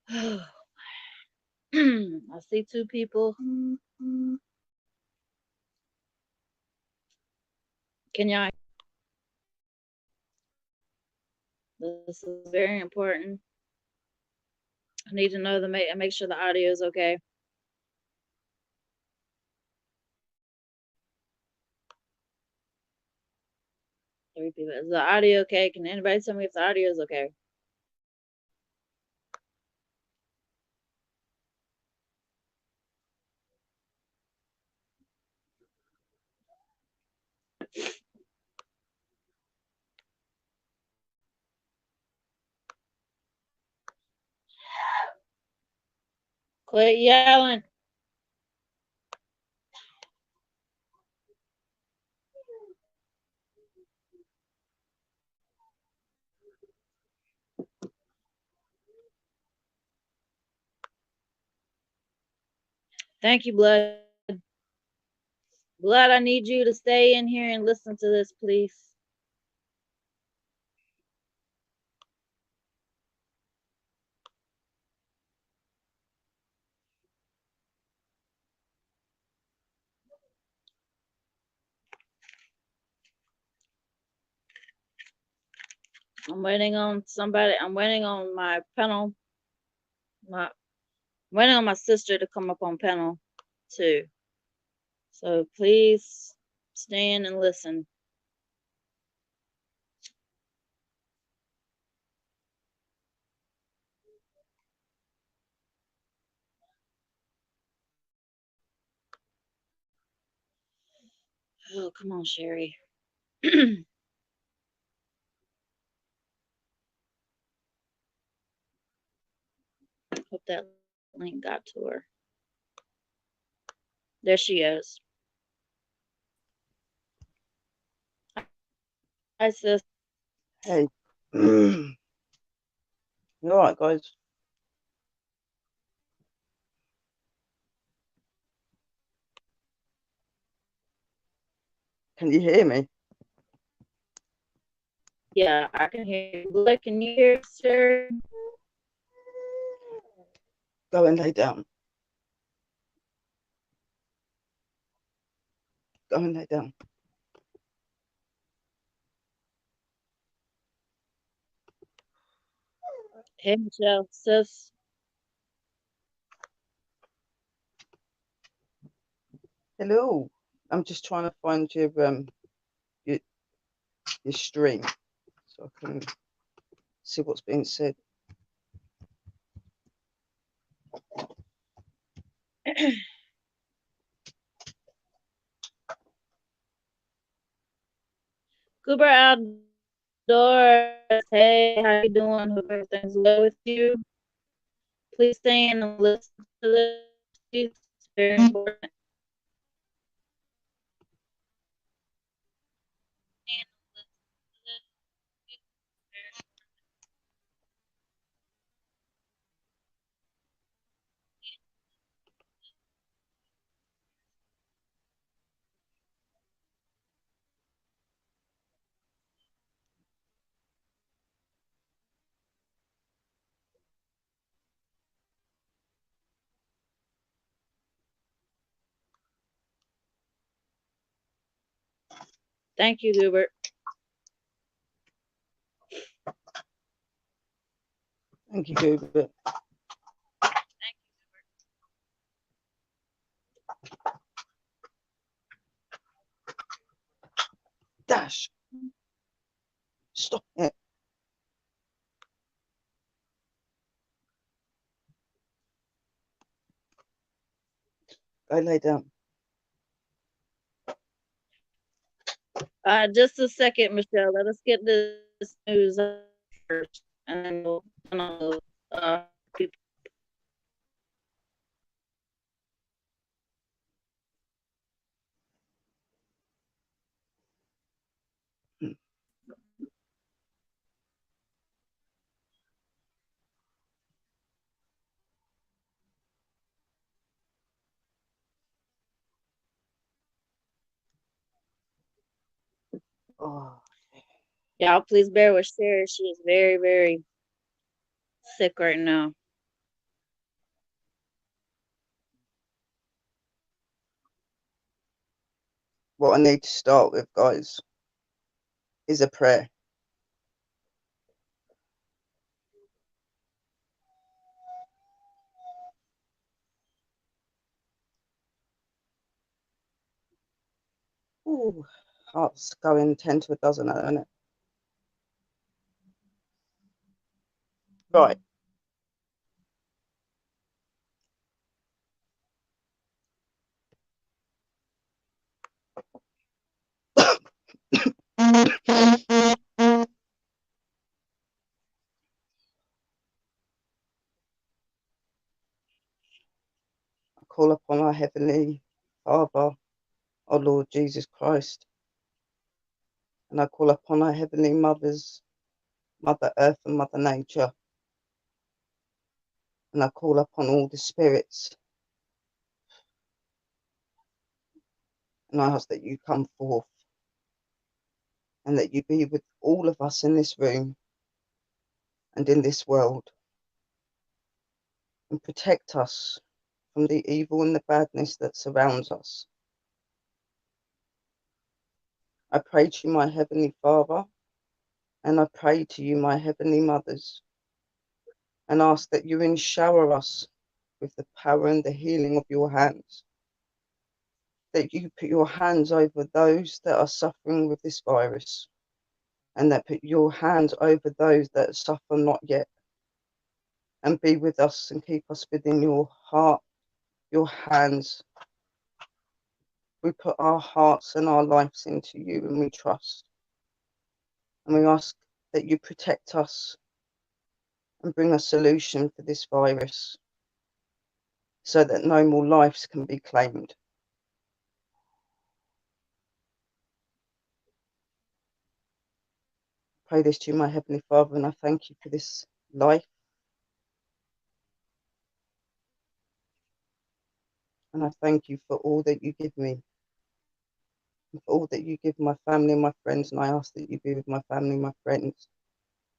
I see two people. Can y'all? This is very important. I need to know the make sure the audio is okay. 3 people. Is the audio okay? Can anybody tell me if the audio is okay? Quit yelling. Thank you, Blood. Blood, I need you to stay in here and listen to this, please. I'm waiting on somebody. I'm waiting on my panel. I'm waiting on my sister to come up on panel too. So please stand and listen. Oh, come on, Sherry. Hope that link got to her. There she is. Hi, sis. Hey. You all right, guys? Can you hear me? Yeah, I can hear you. Blood, can you hear Sherry? Go and lay down. Go and lay down. Hey, Michelle, sis. Hello. I'm just trying to find your, your stream so I can see what's being said. Cooper Outdoors. Hey, how you doing? Hope everything's well with you. Please stand and listen to this. It's very important. Thank you, Hubert. Thank you, Google. Dash. Stop it. Go lay down. Just a second, Michelle. Let us get this news first, and then we'll people. Oh, Y'all, please bear with Sherry. She is very, very sick right now. what I need to start with, guys, is a prayer. Ooh, heart's going 10 to a dozen at the minute. Right. I call upon our Heavenly Father, our Lord Jesus Christ, and I call upon our Heavenly Mothers, Mother Earth and Mother Nature, and I call upon all the spirits, and I ask that you come forth and that you be with all of us in this room and in this world, and protect us from the evil and the badness that surrounds us. I pray to you, my Heavenly Father, and I pray to you, my Heavenly Mothers, and ask that you shower us with the power and the healing of your hands, that you put your hands over those that are suffering with this virus, and that put your hands over those that suffer not yet, and be with us and keep us within your heart, your hands. We put our hearts and our lives into you, and we trust. And we ask that you protect us and bring a solution for this virus so that no more lives can be claimed. I pray this to you, my Heavenly Father, and I thank you for this life. And I thank you for all that you give me, and for all that you give my family and my friends. And I ask that you be with my family, my friends,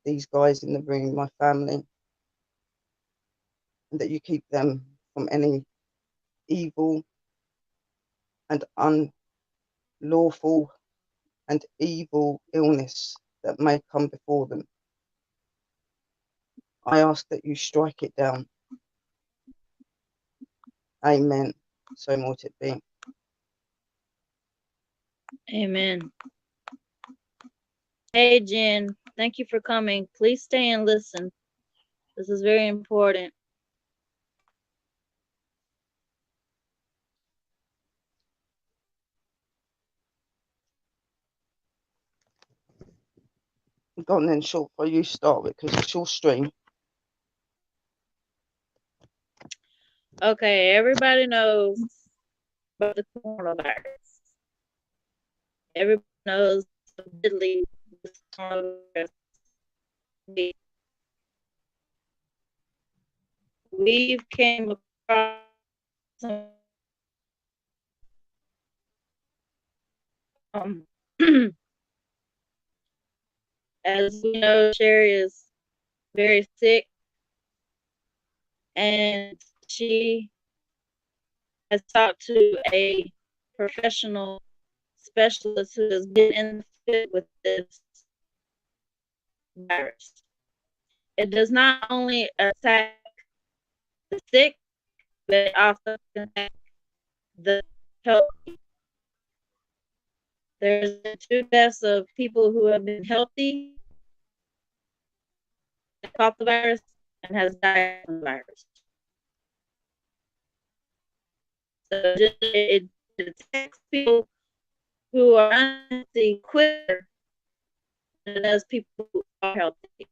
these guys in the room, my family, and that you keep them from any evil and unlawful and evil illness that may come before them. I ask that you strike it down. Amen. So might it be. Amen. Hey, Jen, thank you for coming. Please stay and listen. This is very important. Go on then, Short, before you start with, because it's your stream. Okay, everybody knows about the coronavirus. Everybody knows how deadly this coronavirus is. We've came across some as we know, Sherry is very sick, and she has talked to a professional specialist who has been in the field with this virus. It does not only attack the sick, but it also attack the healthy. There's been 2 deaths of people who have been healthy, caught the virus, and has died from the virus. So it attacks people who are unhealthy quicker than it does people who are healthy.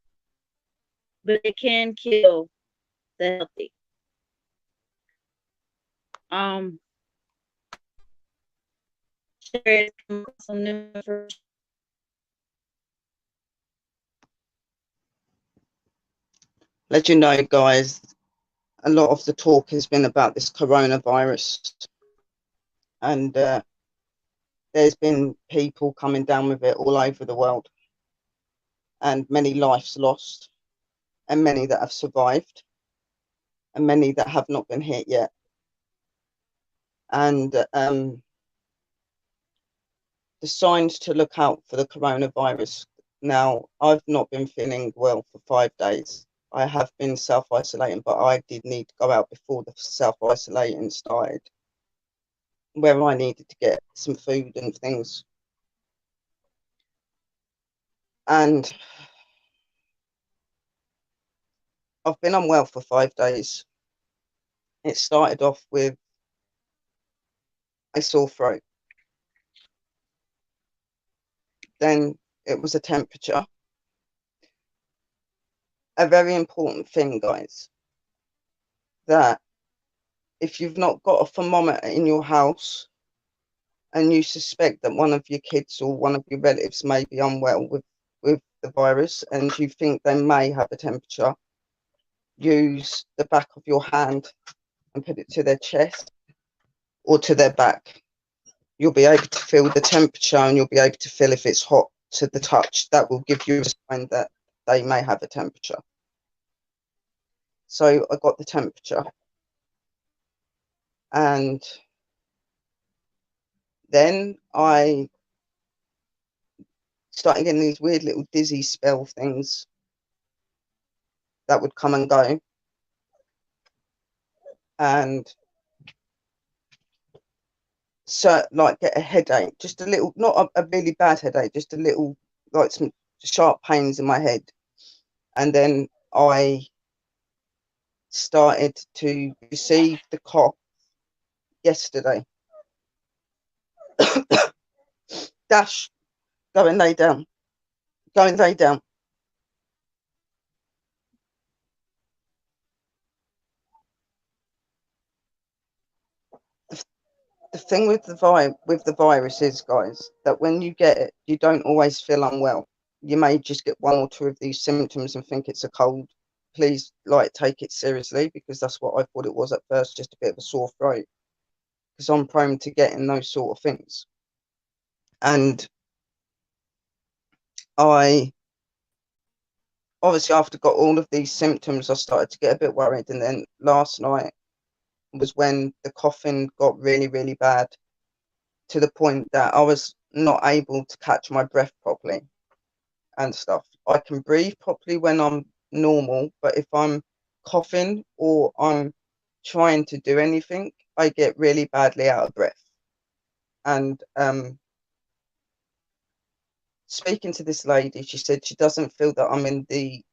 But it can kill the healthy. Share some new information. Let you know, guys, a lot of the talk has been about this coronavirus, and there's been people coming down with it all over the world, and many lives lost, and many that have survived, and many that have not been hit yet. And the signs to look out for the coronavirus. Now, I've not been feeling well for 5 days. I have been self-isolating, but I did need to go out before the self-isolating started, where I needed to get some food and things. And I've been unwell for 5 days. It started off with a sore throat. Then it was a temperature. A very important thing, guys, that if you've not got a thermometer in your house and you suspect that one of your kids or one of your relatives may be unwell with the virus and you think they may have a temperature, use the back of your hand and put it to their chest or to their back. You'll be able to feel the temperature and you'll be able to feel if it's hot to the touch. That will give you a sign that they may have a temperature. So I got the temperature, and then I started getting these weird little dizzy spell things that would come and go. And so, like, get a headache, just a little, not a really bad headache, just a little, like some sharp pains in my head. And then I started to receive the cough yesterday. Dash, go and lay down. Go and lay down. The thing with the virus is, guys, that when you get it, you don't always feel unwell. You may just get one or two of these symptoms and think it's a cold. Please, like, take it seriously, because that's what I thought it was at first, just a bit of a sore throat, because I'm prone to getting those sort of things. And I obviously, after got all of these symptoms, I started to get a bit worried. And then last night was when the coughing got really, really bad, to the point that I was not able to catch my breath properly and stuff. I can breathe properly when I'm normal, but if I'm coughing or I'm trying to do anything, I get really badly out of breath. And speaking to this lady, she said she doesn't feel that I'm in the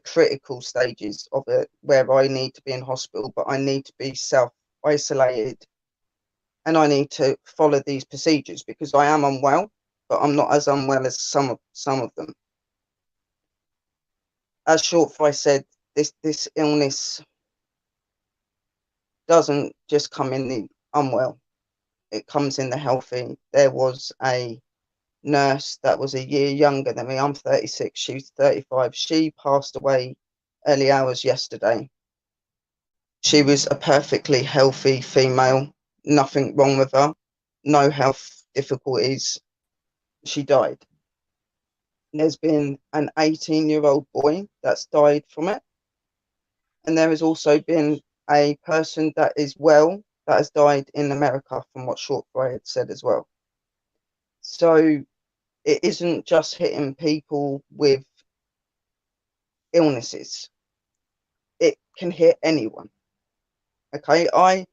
critical stages of it where I need to be in hospital, but I need to be self-isolated and I need to follow these procedures because I am unwell, but I'm not as unwell as some of them. As Shortfry said, this illness doesn't just come in the unwell, it comes in the healthy. There was a nurse that was a year younger than me. I'm 36, she's 35. She passed away early hours yesterday. She was a perfectly healthy female, nothing wrong with her, no health difficulties. She died. There's been an 18-year-old boy that's died from it. And there has also been a person that is well that has died in America, from what Shortfry had said as well. So it isn't just hitting people with illnesses. It can hit anyone. Okay, I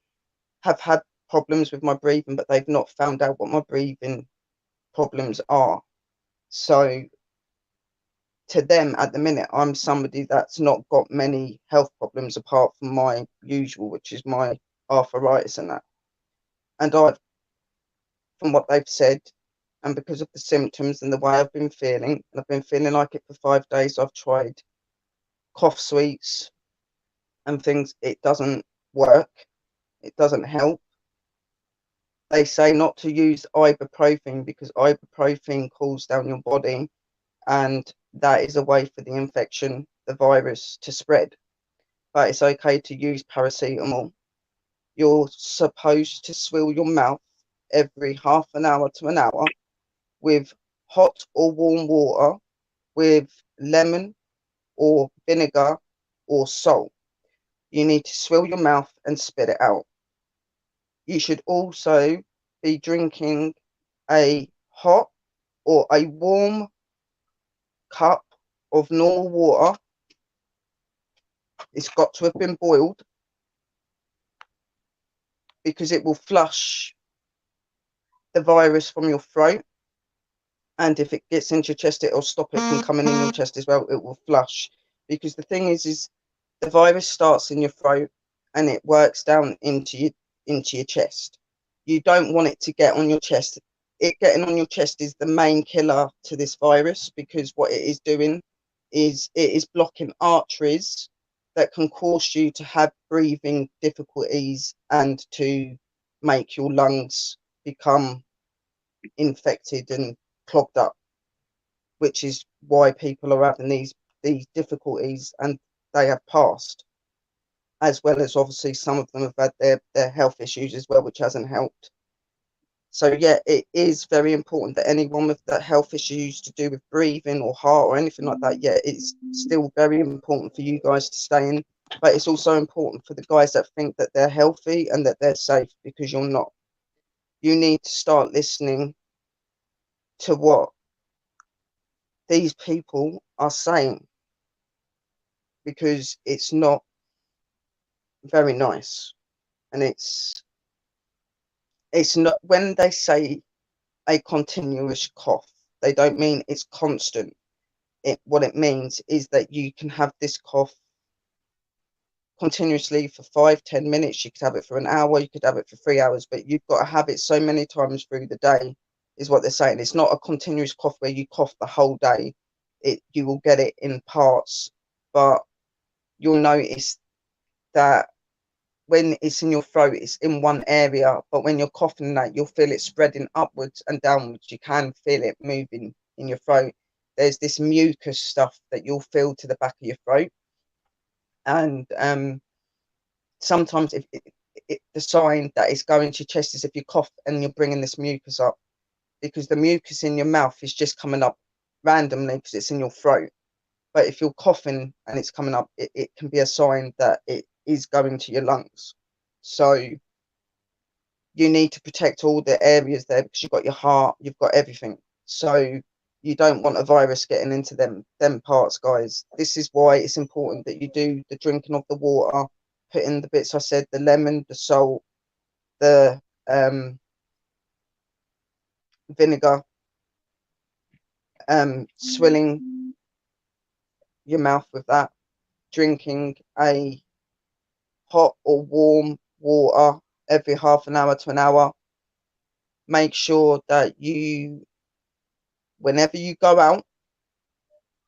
have had problems with my breathing, but they've not found out what my breathing problems are. So to them at the minute, I'm somebody that's not got many health problems apart from my usual, which is my arthritis and that. And I've, from what they've said, and because of the symptoms and the way I've been feeling, and I've been feeling like it for 5 days, I've tried cough sweets and things. It doesn't work. It doesn't help. They say not to use ibuprofen because ibuprofen cools down your body, and that is a way for the infection, the virus, to spread. But it's okay to use paracetamol. You're supposed to swill your mouth every half an hour to an hour with hot or warm water with lemon or vinegar or salt. You need to swill your mouth and spit it out. You should also be drinking a hot or a warm cup of normal water. It's got to have been boiled, because it will flush the virus from your throat. And if it gets into your chest, it'll stop it from coming in your chest as well. It will flush. Because the thing is the virus starts in your throat and it works down into your chest. You don't want it to get on your chest. It getting on your chest is the main killer to this virus, because what it is doing is it is blocking arteries that can cause you to have breathing difficulties and to make your lungs become infected and clogged up, which is why people are having these difficulties, and they have passed, as well as obviously some of them have had their health issues as well, which hasn't helped. So yeah, it is very important that anyone with that health issues to do with breathing or heart or anything like that, yeah, it's still very important for you guys to stay in. But it's also important for the guys that think that they're healthy and that they're safe, because you're not. You need to start listening to what these people are saying, because it's not very nice. And it's not, when they say a continuous cough, they don't mean it's constant. What it means is that you can have this cough continuously for 5-10 minutes. You could have it for an hour, you could have it for 3 hours, but you've got to have it so many times through the day, is what they're saying. It's not a continuous cough where you cough the whole day. You will get it in parts, but you'll notice that when it's in your throat, it's in one area, but when you're coughing that, you'll feel it spreading upwards and downwards. You can feel it moving in your throat. There's this mucus stuff that you'll feel to the back of your throat. And sometimes if the sign that it's going to your chest is if you cough and you're bringing this mucus up, because the mucus in your mouth is just coming up randomly because it's in your throat. But if you're coughing and it's coming up, it can be a sign that it is going to your lungs. So you need to protect all the areas there, because you've got your heart, you've got everything. So you don't want a virus getting into them parts, guys. This is why it's important that you do the drinking of the water, put in the bits I said, the lemon, the salt, the vinegar, swilling your mouth with that, drinking a hot or warm water every half an hour to an hour. Make sure that you, whenever you go out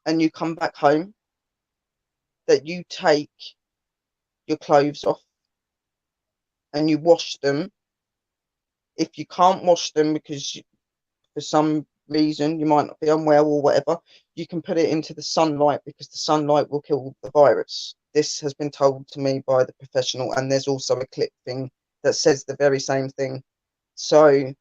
and you come back home, that you take your clothes off and you wash them. If you can't wash them because for some reason you might not be unwell or whatever, you can put it into the sunlight, because the sunlight will kill the virus. This has been told to me by the professional, and there's also a clip thing that says the very same thing. So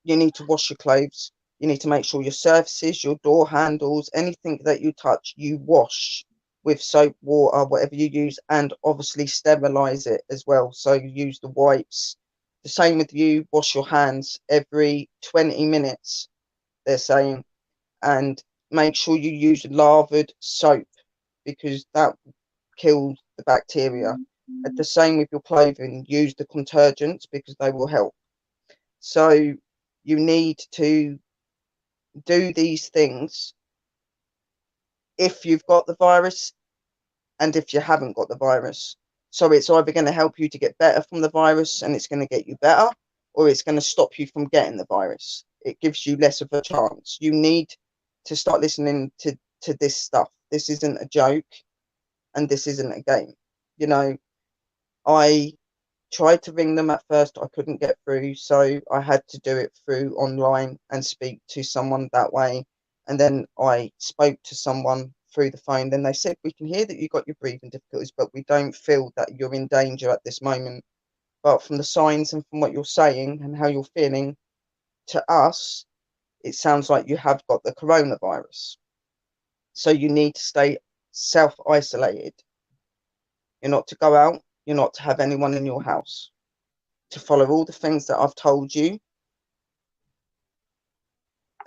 you need to wash your clothes. You need to make sure your surfaces, your door handles, anything that you touch, you wash with soap, water, whatever you use, and obviously sterilize it as well. So you use the wipes. The same with you, wash your hands every 20 minutes, they're saying, and make sure you use lavard soap, because that kills the bacteria. The same with your clothing, use the detergents because they will help. So you need to do these things if you've got the virus and if you haven't got the virus. So it's either going to help you to get better from the virus and it's going to get you better, or it's going to stop you from getting the virus. It gives you less of a chance. You need to start listening to this stuff. This isn't a joke and this isn't a game. You know, I tried to ring them at first, I couldn't get through, so I had to do it through online and speak to someone that way. And then I spoke to someone through the phone. Then they said, we can hear that you got your breathing difficulties, but we don't feel that you're in danger at this moment. But from the signs and from what you're saying and how you're feeling, to us, it sounds like you have got the coronavirus. So you need to stay self-isolated. You're not to go out, you're not to have anyone in your house, to follow all the things that I've told you,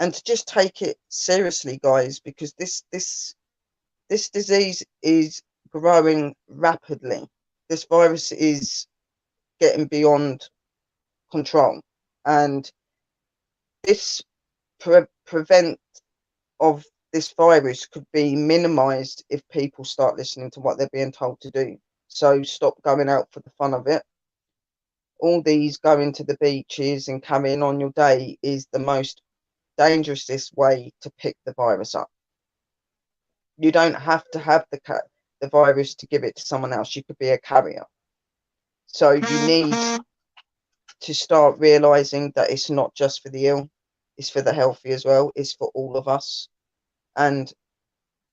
and to just take it seriously, guys, because this disease is growing rapidly. This virus is getting beyond control, and this prevent of this virus could be minimized if people start listening to what they're being told to do. So stop going out for the fun of it. All these going to the beaches and carrying on your day is the most dangerous way to pick the virus up. You don't have to have the virus to give it to someone else. You could be a carrier. So you need to start realizing that it's not just for the ill, it's for the healthy as well. It's for all of us. And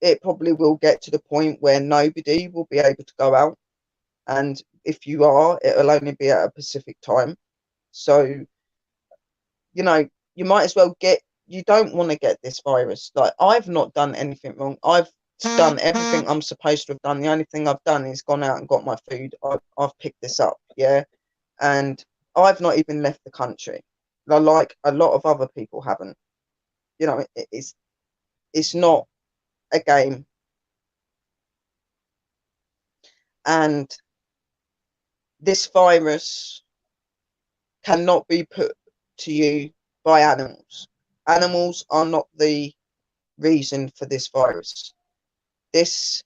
it probably will get to the point where nobody will be able to go out. And if you are, it'll only be at a specific time. So, you know, you might as well you don't want to get this virus. Like, I've not done anything wrong. I've done everything I'm supposed to have done. The only thing I've done is gone out and got my food. I've picked this up, yeah. And I've not even left the country. Like a lot of other people haven't. You know, it's not a game. And this virus cannot be put to you by animals. Animals are not the reason for this virus. This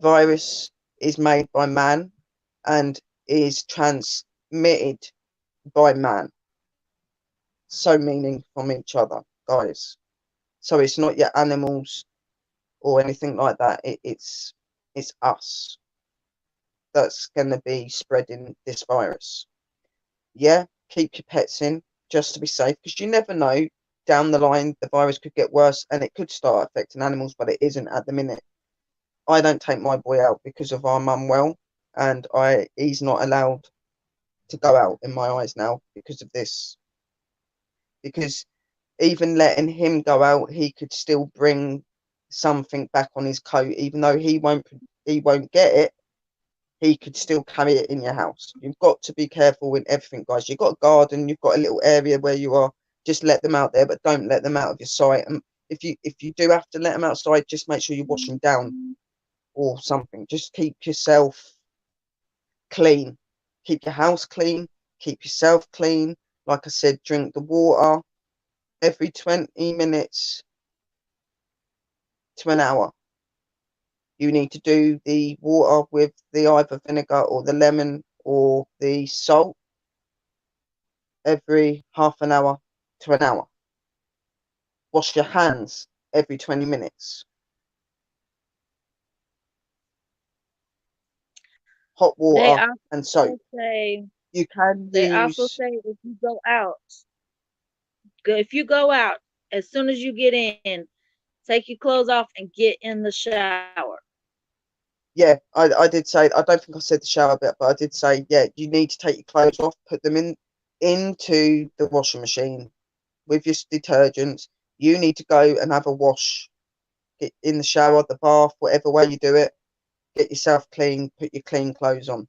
virus is made by man and is transmitted by man. So meaning from each other, guys. So it's not your animals or anything like that. It's us that's going to be spreading this virus. Yeah, keep your pets in just to be safe, because you never know, down the line the virus could get worse and it could start affecting animals, but it isn't at the minute. I don't take my boy out because of our mum well, and he's not allowed to go out in my eyes now because of this. Because even letting him go out, he could still bring something back on his coat, even though he won't get it. He could still carry it in your house. You've got to be careful with everything, guys. You've got a garden, you've got a little area where you are. Just let them out there, but don't let them out of your sight. And if you do have to let them outside, just make sure you wash them down or something. Just keep yourself clean. Keep your house clean. Keep yourself clean. Like I said, drink the water every 20 minutes to an hour. You need to do the water with the either vinegar or the lemon or the salt every half an hour to an hour. Wash your hands every 20 minutes. Hot water and soap. You can They also say if you go out, as soon as you get in, take your clothes off and get in the shower. Yeah, I did say, I don't think I said the shower bit, but I did say, yeah, you need to take your clothes off, put them into the washing machine with your detergents. You need to go and have a wash, get in the shower, the bath, whatever way you do it. Get yourself clean, put your clean clothes on.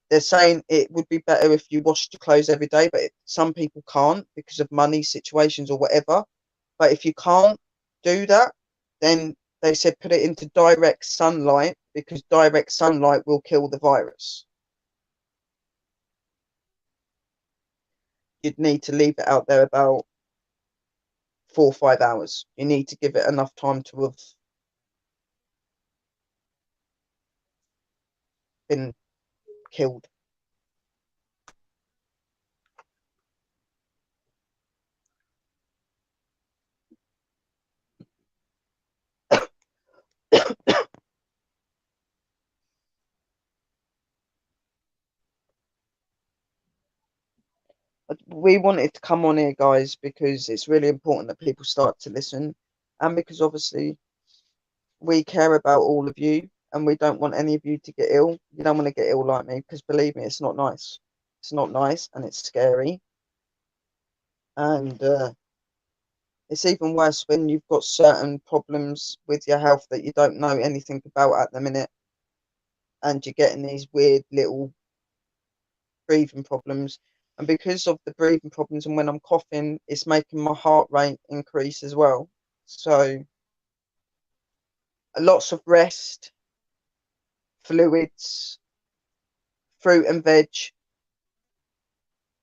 They're saying it would be better if you washed your clothes every day, but some people can't because of money situations or whatever. But if you can't do that, then they said put it into direct sunlight, because direct sunlight will kill the virus. You'd need to leave it out there about 4 or 5 hours. You need to give it enough time to have been killed. We wanted to come on here, guys, because it's really important that people start to listen, and because obviously we care about all of you and we don't want any of you to get ill. You don't want to get ill like me, because believe me, it's not nice. It's not nice, and it's scary, and it's even worse when you've got certain problems with your health that you don't know anything about at the minute, and you're getting these weird little breathing problems. And because of the breathing problems and when I'm coughing, it's making my heart rate increase as well. So lots of rest, fluids, fruit and veg,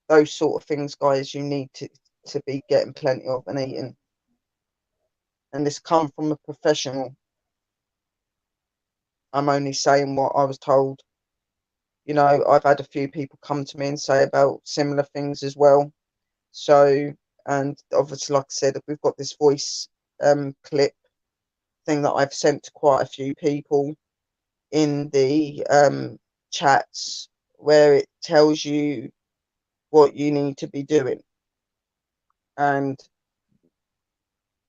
those sort of things, guys, you need to be getting plenty of and eating. And this come from a professional. I'm only saying what I was told. You know, I've had a few people come to me and say about similar things as well. So, and obviously, like I said, we've got this voice clip thing that I've sent to quite a few people in the chats where it tells you what you need to be doing. And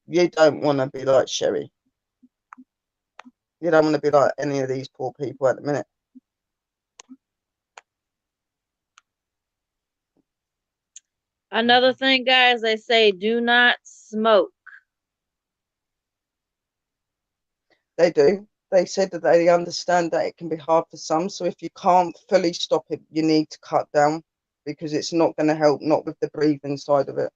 you don't want to be like Sherry. You don't want to be like any of these poor people at the minute. Another thing, guys, they say do not smoke. They do. They said that they understand that it can be hard for some. So if you can't fully stop it, you need to cut down because it's not going to help, not with the breathing side of it.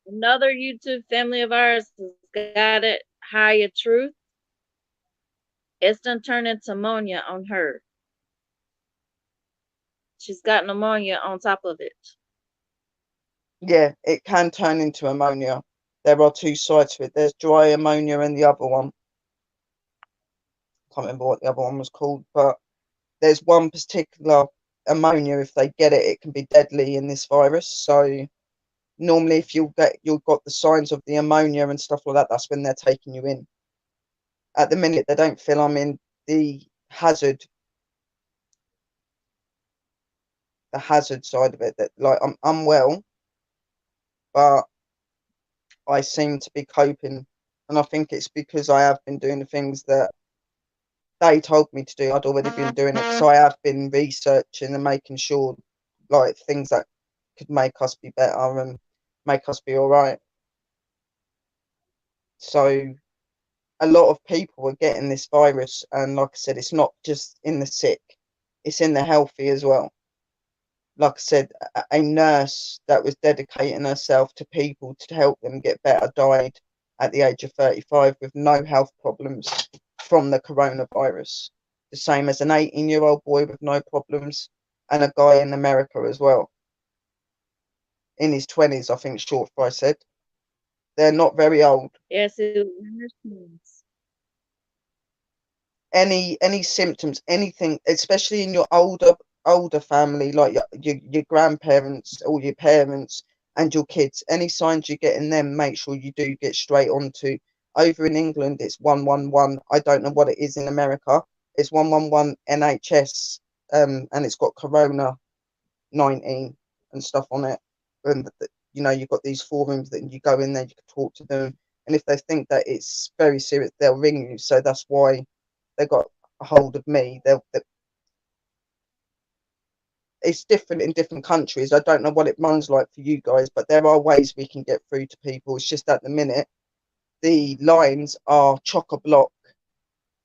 Another YouTube family of ours has got it, Higher Truth. It's done turned into pneumonia on her. She's got pneumonia on top of it. Yeah, it can turn into ammonia. There are two sides to it. There's dry ammonia and the other one. Can't remember what the other one was called, but there's one particular ammonia. If they get it, it can be deadly in this virus. So normally, if you've got the signs of the ammonia and stuff like that, that's when they're taking you in. At the minute, they don't feel I'm in the hazard side of it. That like I'm unwell, but I seem to be coping, and I think it's because I have been doing the things that they told me to do. I'd already been doing it, so I have been researching and making sure, like things that could make us be better and make us be all right. So a lot of people are getting this virus, and like I said, it's not just in the sick; it's in the healthy as well. Like I said, a nurse that was dedicating herself to people to help them get better died at the age of 35 with no health problems from the coronavirus. The same as an 18-year-old boy with no problems, and a guy in America as well. In his 20s, I think Short Fry said. They're not very old. Yes, it was. Any symptoms, anything, especially in your older family, like your grandparents or your parents and your kids, any signs you get in them, make sure you do get straight on to. Over in England, it's 111. I don't know what it is in America. It's 111 NHS, and it's got Corona 19 and stuff on it. And you know, you've got these forums that you go in there, you can talk to them, and if they think that it's very serious, they'll ring you. So that's why they got a hold of me. It's different in different countries. I don't know what it runs like for you guys, but there are ways we can get through to people. It's just at the minute the lines are chock a block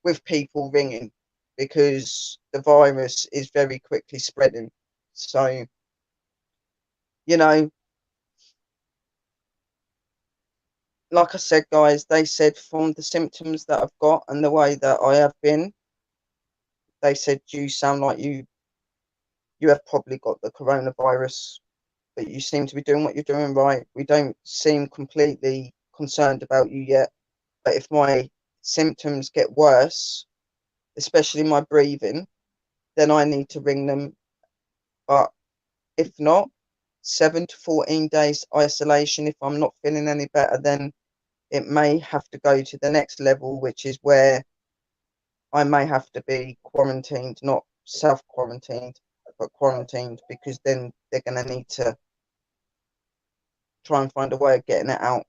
with people ringing because the virus is very quickly spreading. So, you know, like I said, guys, they said from the symptoms that I've got and the way that I have been, they said you sound like you have probably got the coronavirus, but you seem to be doing what you're doing right. We don't seem completely concerned about you yet. But if my symptoms get worse, especially my breathing, then I need to ring them. But if not, 7 to 14 days isolation. If I'm not feeling any better, then it may have to go to the next level, which is where I may have to be quarantined, not self quarantined, but quarantined, because then they're going to need to try and find a way of getting it out.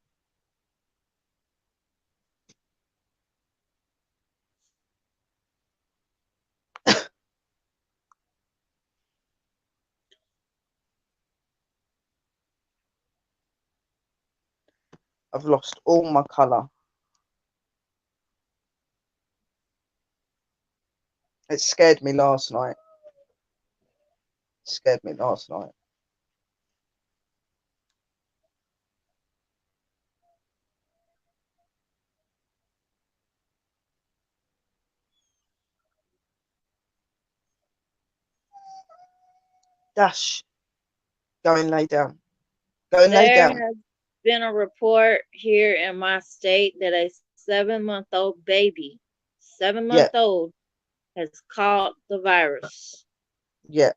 I've lost all my colour. It scared me last night. It scared me last night. Dash, go and lay down. Go and lay There down. has been a report here in my state that a 7-month-old baby, 7-month-old, has caught the virus. Yeah.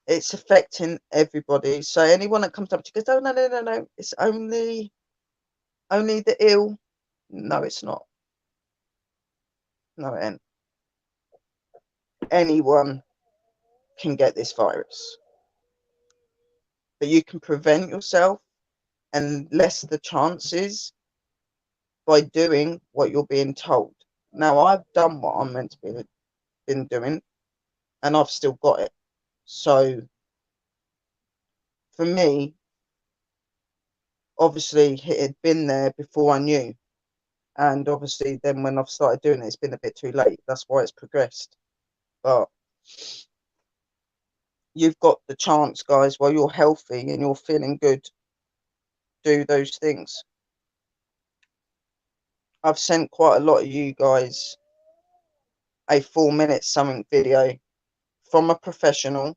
It's affecting everybody. So anyone that comes up to you goes, oh, no. It's only the ill. No, it's not. No, it ain't. Anyone can get this virus. But you can prevent yourself and less the chances by doing what you're being told. Now, I've done what I'm meant to be been doing, and I've still got it. So, for me, obviously, it had been there before I knew. And obviously, then when I've started doing it, it's been a bit too late. That's why it's progressed. But you've got the chance, guys, while you're healthy and you're feeling good, do those things. I've sent quite a lot of you guys a 4-minute something video from a professional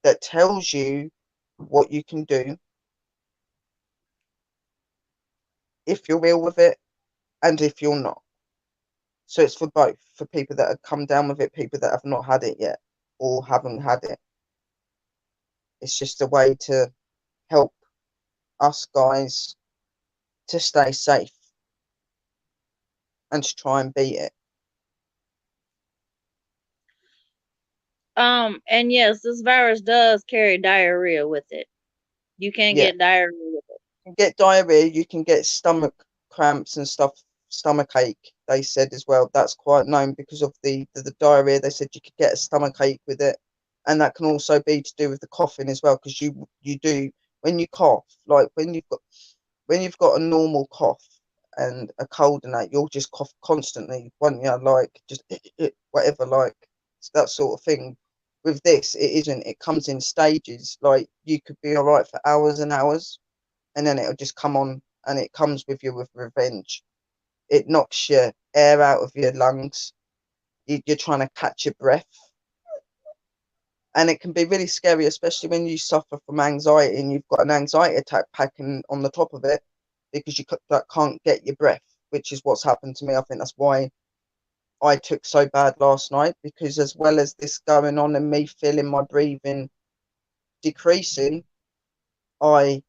that tells you what you can do if you're ill with it and if you're not. So it's for both, for people that have come down with it, people that have not had it yet or haven't had it. It's just a way to help us guys to stay safe and to try and beat it. And yes, this virus does carry diarrhea with it. You can Yeah. get diarrhea with it. You can get diarrhea, you can get stomach cramps and stuff, stomach ache, they said as well. That's quite known because of the diarrhea. They said you could get a stomach ache with it. And that can also be to do with the coughing as well, because you do, when you cough, like when you've got a normal cough and a cold and that, you'll just cough constantly, won't you? Like just whatever, like that sort of thing. With this, it isn't. It comes in stages. Like you could be all right for hours and hours, and then it'll just come on, and it comes with you with revenge. It knocks your air out of your lungs. You're trying to catch your breath, and it can be really scary, especially when you suffer from anxiety and you've got an anxiety attack packing on the top of it, because you can't get your breath, which is what's happened to me. I think that's why I took so bad last night, because as well as this going on and me feeling my breathing decreasing, I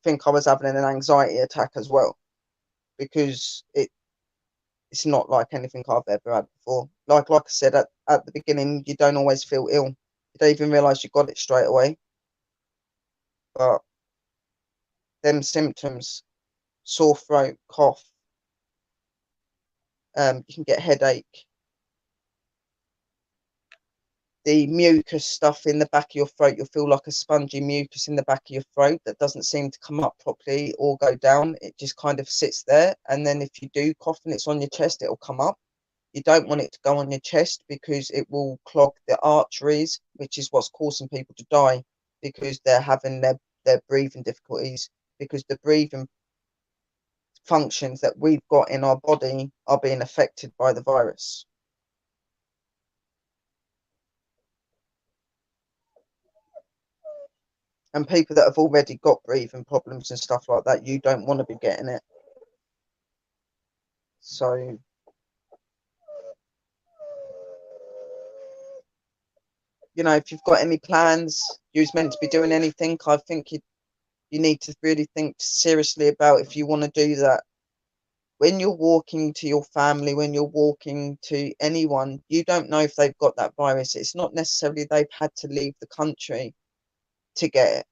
think I was having an anxiety attack as well, because it's not like anything I've ever had before. Like I said at the beginning, you don't always feel ill. You don't even realise you got it straight away. But them symptoms, sore throat, cough, you can get headache. The mucus stuff in the back of your throat, you'll feel like a spongy mucus in the back of your throat that doesn't seem to come up properly or go down. It just kind of sits there. And then if you do cough and it's on your chest, it'll come up. You don't want it to go on your chest, because it will clog the arteries, which is what's causing people to die, because they're having their breathing difficulties, because the breathing functions that we've got in our body are being affected by the virus. And people that have already got breathing problems and stuff like that, you don't want to be getting it. So if you've got any plans, you was meant to be doing anything, I think you need to really think seriously about if you want to do that. When you're walking to your family, when you're walking to anyone, you don't know if they've got that virus. It's not necessarily they've had to leave the country to get it.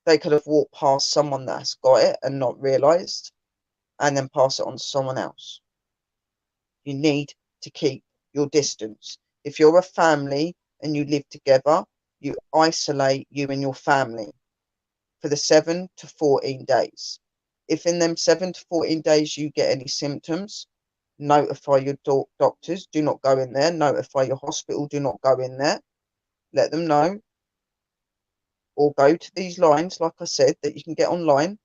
They could have walked past someone that's got it and not realised, and then pass it on to someone else. You need to keep your distance. If you're a family and you live together, you isolate you and your family for the 7 to 14 days. If in them 7 to 14 days you get any symptoms, notify your doctors, do not go in there. Notify your hospital, do not go in there. Let them know. Or go to these lines, like I said, that you can get online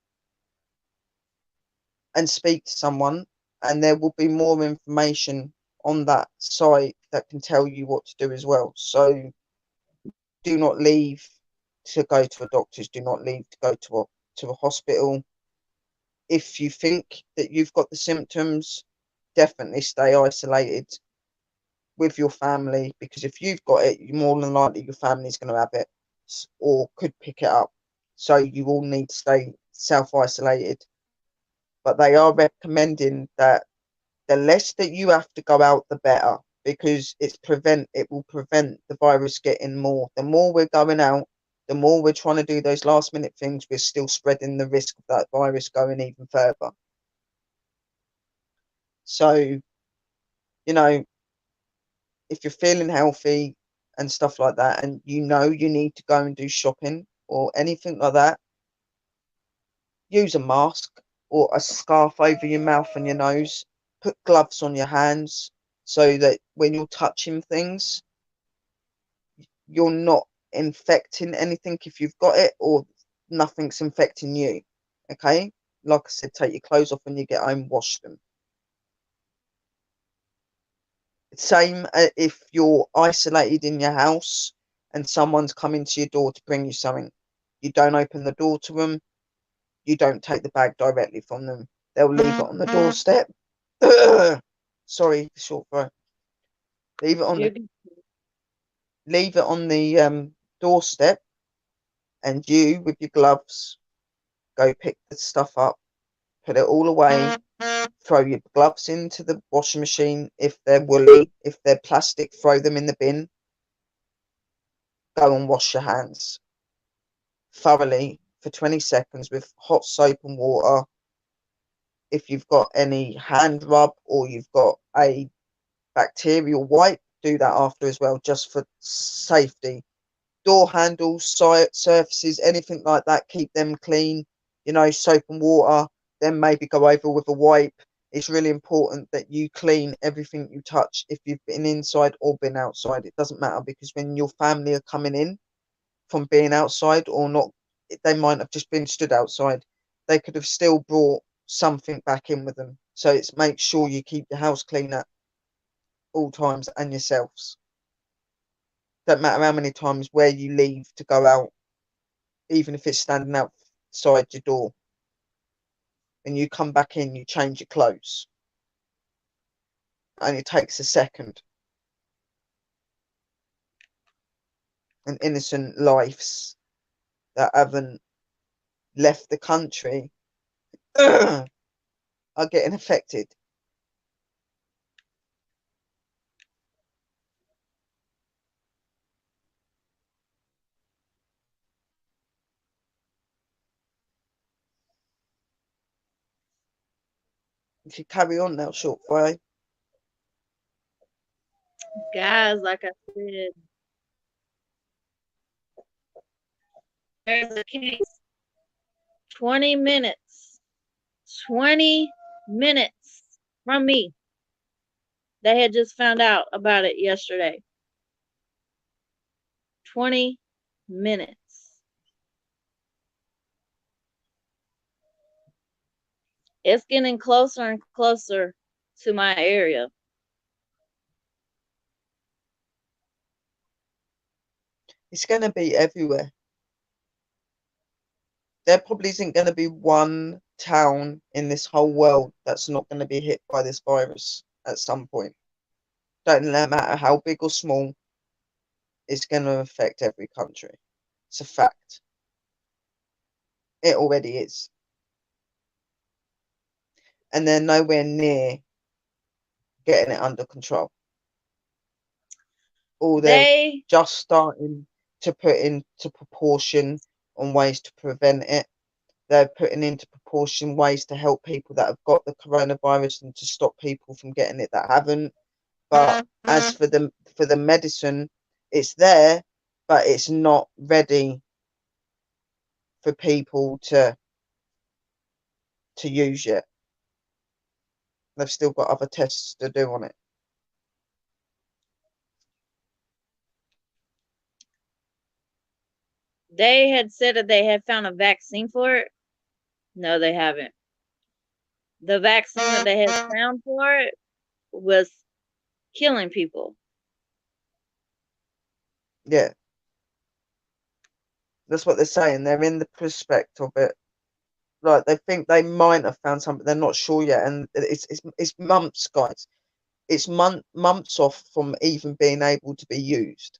and speak to someone, and there will be more information on that site that can tell you what to do as well. So do not leave to go to a doctor's, do not leave to go to a hospital. If you think that you've got the symptoms, definitely stay isolated with your family, because if you've got it, more than likely your family's going to have it or could pick it up. So you all need to stay self-isolated. But they are recommending that the less that you have to go out, the better, because it will prevent the virus getting more. The more we're going out, the more we're trying to do those last minute things, we're still spreading the risk of that virus going even further. So, you know, if you're feeling healthy and stuff like that, and you know you need to go and do shopping or anything like that, use a mask or a scarf over your mouth and your nose. Put gloves on your hands so that when you're touching things, you're not infecting anything if you've got it, or nothing's infecting you. Okay? Like I said, take your clothes off when you get home, wash them. Same if you're isolated in your house and someone's coming to your door to bring you something. You don't open the door to them. You don't take the bag directly from them. They'll leave it on the doorstep. Sorry, short throat. Leave it on the doorstep, and you with your gloves go pick the stuff up, put it all away, throw your gloves into the washing machine. If they're woolly, if they're plastic, throw them in the bin. Go and wash your hands thoroughly for 20 seconds with hot soap and water. If you've got any hand rub or you've got a bacterial wipe, do that after as well, just for safety. Door handles, surfaces, anything like that, keep them clean. Soap and water. Then maybe go over with a wipe. It's really important that you clean everything you touch if you've been inside or been outside. It doesn't matter, because when your family are coming in from being outside or not, they might have just been stood outside. They could have still brought something back in with them. So it's make sure you keep your house clean at all times, and yourselves. Don't matter how many times where you leave to go out, even if it's standing outside your door. When you come back in, you change your clothes. And it takes a second. And innocent lives that haven't left the country are getting affected. If you carry on now, short fry. Guys, like I said, there's a case. 20 minutes. 20 minutes from me. They had just found out about it yesterday. 20 minutes. It's getting closer and closer to my area. It's going to be everywhere. There probably isn't going to be one town in this whole world that's not going to be hit by this virus at some point. Don't matter how big or small, it's going to affect every country. It's a fact. It already is. And they're nowhere near getting it under control. Or they're just starting to put into proportion on ways to prevent it. They're putting into proportion ways to help people that have got the coronavirus and to stop people from getting it that haven't. But as for the medicine, it's there, but it's not ready for people to use yet. They've still got other tests to do on it. They had said that they had found a vaccine for it. No, they haven't. The vaccine that they had found for it was killing people. Yeah. That's what they're saying. They're in the prospect of it. Like, they think they might have found something, they're not sure yet. And it's months, guys. It's months off from even being able to be used,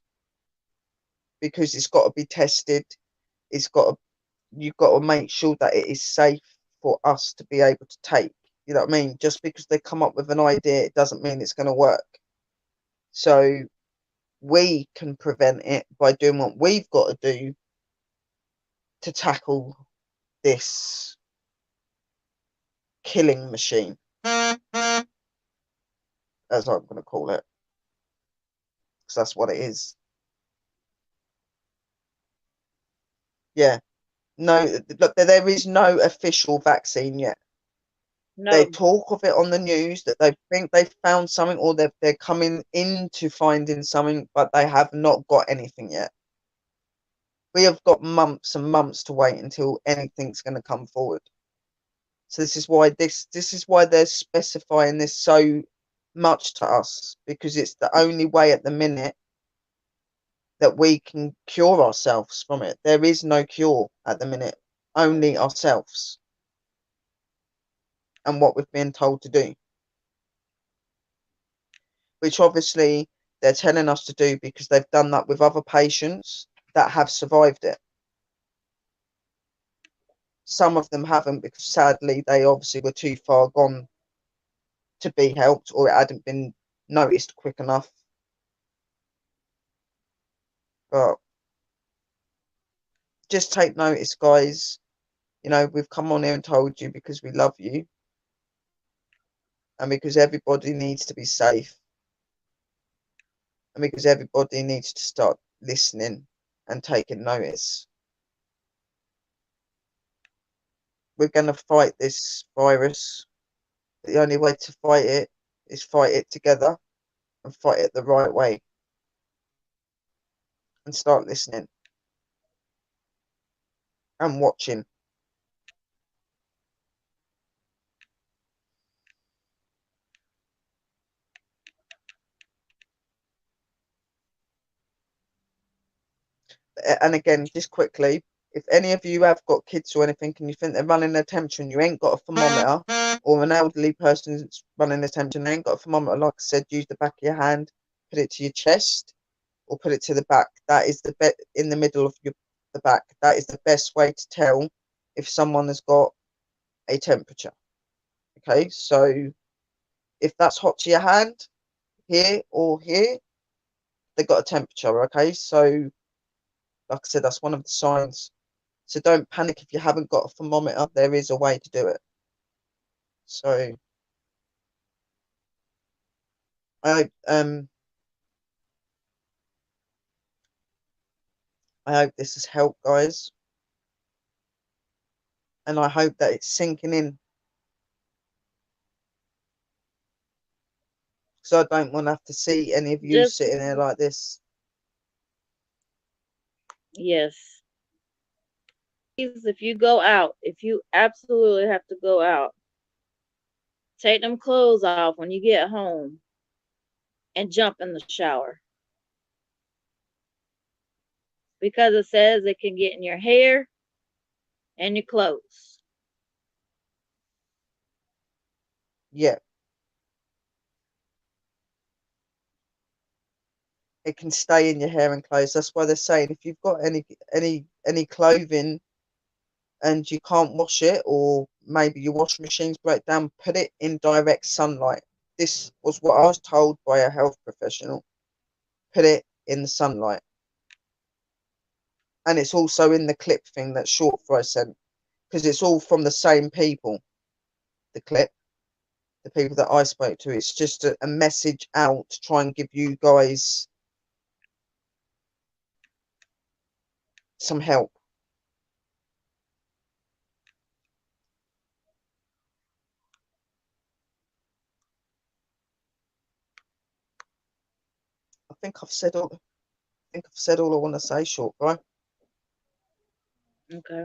because it's got to be tested. It's got to, you've got to make sure that it is safe for us to be able to take. You know what I mean? Just because they come up with an idea, it doesn't mean it's going to work. So we can prevent it by doing what we've got to do to tackle this killing machine, as I'm going to call it, because that's what it is. Yeah. No, look, there is no official vaccine yet. They No, talk of it on the news that they think they've found something, or they're coming into finding something, but they have not got anything yet. We have got months and months to wait until anything's going to come forward. So this is why they're specifying this so much to us, because it's the only way at the minute that we can cure ourselves from it. There is no cure at the minute, only ourselves and what we've been told to do, which obviously they're telling us to do because they've done that with other patients that have survived it. Some of them haven't, because sadly they obviously were too far gone to be helped, or it hadn't been noticed quick enough. But just take notice, guys. You know, we've come on here and told you because we love you, and because everybody needs to be safe, and because everybody needs to start listening and taking notice. We're going to fight this virus. The only way to fight it is fight it together, and fight it the right way, and start listening and watching. And again, just quickly, if any of you have got kids or anything and you think they're running a temperature and you ain't got a thermometer, or an elderly person's running a temperature and they ain't got a thermometer, like I said, use the back of your hand, put it to your chest, or put it to the back. That is the in the middle of the back. That is the best way to tell if someone has got a temperature. Okay, so if that's hot to your hand, here or here, they've got a temperature. Okay, so like I said, that's one of the signs. So don't panic if you haven't got a thermometer. There is a way to do it. So I I hope this has helped, guys, and I hope that it's sinking in, because I don't want to have to see any of you just sitting there like this. yes. Please, if you go out, if you absolutely have to go out, take them clothes off when you get home and jump in the shower, because it says it can get in your hair and your clothes. Yeah, it can stay in your hair and clothes. That's why they're saying if you've got any clothing and you can't wash it, or maybe your washing machines break down, put it in direct sunlight. This was what I was told by a health professional. Put it in the sunlight. And it's also in the clip thing that Short Fry sent, because it's all from the same people. The clip, the people that I spoke to, it's just a message out to try and give you guys some help. I think I've said all I want to say, short guy. Okay.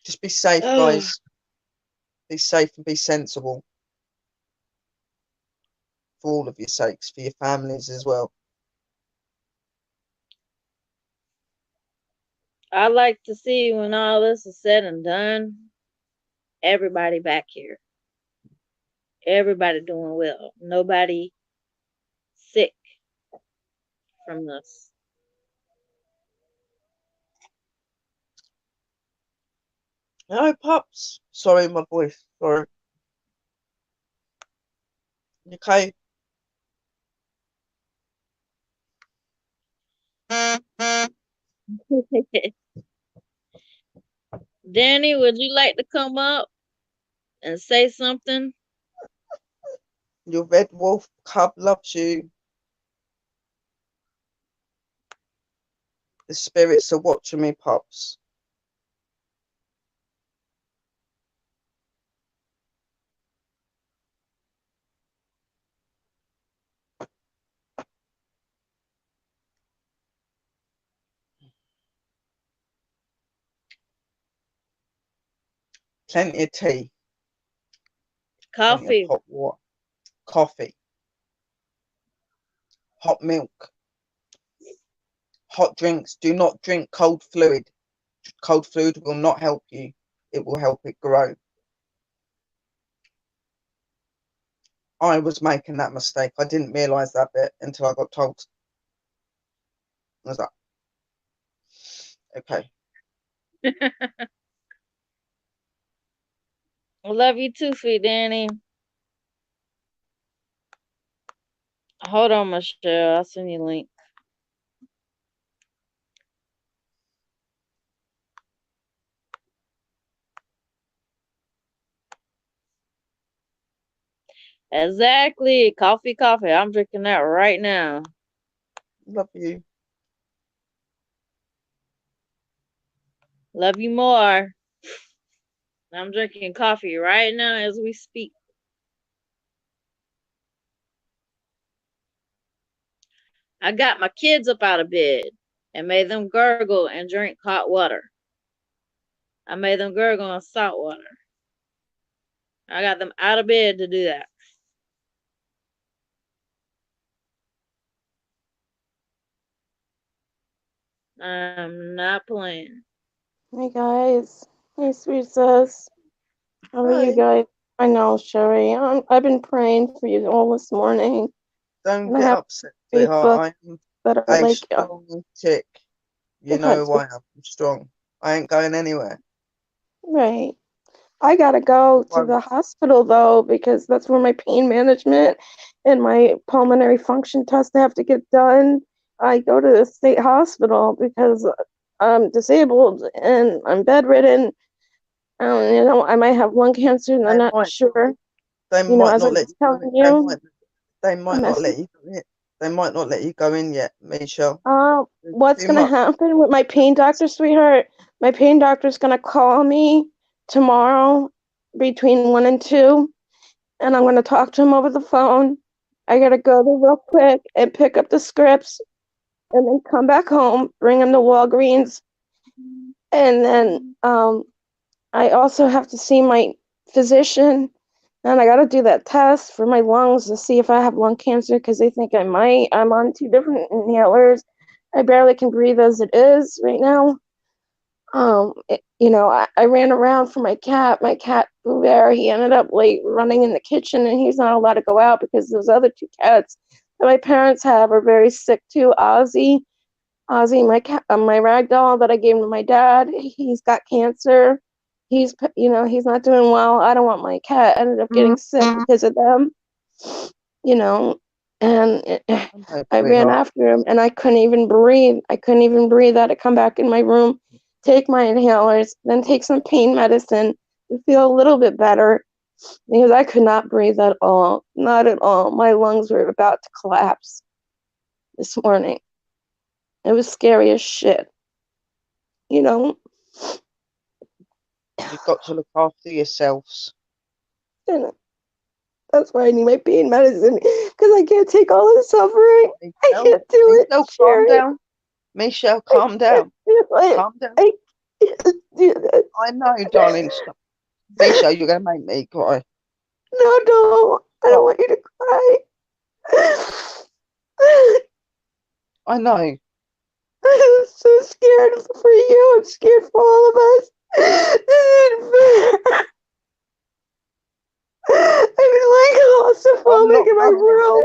Just be safe, guys. Be safe and be sensible. For all of your sakes, for your families as well. I like to see when all this is said and done, everybody back here. Everybody doing well. Nobody sick from this. No, Pops. Sorry, my voice. Sorry. You okay? Danny, would you like to come up and say something? Your red wolf cub loves you. The spirits are watching me, Pops. Plenty of tea. Plenty of Coffee. hot water. Coffee. Hot milk. Hot drinks. Do not drink cold fluid. Cold fluid will not help you. It will help it grow. I was making that mistake. I didn't realise that bit until I got told. I was like, okay. I love you too, sweet Danny. Hold on, Michelle. I'll send you a link. Exactly. Coffee, coffee. I'm drinking that right now. Love you. Love you more. I'm drinking coffee right now as we speak. I got my kids up out of bed and made them gurgle and drink hot water. I made them gurgle in salt water. I got them out of bed to do that. I'm not playing. Hey guys. Hey sweet sis. How are you Hi. guys? I know, Sherry. I've been praying for you all this morning. Don't And I get have upset, sweetheart. Facebook that are I'm a like, strong chick. You know why I'm strong. I ain't going anywhere. right. I gotta go to the hospital though, because that's where my pain management and my pulmonary function test have to get done. I go to the state hospital because I'm disabled and I'm bedridden. I might have lung cancer and I'm not sure. They might As I not let was you go telling in. you, They might not let you go in. They might not let you go in yet, Michelle. What's gonna happen with my pain doctor, sweetheart? My pain doctor's gonna call me tomorrow between 1 and 2, and I'm gonna talk to him over the phone. I gotta go there real quick and pick up the scripts and then come back home, bring them to Walgreens, and then I also have to see my physician, and I gotta do that test for my lungs to see if I have lung cancer because they think I might. I'm on 2 different inhalers. I barely can breathe as it is right now. I ran around for my cat. My cat Boo Bear, he ended up like running in the kitchen, and he's not allowed to go out because those other 2 cats that my parents have are very sick too. Ozzy, my cat, my rag doll that I gave to my dad, he's got cancer. He's not doing well. I don't want my cat ended up getting sick because of them. And I ran after him, and I couldn't even breathe. I had to come back in my room, take my inhalers, then take some pain medicine to feel a little bit better because I could not breathe at all. Not at all. My lungs were about to collapse this morning. It was scary as shit. You know? You've got to look after yourselves. And that's why I need my pain medicine. Because I can't take all the suffering. I Michelle, can't do it. Michelle, calm Sherry. down. Michelle, I calm down. can't do it. Calm down. I can't do this. I know, darling. Stop. Michelle, you're going to make me cry. No, don't. I don't want you to cry. I know. I'm so scared for you. I'm scared for all of us. This isn't fair. I've been like claustrophobic in my room.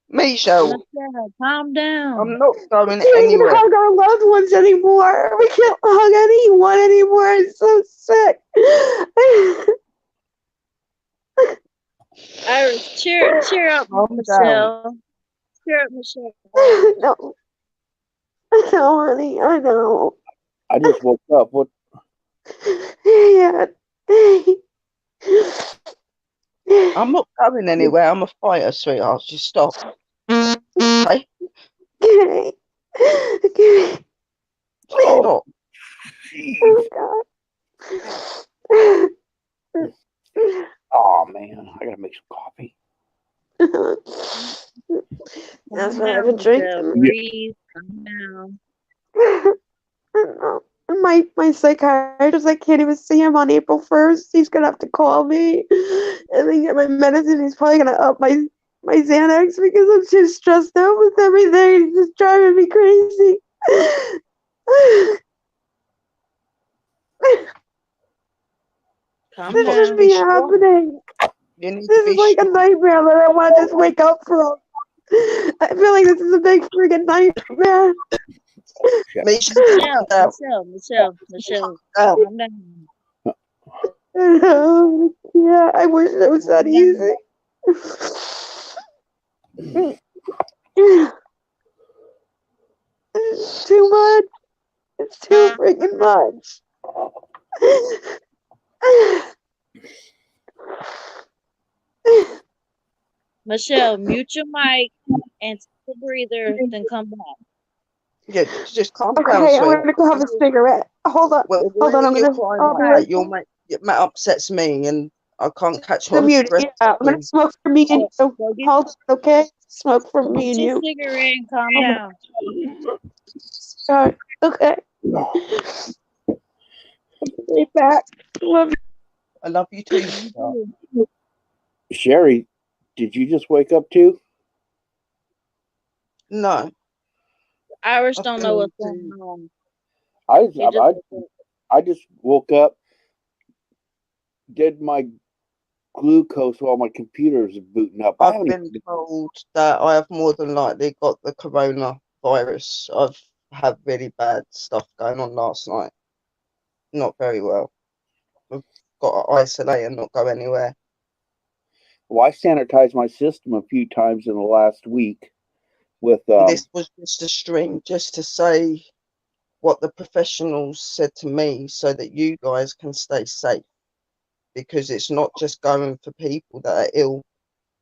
Michelle, Michelle, calm down. I'm not going We can't even anywhere. hug our loved ones anymore. We can't hug anyone anymore. I'm so sick. Iris, cheer up, Calm Michelle. Cheer up, Michelle. No. I know, honey. I know. I just woke up. What? Yeah. I'm not going anywhere. I'm a fighter, sweetheart. Just stop. Okay? Okay. Okay. Stop. Oh, God. Oh man, I gotta make some coffee. That's Calm what I've down, been Michelle. drinking. Breathe. Calm down. My psychiatrist, I can't even see him on April 1st. He's gonna have to call me and then get my medicine. He's probably gonna up my Xanax because I'm too stressed out with everything. It's just driving me crazy. Calm This got to should down. be be strong. happening. You need to This is be like a strong. nightmare that I want to just wake up from. I feel like this is a big friggin' nightmare. Michelle, calm down. Michelle, Down. calm down. Yeah, I wish it was that Calm easy. It's too much. It's too freaking much. Michelle, mute your mic and take a breather, then come back. Yeah, just calm down, Okay, I'm sweetheart. gonna go have a cigarette. Hold on. Well, Hold on, I'm when you're gonna. crying I'll be like right that, you'll back. it upsets me, and I can't catch The on mute. breath. Yeah, I'm gonna smoke for me and you. Go get, Hold on, okay? Smoke for go me get and your you. cigarette and calm down. Sorry. Okay. Right back. Love you. I love you too, You sweetheart. too. Sherry, did you just wake up too? No, Irish I've don't been know on what's going to on. I He just woke up. I just woke up, did my glucose while my computer is booting up. I I've haven't been told that I have more than likely got the coronavirus. I've had really bad stuff going on last night. Not very well. I've got to isolate and not go anywhere. Well, I sanitized my system a few times in the last week with This was just a stream just to say what the professionals said to me so that you guys can stay safe, because it's not just going for people that are ill,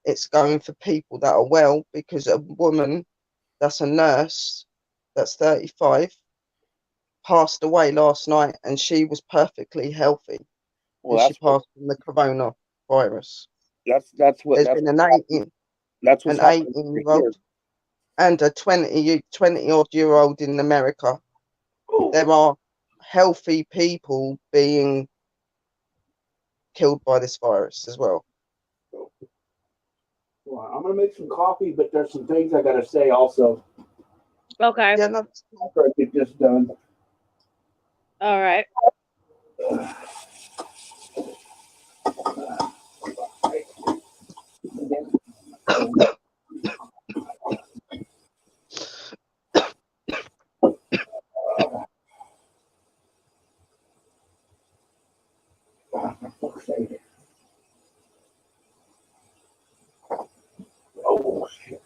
it's going for people that are well, because a woman that's a nurse that's 35 passed away last night and she was perfectly healthy, well, and she passed from the coronavirus. that's what There's been an that's what's happening 18-year-old and a 20 odd year old in America. There are healthy people being killed by this virus as well. Well, I'm gonna make some coffee, but there's some things I gotta say also Okay. Yeah, no, after I get this done. All right. Oh shit.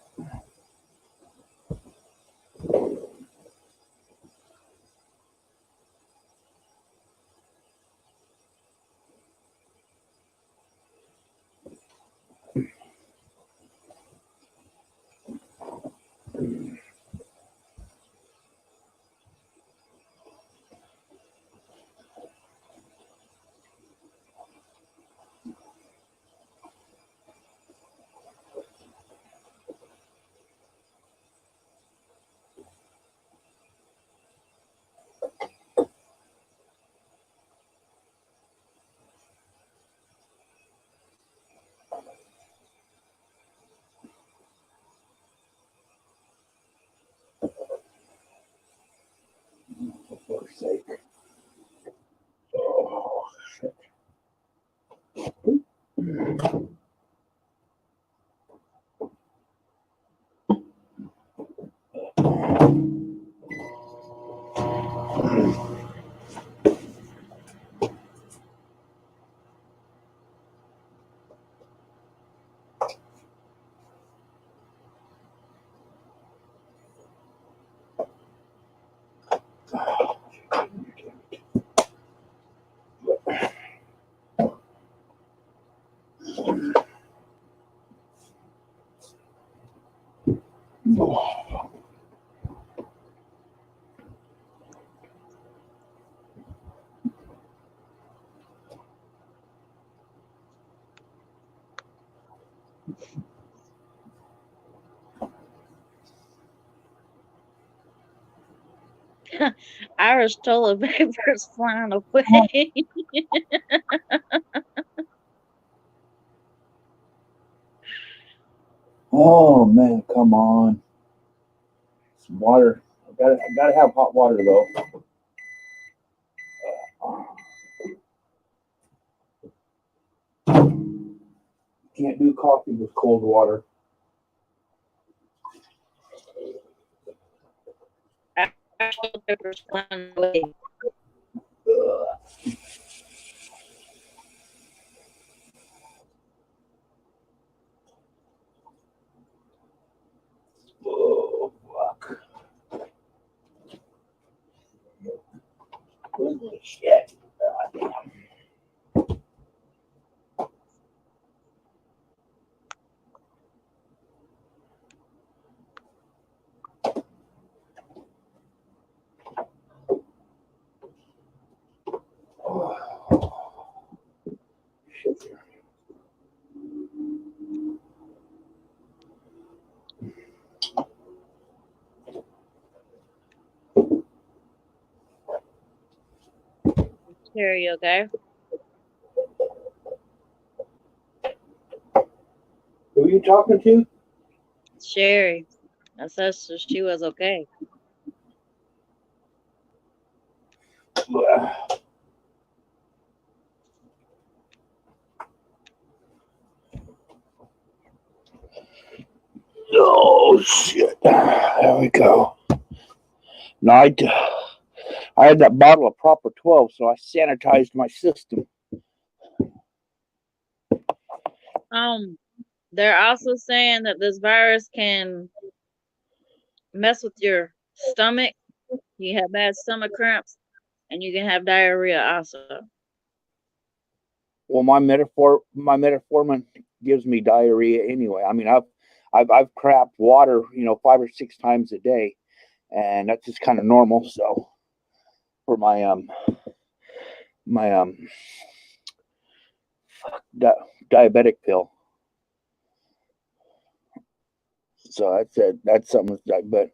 Irish toilet paper is flying away. Oh man, come on. Some water. I gotta have hot water though. Can't do coffee with cold water. Irish toilet paper is flying away. Ugh. Oh fuck. Holy shit. God damn. Oh, shit. Sherry, okay? Who are you talking to? Sherry. I said she was okay. Oh shit! There we go. No, I had that bottle of Proper 12, so I sanitized my system. They're also saying that this virus can mess with your stomach. You have bad stomach cramps, and you can have diarrhea also. Well, my metformin gives me diarrhea anyway. I mean, I've crapped water, 5 or 6 times a day, and that's just kind of normal. So for my diabetic pill. So that's it. That's something but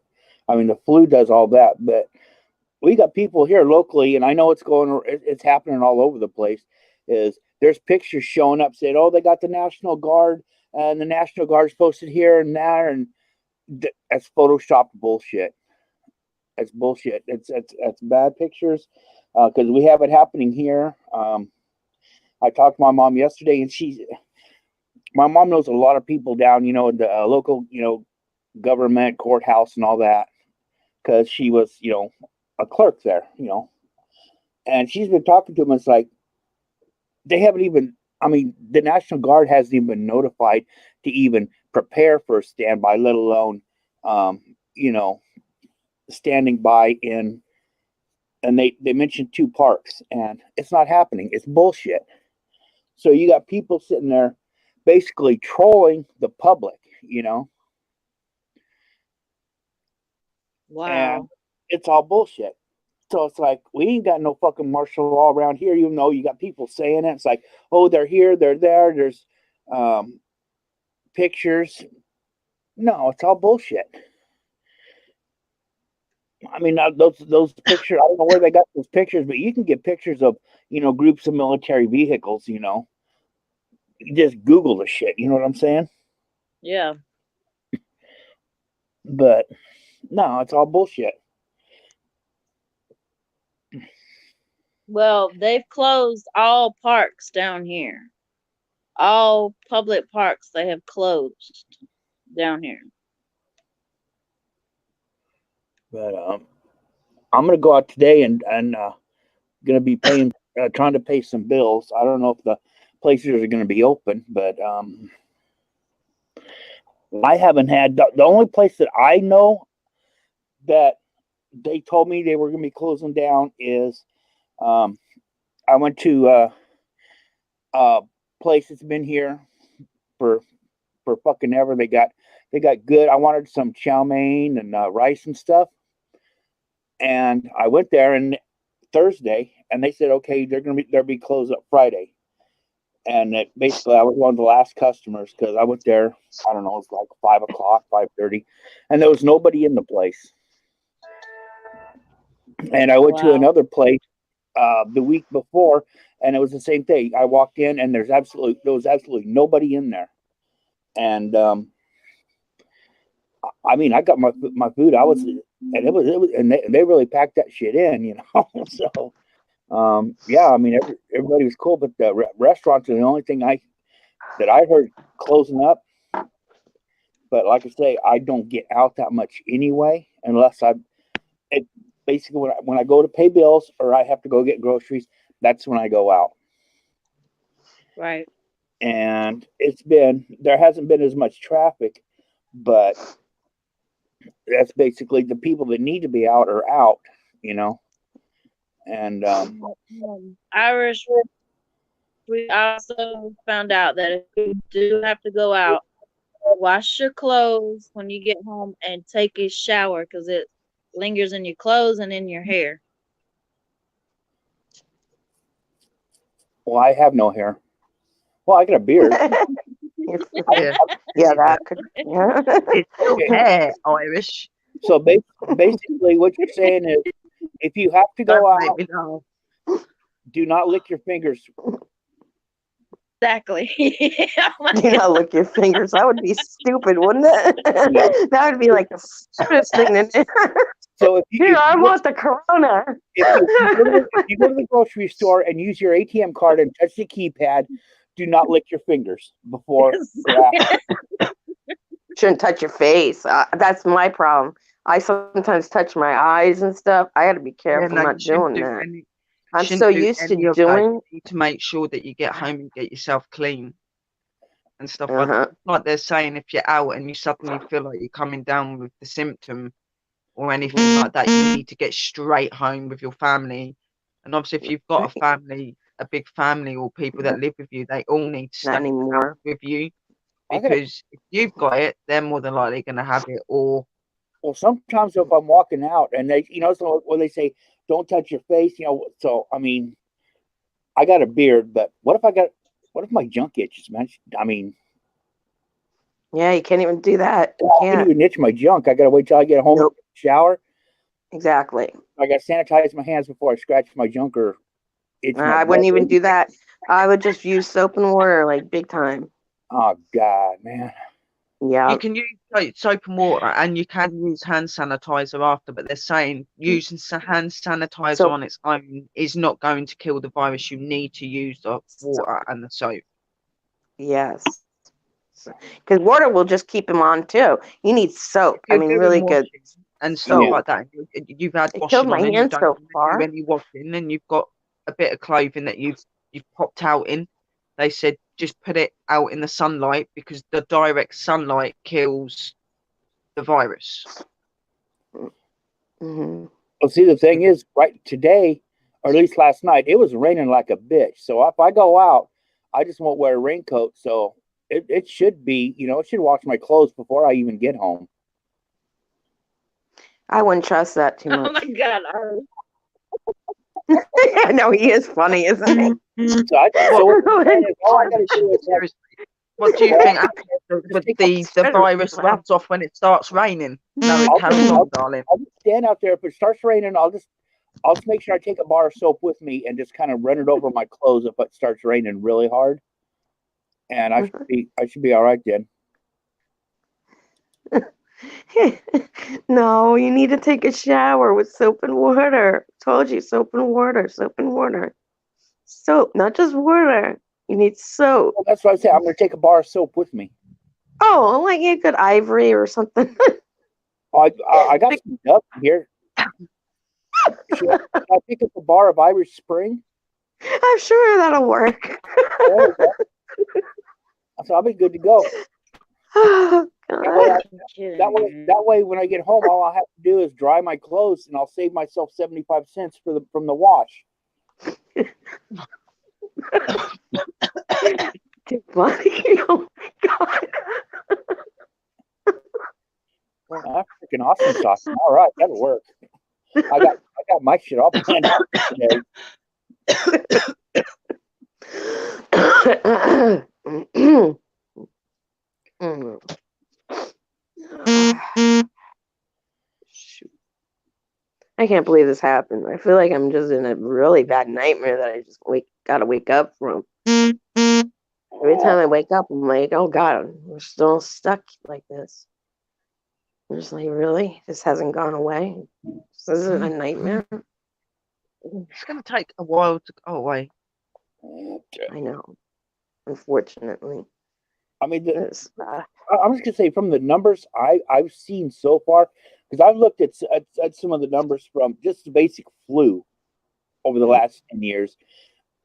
I mean, the flu does all that, but we got people here locally, and I know it's happening all over the place. Is there's pictures showing up saying, "Oh, they got the National Guard, and the National Guard's posted here and there," and that's photoshopped bullshit. It's bullshit. It's bad pictures because we have it happening here. I talked to my mom yesterday, and my mom knows a lot of people down, in the local, government courthouse and all that, because she was, a clerk there, and she's been talking to them. It's like they haven't even. I mean, the National Guard hasn't even been notified to even prepare for a standby, let alone, standing by in. And they mentioned 2 parks, and it's not happening. It's bullshit. So you got people sitting there, basically trolling the public, Wow. and it's all bullshit. So it's like, we ain't got no fucking martial law around here. You got people saying it. It's like, oh, they're here, they're there. There's pictures. No, it's all bullshit. I mean, those pictures, I don't know where they got those pictures, but you can get pictures of, groups of military vehicles, You just Google the shit. You know what I'm saying? Yeah. But no, it's all bullshit. Well, they've closed all parks down here. All public parks they have closed down here. But I'm gonna go out today and gonna be paying, trying to pay some bills. I don't know if the places are gonna be open, but I haven't had the only place that I know that they told me they were gonna be closing down is I went to a place that's been here for fucking ever. They got good. I wanted some chow mein and rice and stuff, and I went there and Thursday, and they said, okay, they'll be closed up Friday. And basically, I was one of the last customers because I went there, I don't know, it was like 5 o'clock, 5:30, and there was nobody in the place. And I went to Wow. another place the week before, and it was the same thing. I walked in, and there was absolutely nobody in there. And I mean, I got my food. And they really packed that shit in, you know. So. Yeah, I mean, everybody was cool, but the restaurants are the only thing that I heard closing up. But like I say, I don't get out that much anyway, unless basically when I go to pay bills or I have to go get groceries, that's when I go out. Right. And there hasn't been as much traffic, but that's basically the people that need to be out are out, you know. And Irish, we also found out that if you do have to go out, wash your clothes when you get home and take a shower because it lingers in your clothes and in your hair. well, I have no hair. Well, I got a beard. Yeah, that could. Yeah. It's still hair, Irish. So basically, what you're saying is, if you have to go Don't make out, me laugh. do not lick your fingers. Exactly. Do not lick your fingers. That would be stupid, wouldn't it? That would be like the stupidest thing to do. So if you, Here, I want the Corona. if you go to the grocery store and use your ATM card and touch the keypad, do not lick your fingers before or after. Shouldn't touch your face. That's my problem. I sometimes touch my eyes and stuff. I got to be careful no, not you shouldn't doing do that. any- I'm shouldn't so do used to any of that. doing. You need to make sure that you get home and get yourself clean and stuff like Uh-huh. that. Like they're saying, if you're out and you suddenly feel like you're coming down with the symptom or anything like that, you need to get straight home with your family. And obviously, if you've got a big family or people that live with you, they all need to Not stay anymore. with you I gotta- because if you've got it, they're more than likely going to have it. Or Well, sometimes if I'm walking out and they, you know, so when they say don't touch your face, you know, so I mean, I got a beard, but what if my junk itches, man? I mean, Yeah, you can't even do that. You I can't can't. even itch my junk. I gotta wait till I get home Nope. and shower. Exactly. I gotta sanitize my hands before I scratch my junk or itch my I wouldn't butt. even do that. I would just use soap and water, like big time. Oh God, man. Yeah. you can use soap and water, and you can use hand sanitizer after. But they're saying using hand sanitizer So- on its own is not going to kill the virus. You need to use the water and the soap. Yes. Because water will just keep him on too. You need soap. I You're mean, doing really good. washing and stuff Yeah. like that. You've had It washing killed my on, and you hand don't so want to far. do any washing, and you've got a bit of clothing that you've popped out in. They said just put it out in the sunlight because the direct sunlight kills the virus. Hmm. Well, see, the thing is, right today, or at least last night, it was raining like a bitch. So if I go out, I just won't wear a raincoat. So it should be, you know, it should wash my clothes before I even get home. I wouldn't trust that too Oh much. my God. I know he is funny, isn't he? So what I'm saying is, all I gotta do is Seriously, what do you think happens with the virus runs off when it starts raining? No, it carries on, darling. I'll just stand out there. If it starts raining, I'll just make sure I take a bar of soap with me and just kind of run it over my clothes if it starts raining really hard. And I should be all right then. No, you need to take a shower with soap and water. Told you, soap and water, soap and water. Soap, not just water. You need soap. Well, that's what I said. I'm gonna take a bar of soap with me. Oh, like a good Ivory or something. I got some stuff here. Should I pick up a bar of Irish Spring? I'm sure that'll work. So I'll be good to go. Oh, That way, when I get home, all I have to do is dry my clothes, and I'll save myself 75 cents from the wash. Too funny. Oh my God. Well, that's freaking awesome sauce. All right, that'll work. I got my shit all planned out today. Mm. Shoot. I can't believe this happened. I feel like I'm just in a really bad nightmare that I just gotta wake up from. Every time I wake up, I'm like, oh God, we're still stuck like this. I'm just like, really? This hasn't gone away? This isn't a nightmare? It's going to take a while to go away. I know. Unfortunately. I mean, It's, I'm just gonna say from the numbers I've seen so far, because I've looked at some of the numbers from just the basic flu over the last 10 years,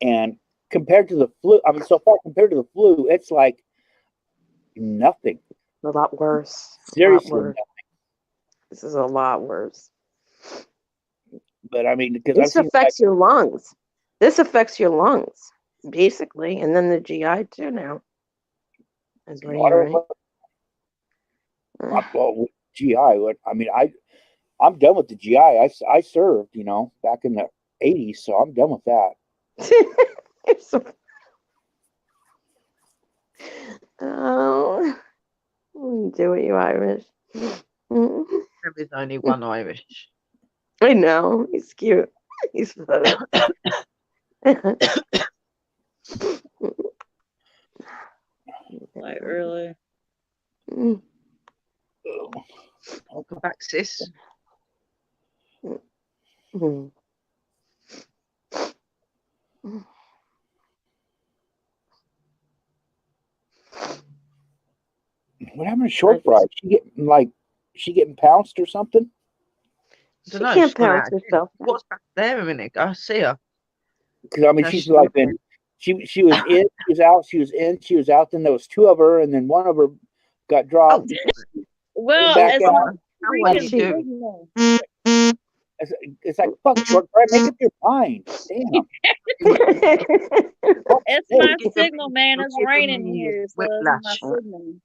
and compared to the flu, I mean, so far compared to the flu, it's like nothing. a lot worse. Seriously, A lot worse. This is a lot worse. but I mean, because This affects your lungs. This affects your lungs, basically, and then the GI too now. As we're hearing. Well, GI. I mean, I'm done with the GI. I served, back in the 80s, so I'm done with that. Oh, do it, you Irish. There is only one Irish. I know. He's cute. He's funny. Like early. Welcome back, sis. What happened to Short Fry? She getting pounced or something? She can't pounce herself. What's back there a minute? I see her. Because I mean, she's like been. She was in, she was out, she was in, she was out. Then there was two of her, and then one of her got dropped. Well, back it's it's like, fuck, Short Fry, make up your mind. Damn. It's my signal, man. It's raining here, so it's my signal.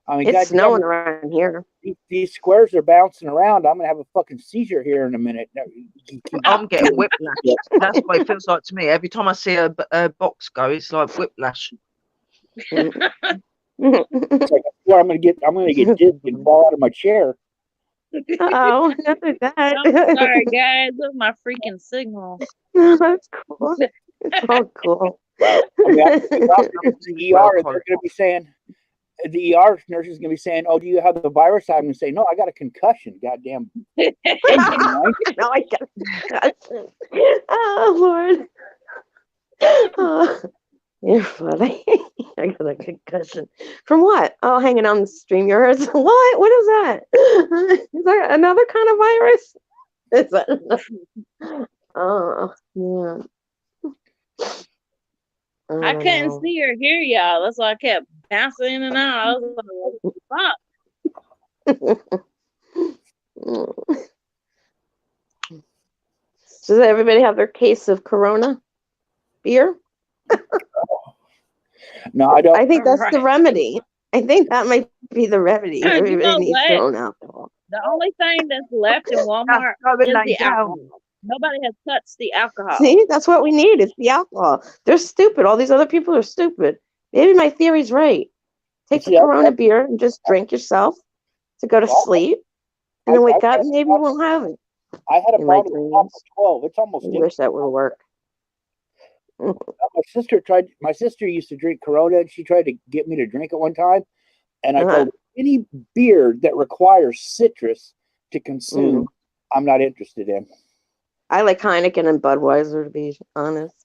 I mean, it's snowing around here. These squares are bouncing around. I'm gonna have a fucking seizure here in a minute. I'm getting whiplash. That's what it feels like to me. Every time I see a box go, it's like whiplash. It's like, I'm gonna get dizzy and fall out of my chair. Oh, another that. I'm sorry, guys. That's my freaking signal. That's cool. It's all cool. I mean, the ER, they're gonna be saying. The ER nurse is going to be saying, "Oh, do you have the virus?" I'm going to say, "No, I got a concussion." Goddamn. No, I got a concussion. Oh Lord. Oh, you're funny. I got a concussion. From what? Oh, hanging on the StreamYards. What? What is that? Is that another kind of virus? Is that? Oh, yeah. I couldn't see or hear y'all. That's why I kept bouncing in and out. I was like, what the fuck? Does everybody have their case of Corona beer? No, I don't. I think that's the remedy. I think that might be the remedy. Everybody needs their own alcohol. The only thing that's left in Walmart is the alcohol. Nobody has touched the alcohol. See, that's what we need. It's the alcohol. They're stupid. All these other people are stupid. Maybe my theory's right. Take the Corona beer and just drink yourself to go to sleep, and then wake up and maybe you won't have it. I had a bottle of 12. It's almost. I wish that would work. My sister used to drink Corona, and she tried to get me to drink it one time, and I told her, any beer that requires citrus to consume, I'm not interested in. I like Heineken and Budweiser, to be honest.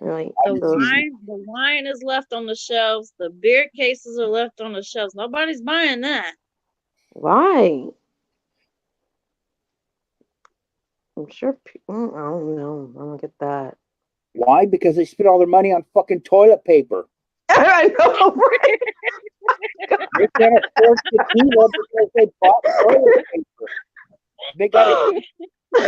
Like the wine is left on the shelves. The beer cases are left on the shelves. Nobody's buying that. Why? I'm sure people. I don't know. I don't get that. Why? Because they spend all their money on fucking toilet paper. I know, right? They can't afford tequila because they bought toilet paper. They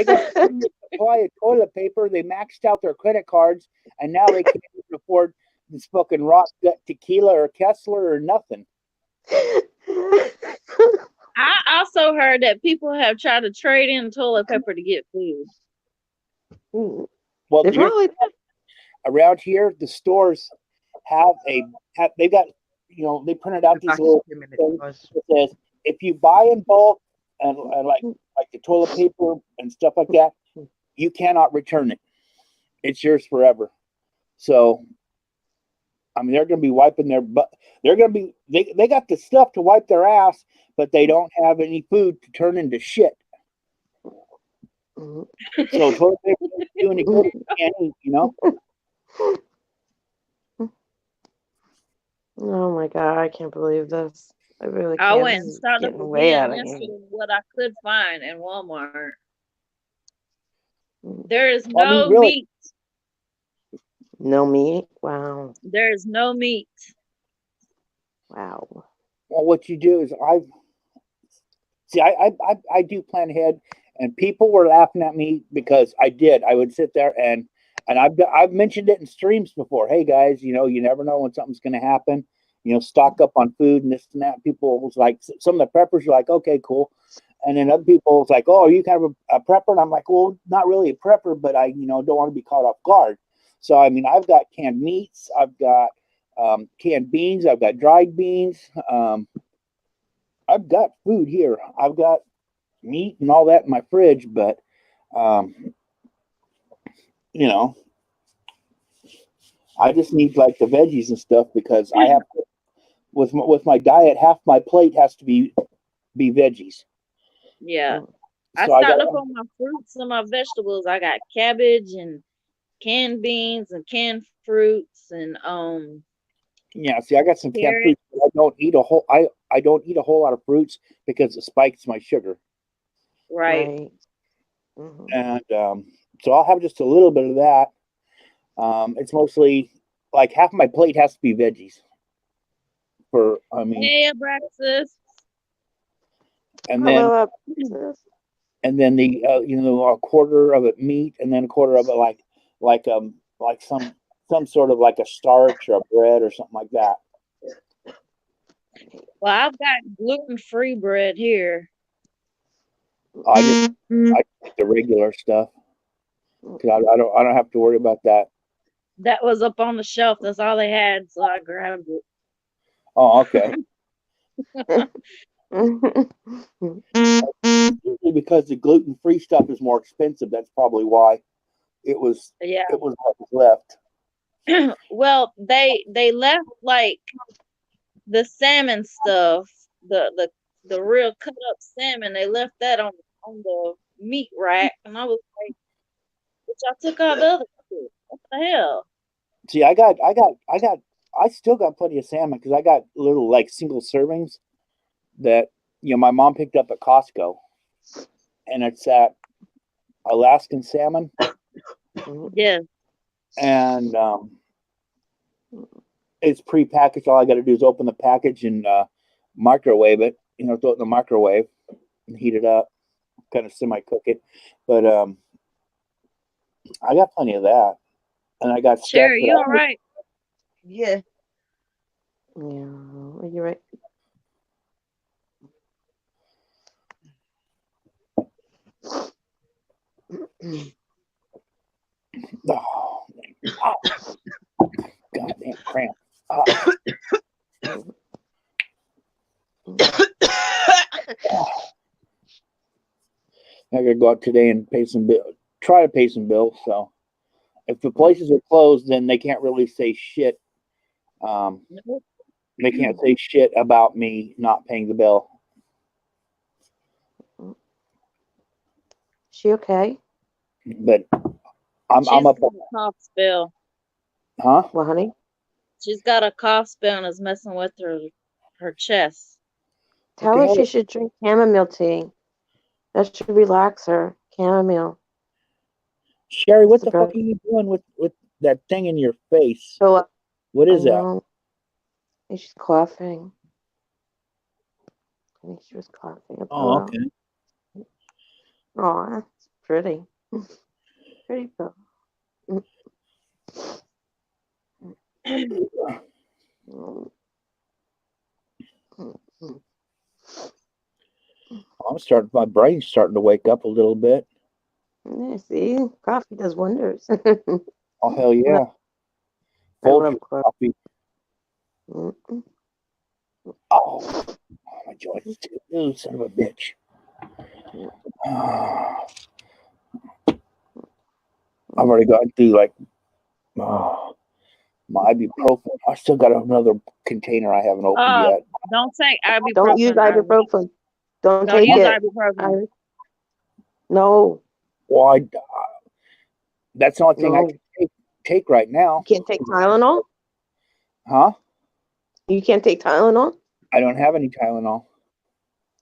got a supply of toilet paper. They maxed out their credit cards, and now they can't even afford this fucking rock gut tequila or Kessler or nothing. I also heard that people have tried to trade in toilet paper to get food. Well, around here, the stores they've got they printed out Be these back in little 2 minutes, things guys. that says if you buy in bulk and like the toilet paper and stuff like that, you cannot return it. It's yours forever. So, I mean, they're going to be wiping their butt. They're going to be, they got the stuff to wipe their ass, but they don't have any food to turn into shit. Mhm. So toilet paper doesn't do any good if you can't eat, Oh my God, I can't believe this. I really I can't. went This and is started getting for way out of vegan hand. yesterday what I could find in Walmart. Mm. There is I mean, no really, meat. No meat? Wow. There is no meat. Wow. well, what you do is I do plan ahead, and people were laughing at me because I would sit there and I've mentioned it in streams before. Hey guys, you never know when something's going to happen. Stock up on food and this and that. People was like, some of the preppers were like, okay, cool. And then other people was like, oh, are you kind of a prepper? And I'm like, well, not really a prepper, but I, don't want to be caught off guard. So, I mean, I've got canned meats, I've got canned beans, I've got dried beans. I've got food here. I've got meat and all that in my fridge, but, you know, I just need like the veggies and stuff because I have to, with my diet, half my plate has to be veggies. Yeah. Mm. I So I got stocked up on my fruits and my vegetables. I got cabbage and canned beans and canned fruits and yeah. See, I got some canned carrots. fruits. But I don't eat I don't eat a whole lot of fruits because it spikes my sugar, Right. Right. Mhm. and so I'll have just a little bit of that. It's mostly like half my plate has to be veggies. Hey, breakfast. And then Hello, sis. the a quarter of it meat, and then a quarter of it like some sort of like a starch or a bread or something like that. Well, I've got gluten-free bread here. I just eat the regular stuff because I don't have to worry about that. That was up on the shelf. That's all they had, so I grabbed it. Oh, okay. Mhm. Usually because the gluten free stuff is more expensive. That's probably why it was Yeah. what was left. Well, they left like the salmon stuff, the real cut up salmon. They left that on the meat rack, and I was like, "But y'all took all the other shit. What the hell?" See, I still got plenty of salmon because I got little like single servings that my mom picked up at Costco, and it's that Alaskan salmon, Yeah. and it's pre-packaged. All I got to do is open the package and microwave it. Throw it in the microwave and heat it up, kind of semi-cook it. But I got plenty of that, and I got stuff Sherry, you that all right? Yeah. Yeah, you're right. Oh, goddamn cramp. I gotta go out today and pay some bill. Try to pay some bills. So if the places are closed, then they can't really say shit. Nope. They can't say shit about me not paying the bill. She okay? But I'm She's up. got a cough spell. Huh? Well, honey, She's got a cough spell and it's messing with her chest. tell the her hell? she should drink chamomile tea. That should relax her. Chamomile. Sherry, what It's the the fuck best. are you doing with that thing in your face? So What I is that? know. I think she's coughing. I think she was coughing. A Oh, pillow. okay. Aw, that's pretty. Pretty pillow. My brain's starting to wake up a little bit. Yeah, see, coffee does wonders. Oh, hell yeah. I love Folgers coffee. coffee. Mm-mm. Oh, my joints too. Ooh, son of a bitch. I've already gone through like my ibuprofen. I still got another container I haven't opened yet. Don't take ibuprofen. Don't use Irish. ibuprofen. Don't Don't take use it. ibuprofen. No, Well, that's the only thing I no. can take right now. You can't take Tylenol? Huh? You can't take Tylenol? I don't have any Tylenol.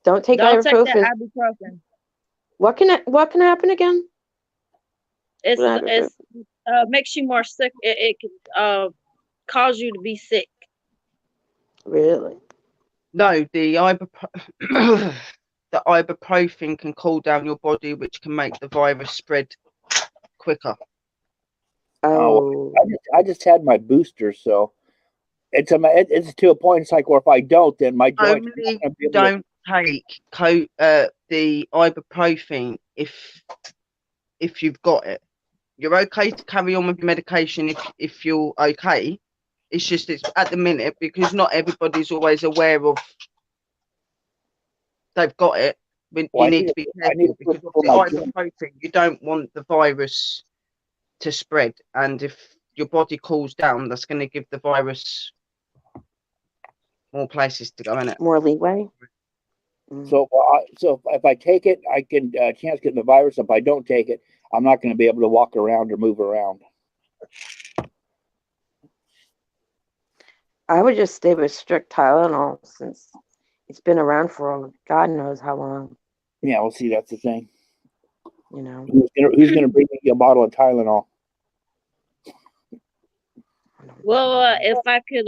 Don't take Don't take ibuprofen. that ibuprofen. What can happen again? It's makes you more sick. It can cause you to be sick. Really? No, the ibuprofen can cool down your body, which can make the virus spread quicker. Oh. I just had my booster, so it's to a point. It's like, well, if I don't, then my joints are not gonna be able to- Don't take the ibuprofen if you've got it. You're okay to carry on with medication if you're okay. It's just it's at the minute because not everybody's always aware of they've got it. But Well, you need to be careful because of the ibuprofen, you don't want the virus to spread, and if your body cools down, that's going to give the virus more places to go in it. More leeway? So if I take it, I can chance getting the virus. If I don't take it, I'm not going to be able to walk around or move around. I would just stay with strict Tylenol since it's been around for God knows how long. Yeah, we'll see. That's the thing. You know. Who's gonna bring me a bottle of Tylenol? Well, if I could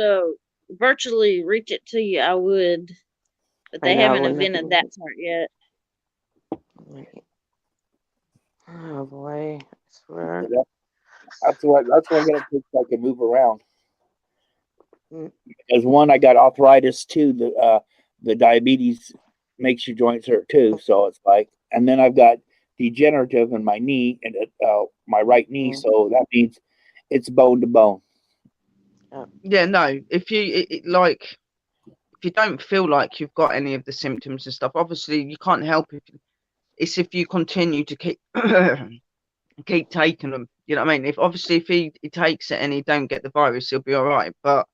virtually reach it to you, I would. But they haven't invented that part yet. Oh boy, I swear. That's what I'm gonna take so I can move around. As one, I got arthritis too. The diabetes makes your joints hurt too. So it's like, and then I've got degenerative in my knee and my right knee. So that means it's bone to bone. Yeah, no. If you don't feel like you've got any of the symptoms and stuff, obviously you can't help it. It's if you continue to keep keep taking them. You know what I mean? If he takes it and he don't get the virus, he'll be all right. But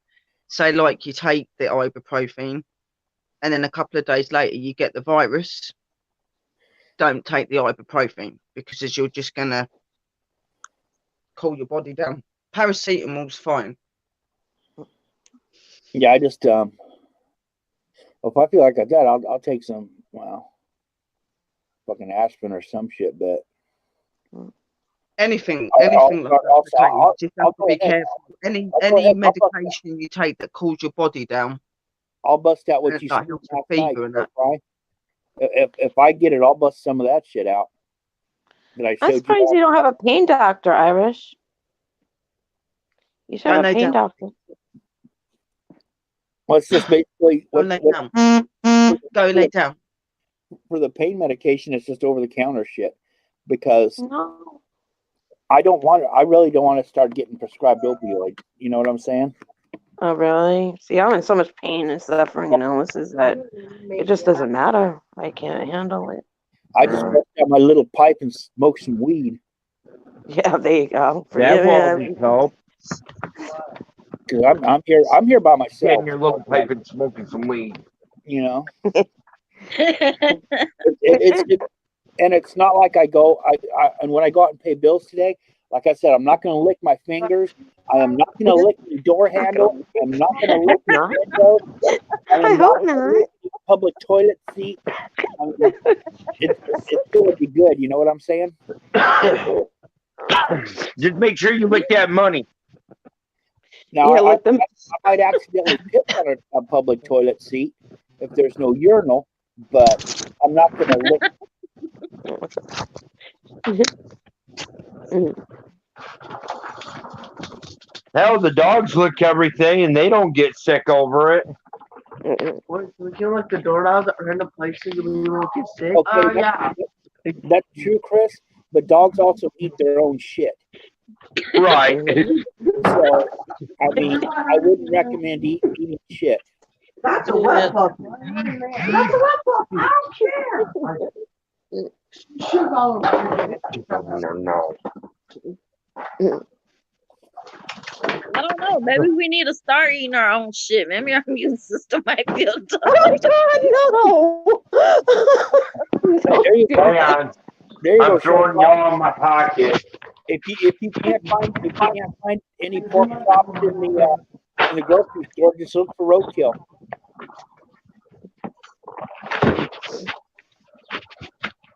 say like you take the ibuprofen and then a couple of days later you get the virus, don't take the ibuprofen because you're just gonna cool your body down. Paracetamol's fine. Yeah, I just if I feel like that, I'll take some fucking aspirin or some shit, but anything like that. You just have to be careful. Any medication you take that cools your body down. I'll bust out what you said last night. If I get it, I'll bust some of that shit out. I'm surprised you don't have a pain doctor, Irish. You should have a pain doctor. Well, it's just basically go lay down. For the pain medication, it's just over the counter shit because I really don't want to start getting prescribed opioids. You know what I'm saying? Oh, really? See, I'm in so much pain and suffering and illnesses that it just doesn't matter. I can't handle it. I just bust out my little pipe and smoke some weed. Yeah, there you go. That won't help. Because I'm here by myself. Getting your little pipe and smoking some weed. You know. And it's not like I go. And when I go out and pay bills today, like I said, I'm not going to lick my fingers. I am not going to lick the door handle. I'm not going to lick the window. I hope not. Public toilet seat. It's going to be good. You know what I'm saying? Just make sure you lick that money. Now, I might accidentally piss on a public toilet seat if there's no urinal, but I'm not going to lick. Hell, the dogs lick everything and they don't get sick over it. What, you like the doorknobs that are in the places you won't get sick? Okay, that's true, Chris. But dogs also eat their own shit. Right. So, I mean, I wouldn't recommend eating shit. That's a wet puppy. That's a wet puppy. I don't care. Shoot all over. I don't know. Maybe we need to start eating our own shit. Maybe our immune system might be able to. Oh God, no! There you go. Hang on. There you go. I'm throwing Sean. y'all in my pocket. If you can't find any pork chops in the grocery store, just look for roadkill.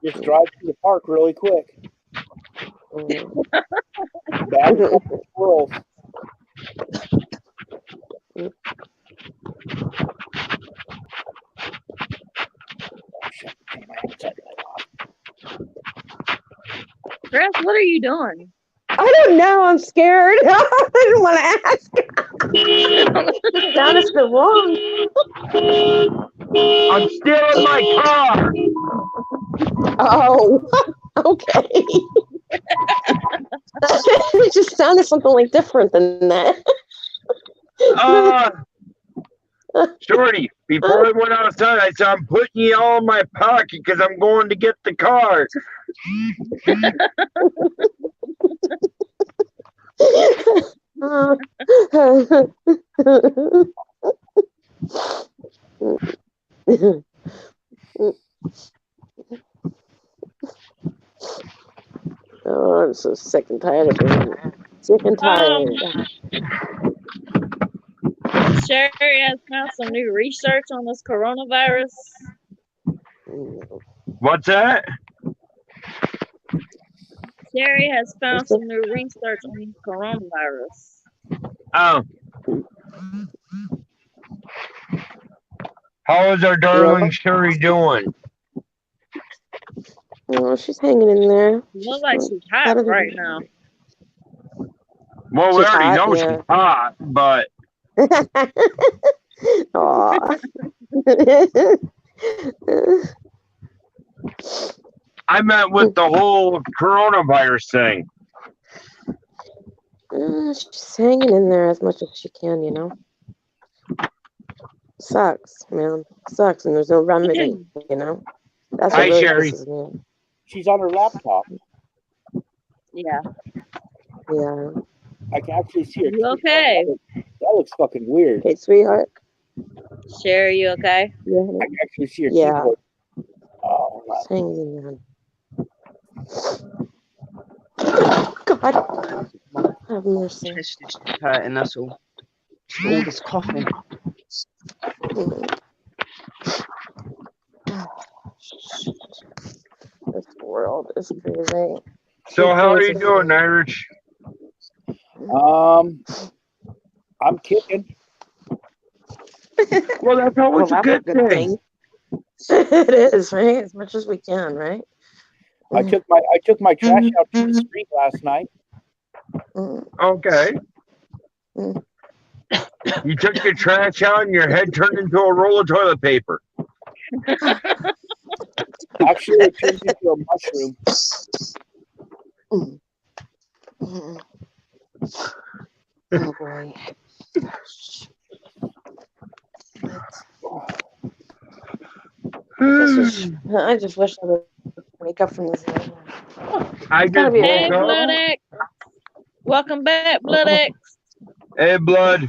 Just drive to the park really quick. Bad fucking squirrels. Chris, what are you doing? I don't know. I'm scared. I didn't want to ask. That is the wrong. I'm stealing my car. Oh, okay. It just sounded something like different than that. Shorty, before I went outside, I said, I'm putting you all in my pocket because I'm going to get the car. Oh, I'm so sick and tired of being sick and tired. Sherry has found some new research on this coronavirus. What's that? Sherry has found some new research on coronavirus. Oh. How is our darling Sherry doing? Oh, she's hanging in there. Looks like she's hot right now. Well, we She's already hot, know yeah. she's hot, but Aw. I meant with the whole coronavirus thing. She's hanging in there as much as she can, you know. Sucks, man. Sucks, and there's no remedy, you know. That's what Hi, really Sherry. pisses me off. She's on her laptop. Yeah. Yeah. I can actually see her. You okay? That looks fucking weird. Hey, sweetheart. Sherry, you okay? Yeah. I can actually see her Yeah. keyboard. Oh, She's hanging in there. God. Have mercy. Chest is just hurting, that's all. All this coughing. This world is crazy. So how are you doing, Irish? I'm kicking. Well, that's always Well, a good thing. It is, right? As much as we can, right? I took my trash out to the street last night. Okay. You took your trash out and your head turned into a roll of toilet paper. Actually, it turned into a mushroom. Oh boy. I just wish I would wake up from this. I just Hey, woke up. Blood X. Welcome back, Blood X. Hey, Blood.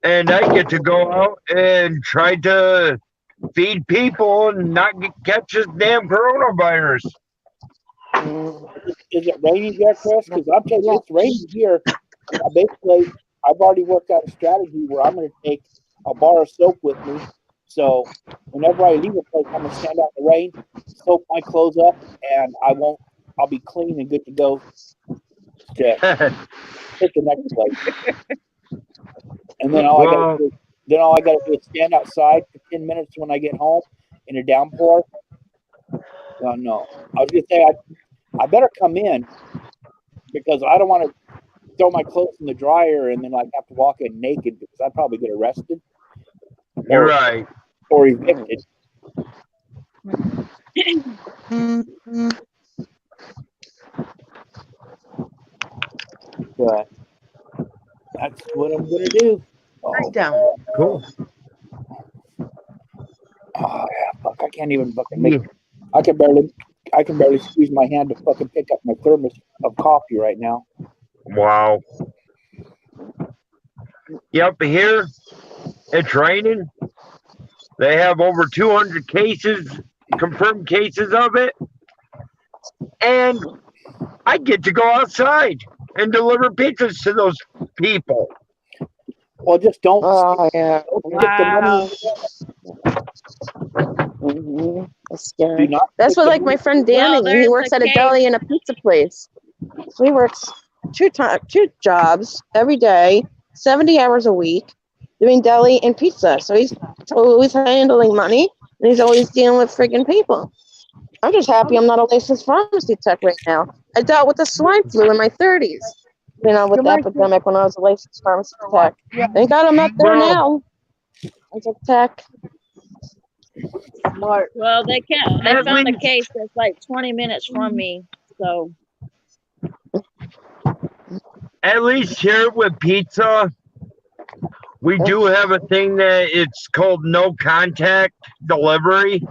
And I get to go out and try to feed people and not catch this damn coronavirus. Is it raining there, Chris? Because I'm telling you, it's raining here. Basically, I've already worked out a strategy where I'm going to take a bar of soap with me. So whenever I leave a place, I'm going to stand out in the rain, soak my clothes up, and I'll be clean and good to go to hit the next place. And then all I got to do is stand outside for 10 minutes when I get home in a downpour. Well, no, I was going to say I better come in because I don't want to throw my clothes in the dryer and then like have to walk in naked because I'd probably get arrested. You're right. Or evicted. But that's what I'm gonna do. Right down. Cool. Oh yeah, fuck! I can't even fucking make. I can barely squeeze my hand to fucking pick up my thermos of coffee right now. Wow. Yep, here it's raining. They have over 200 cases, confirmed cases of it. And I get to go outside and deliver pizzas to those people. Well, just don't. Oh yeah. Don't stick the money in Mhm. That's Do scary. not That's stick what the like my money. friend Well, Danny. He there's works a at a case. deli and a pizza place. So he works two jobs every day, 70 hours a week, doing deli and pizza. So he's always handling money and he's always dealing with freaking people. I'm just happy I'm not a licensed pharmacy tech right now. I dealt with the swine flu in my 30s. You know, with the epidemic when I was a licensed pharmacy tech. Thank God I'm not there Well- now. As a tech. Smart. Well, they can't. They At found a least- case that's like 20 minutes from me. So At least here with pizza, we do have a thing that it's called no contact delivery.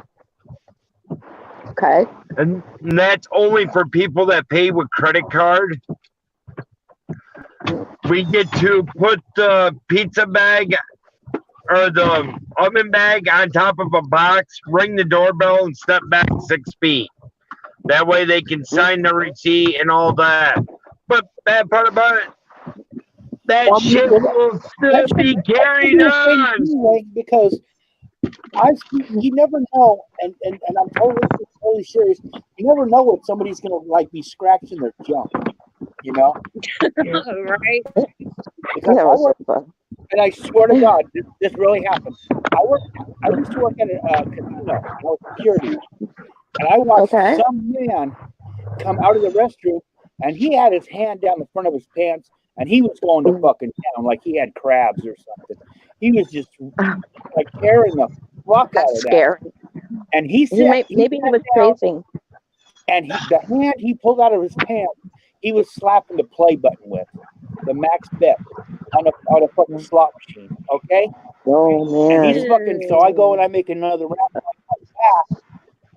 Okay. And that's only for people that pay with credit card. We get to put the pizza bag or the oven bag on top of a box, ring the doorbell, and step back 6 feet. That way they can sign the receipt and all that. But bad part about it, that Well, shit will still be carried on. Anyway, because you never know, and I'm totally serious. You never know what somebody's gonna like be scratching their junk, you know. right. Because That I was work, so fun. and I swear to God, this really happened. I used to work at a casino. I was security, and I watched Okay. some man come out of the restroom, and he had his hand down the front of his pants, and he was going to fucking town like he had crabs or something. He was just like tearing the fuck out That's of that. scary. And he said, Maybe he was down, chasing. and the hand he pulled out of his pants, he was slapping the play button with the max bet on a fucking slot machine. Okay. Oh And man. he's fucking. So I go and I make another round. When I come back,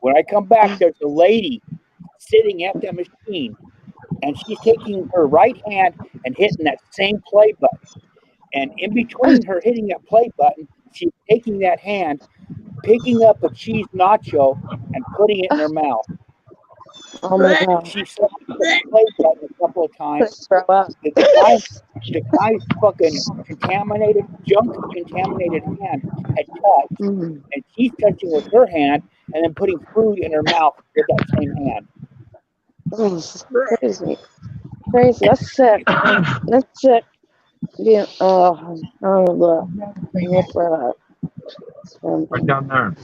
when I come back, there's a lady sitting at that machine, and she's taking her right hand and hitting that same play button. And in between her hitting that play button, she's taking that hand, picking up a cheese nacho, and putting it in her mouth. Oh my god. She slapped the play button a couple of times. Throw up. The guy's fucking junk contaminated hand had touched, Mm. and she's touching with her hand and then putting food in her mouth with that same hand. Oh, this is crazy. Crazy. That's sick. That's sick. Yeah. Oh, look. Right down there.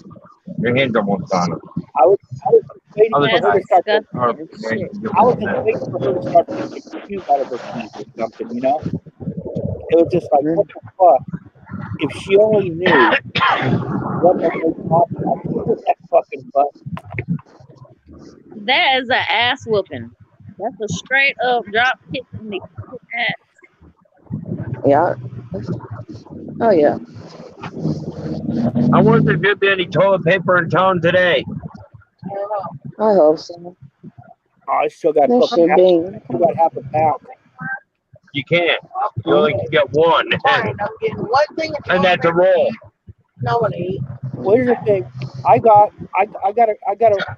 Your hand's almost on it. I was waiting for That's her to start. disgusting shit. I was just waiting for her to start taking puke out of her teeth or something, you know? It was just like, what the fuck? If she only knew what the fuck with that fucking butt. That is an ass whooping. That's a straight up drop kick in the ass. Yeah. Oh yeah. I wonder if there'd be any toilet paper in town today. I hope so. Oh, I still got There fucking should be. still got half a pound. You can't. You only can get one. Fine, I'm getting one thing. And that's a roll. No one eat. Well, here's the thing. I got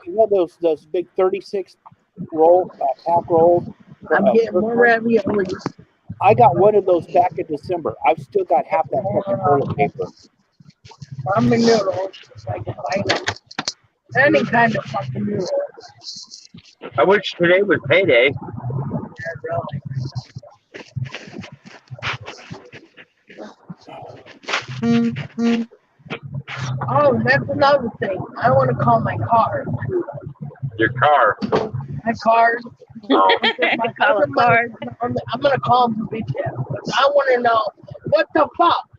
you know those big 36 roll pack rolls. I'm getting more raviolis. I got one of those back in December. I've still got half that fucking toilet paper. Ramen noodles. If I can find them. Any kind of fucking noodles. I wish today was payday. Oh, that's another thing. I want to call my car. Your car. My car. Oh, Call a card. I'm gonna call him bitch ass. I want to know what the fuck.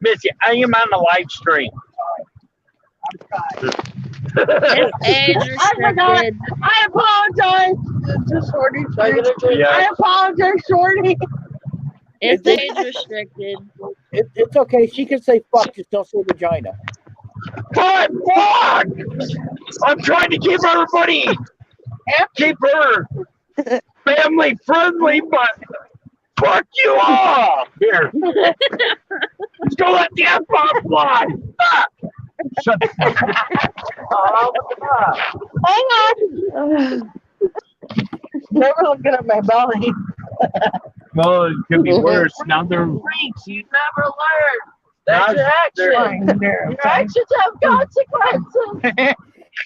Missy, I am on the live stream. It's age I forgot. restricted. I apologize to Shorty. Yeah. I apologize, Shorty. It's age restricted. It's okay. She can say fuck, just don't say vagina. But fuck! I'm trying to keep everybody, keep her family friendly, but fuck you all! Here. Let's go let the F-bomb fly! Fuck! Shut the fuck up. Hang on. Never looking at my belly. Well, it could be worse. Now they're Freaks, you never learn. That's your action. Your actions have consequences.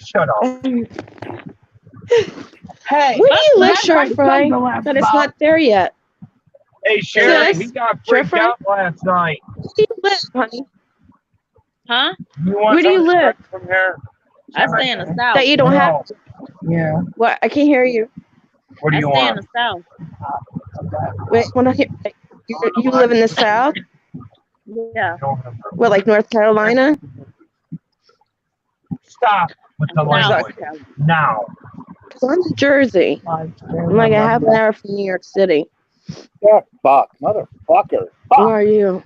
shut up. Hey, Where do you live, that's Short Fry? That it's not there yet. Hey, Sherry, Sis? he got freaked Jeffrey? out last night. Where do you live, honey? Huh? You want Where do you something live? From here? I stay in the south. That you don't have. Yeah. What? I can't hear you. What do I you stay in want? the south. Wait, when I hear, you live in the South? Yeah. What, like North Carolina? Stop with the South. language now. 'Cause I'm in Jersey. I'm like a half an hour from New York City. Yeah, fuck, motherfucker. Fuck. Where are you?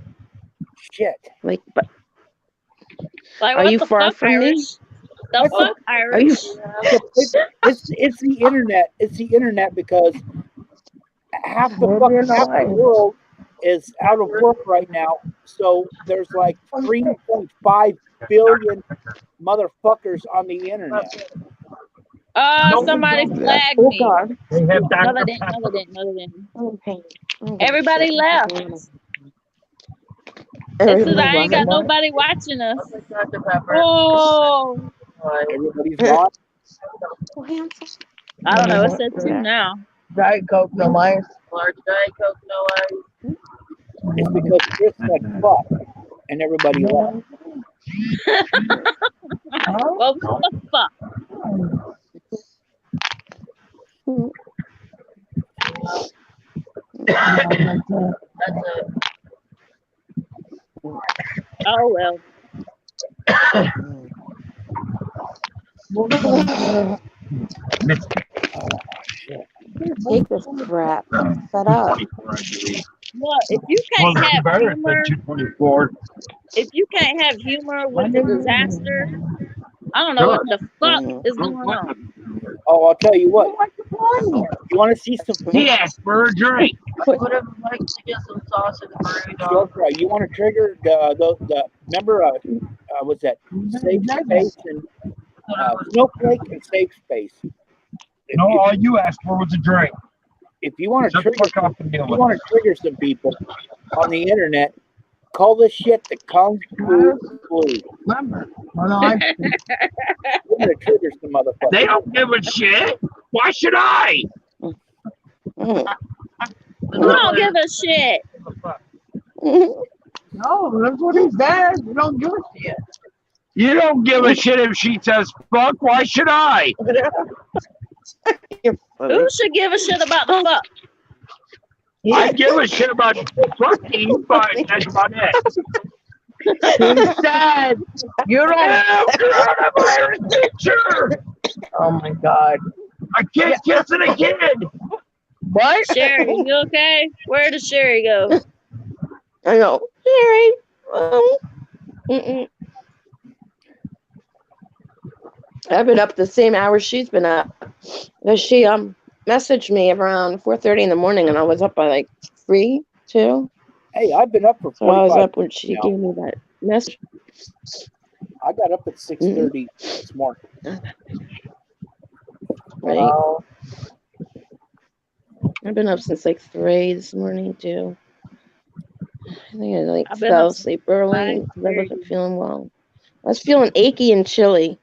Shit. Like, but Like, Are what you the far fuck, from me? Irish? The What's fuck, are you? Irish? It's the internet. It's the internet because half the world is out of work right now. So there's like 3.5 billion motherfuckers on the internet. Somebody flagged Oh me. God. They have No, Dr. they didn't. Pepper. No, they didn't. No, they didn't. Oh, pain. Oh, Everybody shit. left. It's Everybody because I ain't got left. nobody watching us. Dr. Pepper. Oh, Everybody's gone. I don't know. It said two now. Diet Coke, no ice. Large Diet Coke, no ice. It's because Chris said fuck and everybody left. Well, what the fuck? That's it. Oh well. Take this crap. I'm fed up. Look, if you can't have humor, 224. if you can't have humor with the disaster, I don't know what the fuck is going on. Oh, I'll tell you what. You want to see some? He asked for a drink. Would have liked to get some sausage burrito. Sure, right. You want to trigger the remember what's that? Safe space and Snowflake and Safe Space. No, all you asked for was a drink. If you want to Shut the trigger, fuck up and deal if you with want it. to trigger some people on the internet, call this shit the Kung Fu Flu. Remember, when I We're gonna trigger some motherfuckers. They don't give a shit. Why should I? Who don't give a shit? no, that's what he says. You don't give a shit. You don't give a shit if she says fuck. Why should I? Who should give a shit about the fuck? I give a shit about fucking, but that's about it. He said, you don't. Damn, coronavirus teacher! Oh my God. I can't kiss it again. What? Sherry, you okay? Where does Sherry go? I know. Sherry. Mm-mm. I've been up the same hours she's been up. She messaged me around 4:30 in the morning, and I was up by like 3, 2. Hey, I've been up for So I was 45 up when she now. gave me that message. I got up at 6:30 this morning. Right. Oh, I've been up since like 3 this morning too. I think I like I've been fell up asleep early since because I wasn't feeling well. I was feeling achy and chilly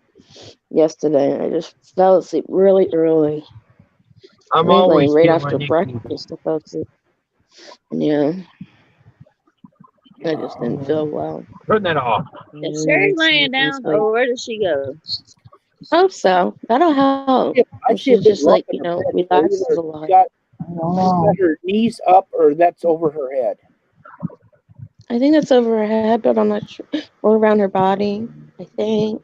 yesterday, and I just fell asleep really early. I'm Maybe, like, always right feeling after achy. breakfast. I fell asleep. Yeah, I just didn't feel well. Turn that off. Is Sherry laying down, or where does she go? Hope so. That'll help. I see a She's big just like, lump in you her know, bed, so relaxes either a lot. She's got no. her knees up or that's over her head. I think that's over her head, but I'm not sure. Or around her body, I think.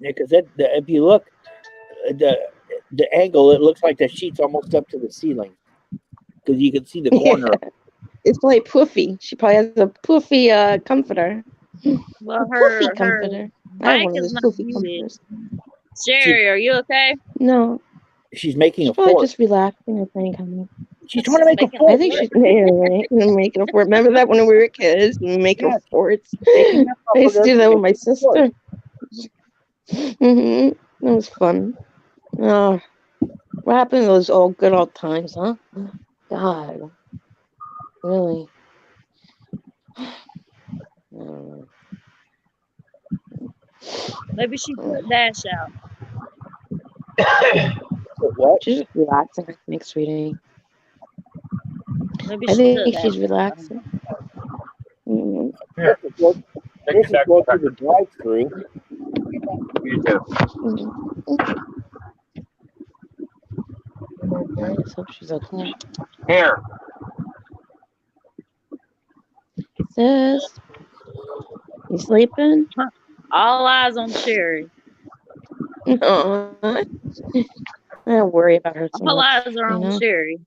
Yeah, because if you look, the angle, it looks like the sheet's almost up to the ceiling. Because you can see the corner. Yeah. It's like poofy. She probably has a poofy comforter. Well, A poofy comforter. I have mic one of is those not poofy muted. comforters. Sherry, are you okay? No, She's making she's a probably fort. just relaxing, I think. Honey. She's trying to make a Making I fort. think she's making a fort. Remember that when we were kids, we make Yeah, a forts. taking that I used to do that with my making a fort. sister. That was fun. Oh, what happened to those old good old times, huh? God, really. I don't know. Maybe she put Dash out. What? She's just relaxing, I think, sweetie. Maybe I she took think Dash she's out. relaxing. Mhm. Here, This is going through the drive-through. you too. I just hope she's okay. Here. Sis, you sleeping? All eyes on Sherry. No, I don't worry about her so All much. eyes are You on know? Sherry.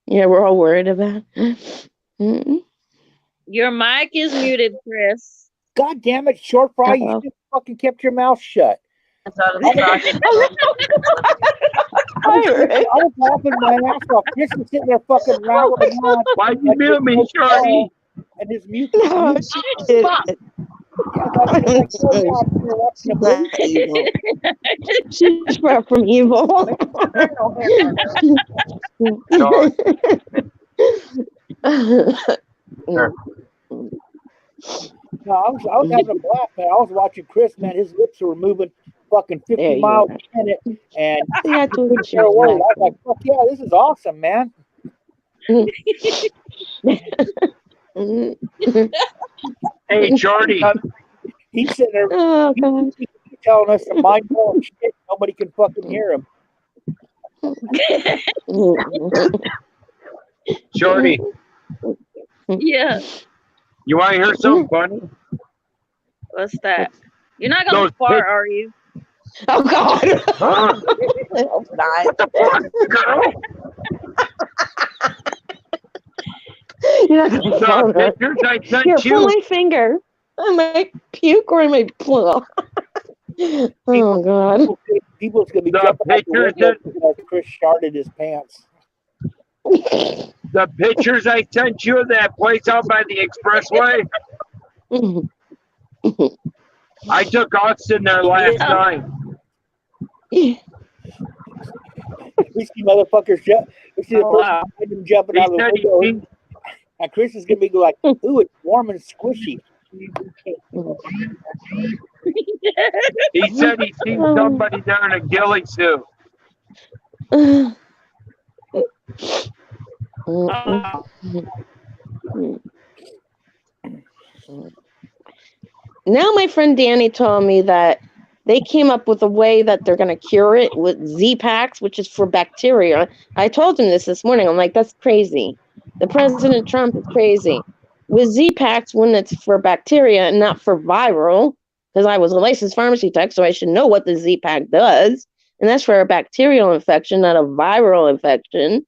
Yeah, we're all worried about. Mm-mm. Your mic is muted, Chris. God damn it, Short Fry! You Uh-oh. should have fucking kept your mouth shut. I was laughing my ass off. Chris was sitting there fucking rattling on. Why'd you mute me, Shorty? And his mute. No, mute- she did it. She's not evil. She's far from evil. No, I was having a blast, man. I was watching Chris, man. His lips were moving fucking 50 There you miles are. a minute, and See, I told you she share a was word. I was like, relaxing. fuck yeah, this is awesome, man. Hey, Shorty. He's sitting there Oh God. he's telling us some mind blowing shit. Nobody can fucking hear him. Shorty, Yeah. you want to hear something funny? What's that? You're not gonna Those fart, pic- are you? Oh God. Huh? I hope not. What the fuck, girl? You're not gonna The phone her. pictures I Here, sent pull you. my finger. I might puke or I might pull. Oh God. People's gonna be The jumping out the pictures window that- because Chris sharted his pants. The pictures I sent you of that place out by the expressway. I took Austin there last Yeah. night. We see motherfuckers jump. We see the Oh, person wow. behind him jumping He out of the said window. he And Chris is gonna be like, "Ooh, it's warm and squishy." said he seen somebody there in a ghillie suit. Now my friend Danny told me that they came up with a way that they're going to cure it with Z-Packs, which is for bacteria. I told him this morning. I'm like, that's crazy. The President Trump is crazy. With Z-Packs, when it's for bacteria and not for viral, because I was a licensed pharmacy tech, so I should know what the Z-Pack does. And that's for a bacterial infection, not a viral infection.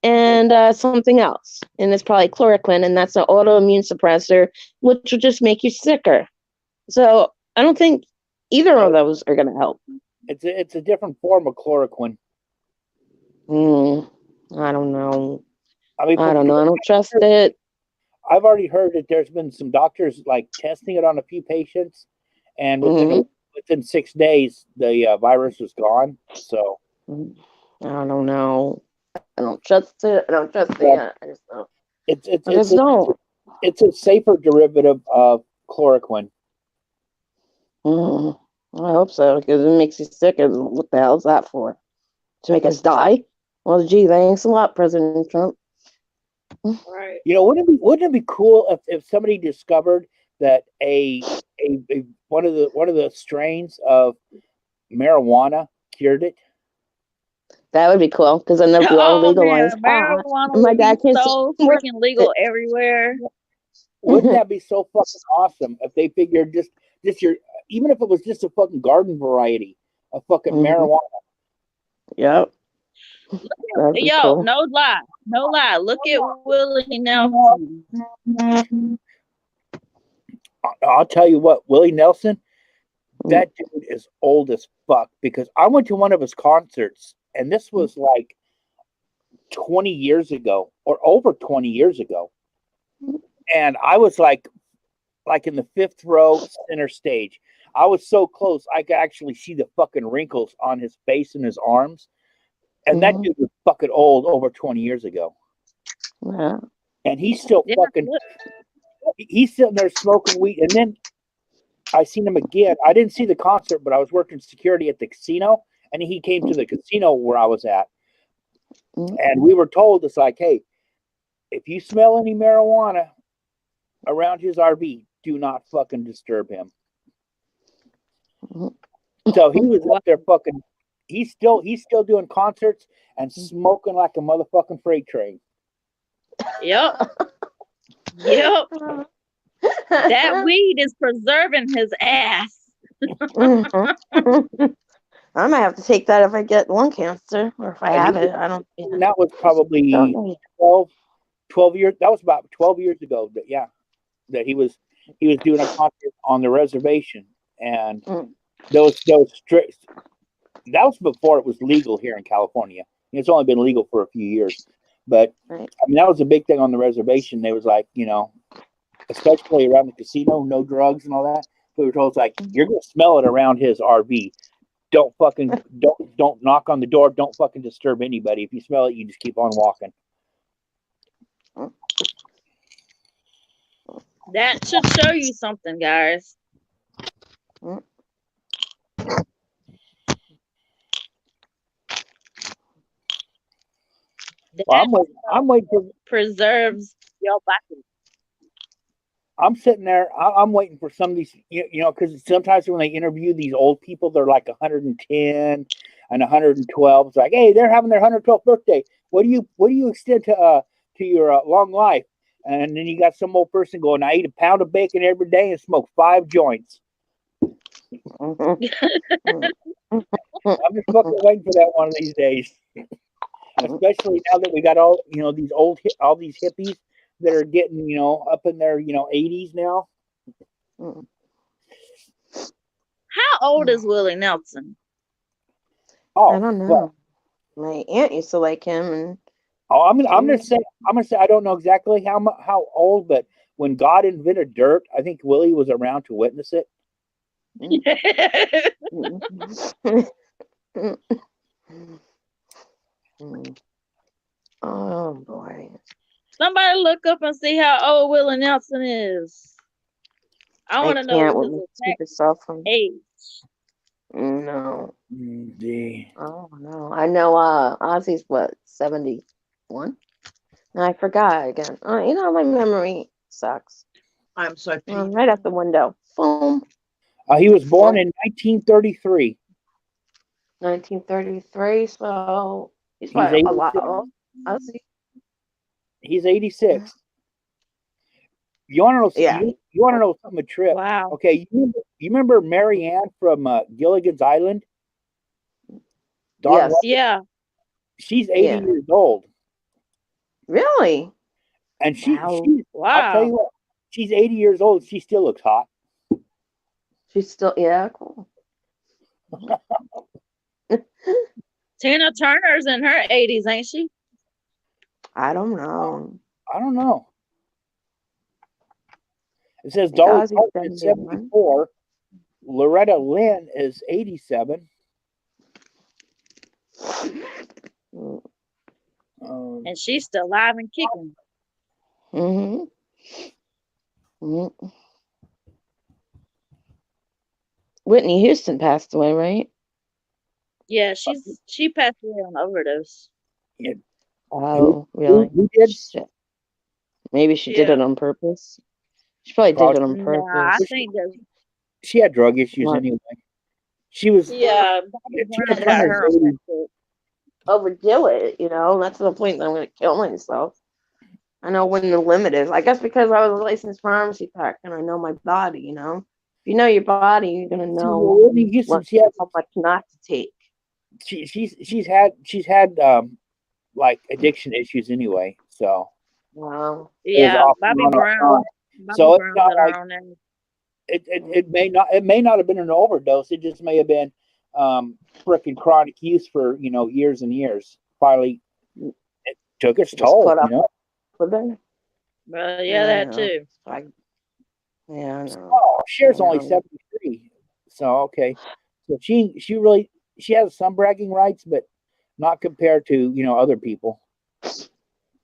And something else. And it's probably chloroquine, and that's an autoimmune suppressor, which will just make you sicker. So I don't think either of those are going to help. It's a different form of chloroquine. I don't know. I mean, I don't know. I don't trust it. I've already heard that there's been some doctors like testing it on a few patients, and within 6 days the virus was gone. So I don't know. I don't trust it. I don't trust Yeah. it. I just don't. it's a safer derivative of chloroquine. I hope so, because it makes you sick. And what the hell is that for? To make us die? Well, gee, thanks a lot, President Trump. Right. You know, wouldn't it be cool if somebody discovered that a one of the strains of marijuana cured it? That would be cool, because then they'll be all legalized pot. Marijuana And my would dad be can't so see- freaking legal everywhere. Wouldn't that be so fucking awesome if they figured just your, even if it was just a fucking garden variety of fucking marijuana? Yep. That'd be Yo, cool. no lie. Look at Willie Nelson. I'll tell you what, Willie Nelson, that dude is old as fuck, because I went to one of his concerts, and this was like 20 years ago or over 20 years ago. And I was like in the 5th row center stage. I was so close I could actually see the fucking wrinkles on his face and his arms. And that dude was fucking old over 20 years ago. Yeah. And he's still Yeah, fucking, he's sitting there smoking weed. And then I seen him again. I didn't see the concert, but I was working security at the casino, and he came to the casino where I was at. And we were told, it's like, hey, if you smell any marijuana around his RV, do not fucking disturb him. So he was up there fucking, he's still doing concerts and smoking like a motherfucking freight train. Yep. Yep. That weed is preserving his ass. I might have to take that if I get lung cancer, or if I have it. I don't. And that was probably 12 years. That was about 12 years ago. That he was doing a concert on the reservation, and those strict. That was before it was legal here in California. It's only been legal for a few years, but I mean that was a big thing on the reservation. They was like, especially around the casino, no drugs and all that. We were told, like, you're gonna smell it around his RV. Don't knock on the door. Don't fucking disturb anybody. If you smell it, you just keep on walking. That should show you something, guys. Well, I'm waiting for preserves your body. I'm sitting there. I'm waiting for some of these, because sometimes when they interview these old people, they're like 110 and 112. It's like, hey, they're having their 112th birthday. What do you extend to your long life? And then you got some old person going, I eat a pound of bacon every day and smoke 5 joints. I'm just fucking waiting for that one of these days. Especially now that we got all these hippies that are getting, up in their, 80s now. How old is Willie Nelson? Oh, I don't know. Well, my aunt used to like him, and I'm gonna say I don't know exactly how old, but when God invented dirt, I think Willie was around to witness it. Oh boy. Somebody look up and see how old Willie Nelson is. I want to know his exact age. No. Oh no. I know Ozzy's what, 71? And I forgot again. My memory sucks. I'm so right out the window. Boom. He was born in 1933. 1933, so he's a lot old. Ozzy. He's 86. You want to know? Yeah. You want to know something? A trip. Wow. Okay. You remember Mary Ann from Gilligan's Island? Yes. Yeah. She's 80 years old. Really? And wow. I'll tell you what. She's 80 years old. She still looks hot. She's still cool. Tina Turner's in her 80s, ain't she? I don't know. It says Dolly Parton is 74. Loretta Lynn is 87. And she's still alive and kicking. Whitney Houston passed away, right? Yeah, she passed away on overdose. Yeah. Oh, really? Who did? Maybe she did it on purpose. She probably did it on purpose. Nah, I think that she had drug issues anyway. She was overdo it, That's the point that I'm going to kill myself. I know when the limit is. I guess because I was a licensed pharmacy tech and I know my body, If you know your body, you're going to know how much not to take. She's had like addiction issues anyway, so wow. Yeah, Bobby Brown. So it's not like It may not have been an overdose. It just may have been freaking chronic use for years and years. Finally, it took its Just toll. caught up with it. Well, yeah, that Yeah. too. Yeah, I know. Oh, Cher's only Yeah. 73. So okay, so she has some bragging rights, but not compared to other people.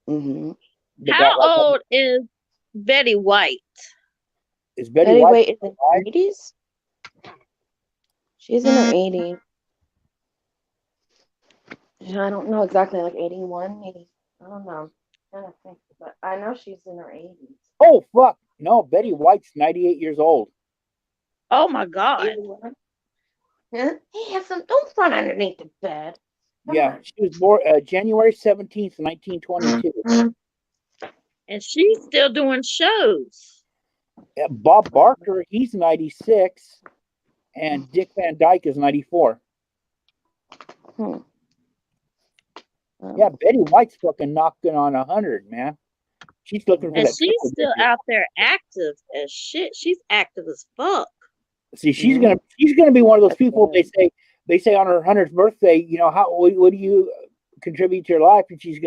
Mm-hmm. But How old is Betty White? is Betty Betty White? White is in her 80s? She's in her 80s. I don't know exactly, like 81, maybe. I don't know. I'm trying to think, but I know she's in her 80s. Oh fuck! No, Betty White's 98 years old. Oh my God. 81? Yeah. Hey, have some. Don't run underneath the bed. Come Yeah, on. she was born January 17th, 1922. And she's still doing shows. Bob Barker, he's 96, and Dick Van Dyke is 94. Hmm. Yeah, Betty White's fucking knocking on 100, man. She's looking for And that. she's still out there active as shit. She's active as fuck. See, she's gonna be one of those people. They say on her 100th birthday, what do you contribute to your life? And she's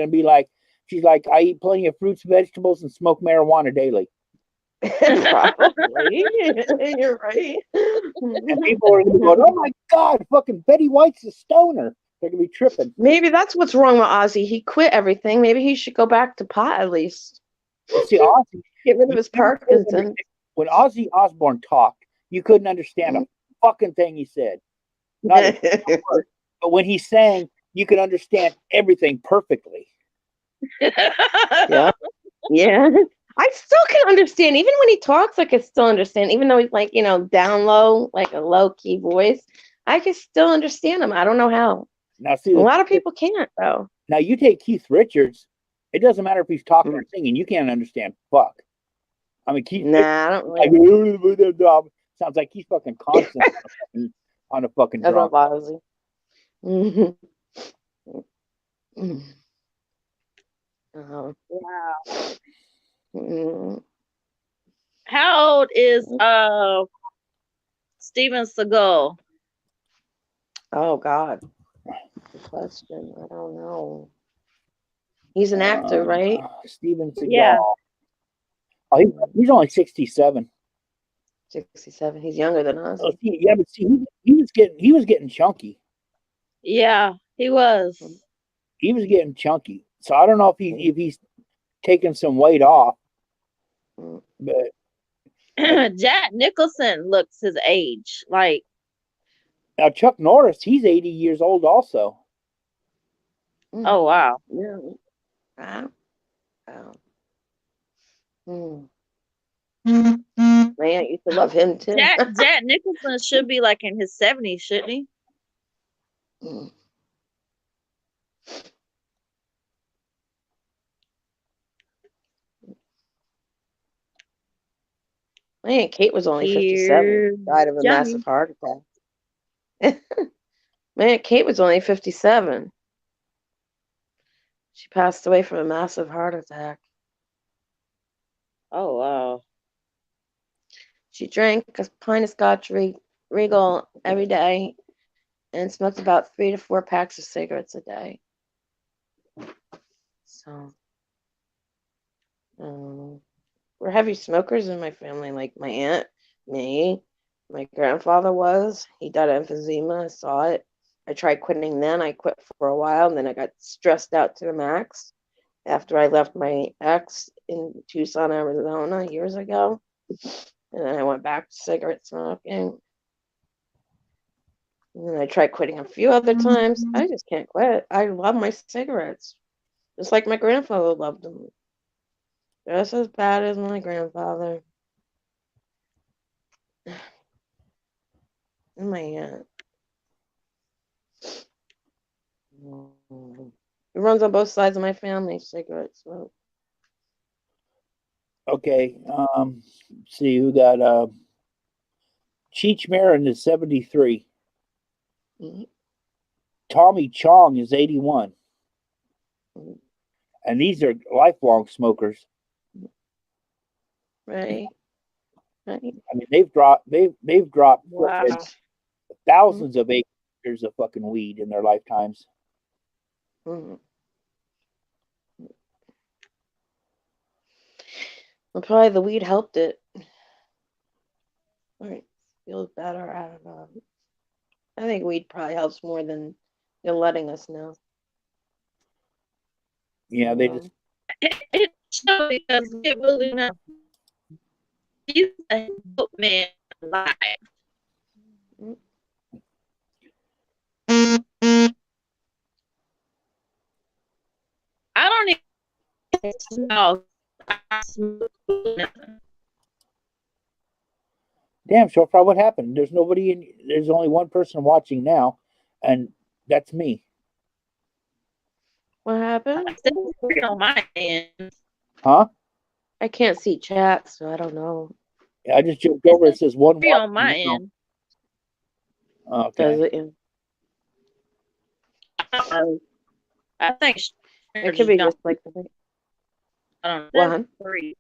like, I eat plenty of fruits, vegetables, and smoke marijuana daily. Probably. You're right. And people are gonna be going, oh my God, fucking Betty White's a stoner. They're gonna be tripping. Maybe that's what's wrong with Ozzy. He quit everything. Maybe he should go back to pot at least. See, Ozzy, Get rid of his Parkinson's. when Ozzy Osbourne talked, you couldn't understand a fucking thing he said. Not a word. But when he sang, you could understand everything perfectly. Yeah. Yeah. I still can understand. Even when he talks, I can still understand. Even though he's like, down low, like a low key voice, I can still understand him. I don't know how. Now, see, A lot of people can't, though. Now, you take Keith Richards, it doesn't matter if he's talking or singing, you can't understand fuck. I mean, Keith Nah, I don't really. sounds like he's fucking constant on a fucking I drum. love Ozzy. Wow. Mm. How old is Steven Seagal? Oh God. Good question. I don't know. He's an actor, right? Steven Seagal. Yeah. Oh, he's only 67. 67. He's younger than us. Oh, yeah, but see, he was getting chunky. Yeah, he was. He was getting chunky. So I don't know if he's taking some weight off. But Jack Nicholson looks his age. Like, now Chuck Norris, he's 80 years old also. oh wow. Yeah. Wow. Wow. Man, I used to love him too. Jack Nicholson should be like in his 70s, shouldn't he? My Aunt Kate was only 57. Died of a massive heart attack. My Aunt Kate was only 57. She passed away from a massive heart attack. Oh wow. She drank a pint of Scotch Regal every day and smoked about 3 to 4 packs of cigarettes a day. So, we're heavy smokers in my family. Like my aunt, me, my grandfather was. He died of emphysema. I saw it. I tried quitting then. I quit for a while, and then I got stressed out to the max after I left my ex in Tucson, Arizona years ago. And then I went back to cigarette smoking. And then I tried quitting a few other times. I just can't quit. I love my cigarettes. Just like my grandfather loved them. Just as bad as my grandfather. And my aunt. It runs on both sides of my family, cigarette smoke. Okay. See who got Cheech Marin is 73. Mm-hmm. Tommy Chong is 81. Mm-hmm. And these are lifelong smokers. Right. Right. I mean, they've dropped Wow. thousands of acres of fucking weed in their lifetimes. Mhm. Well, probably the weed helped it. Or it feels better. I don't know. I think weed probably helps more than you're letting us know. Yeah, they just It shows because it really not. He's a good man alive. I don't even smell. I smell nothing. damn. So far, what happened? There's nobody in. There's only one person watching now, and that's me. What happened? I still free on my end. Huh? I can't see chat, so I don't know. I just jumped over. It says one Free on my watching now. end. Does Okay. it? I think It could be just like the I don't know. What, hon? 3.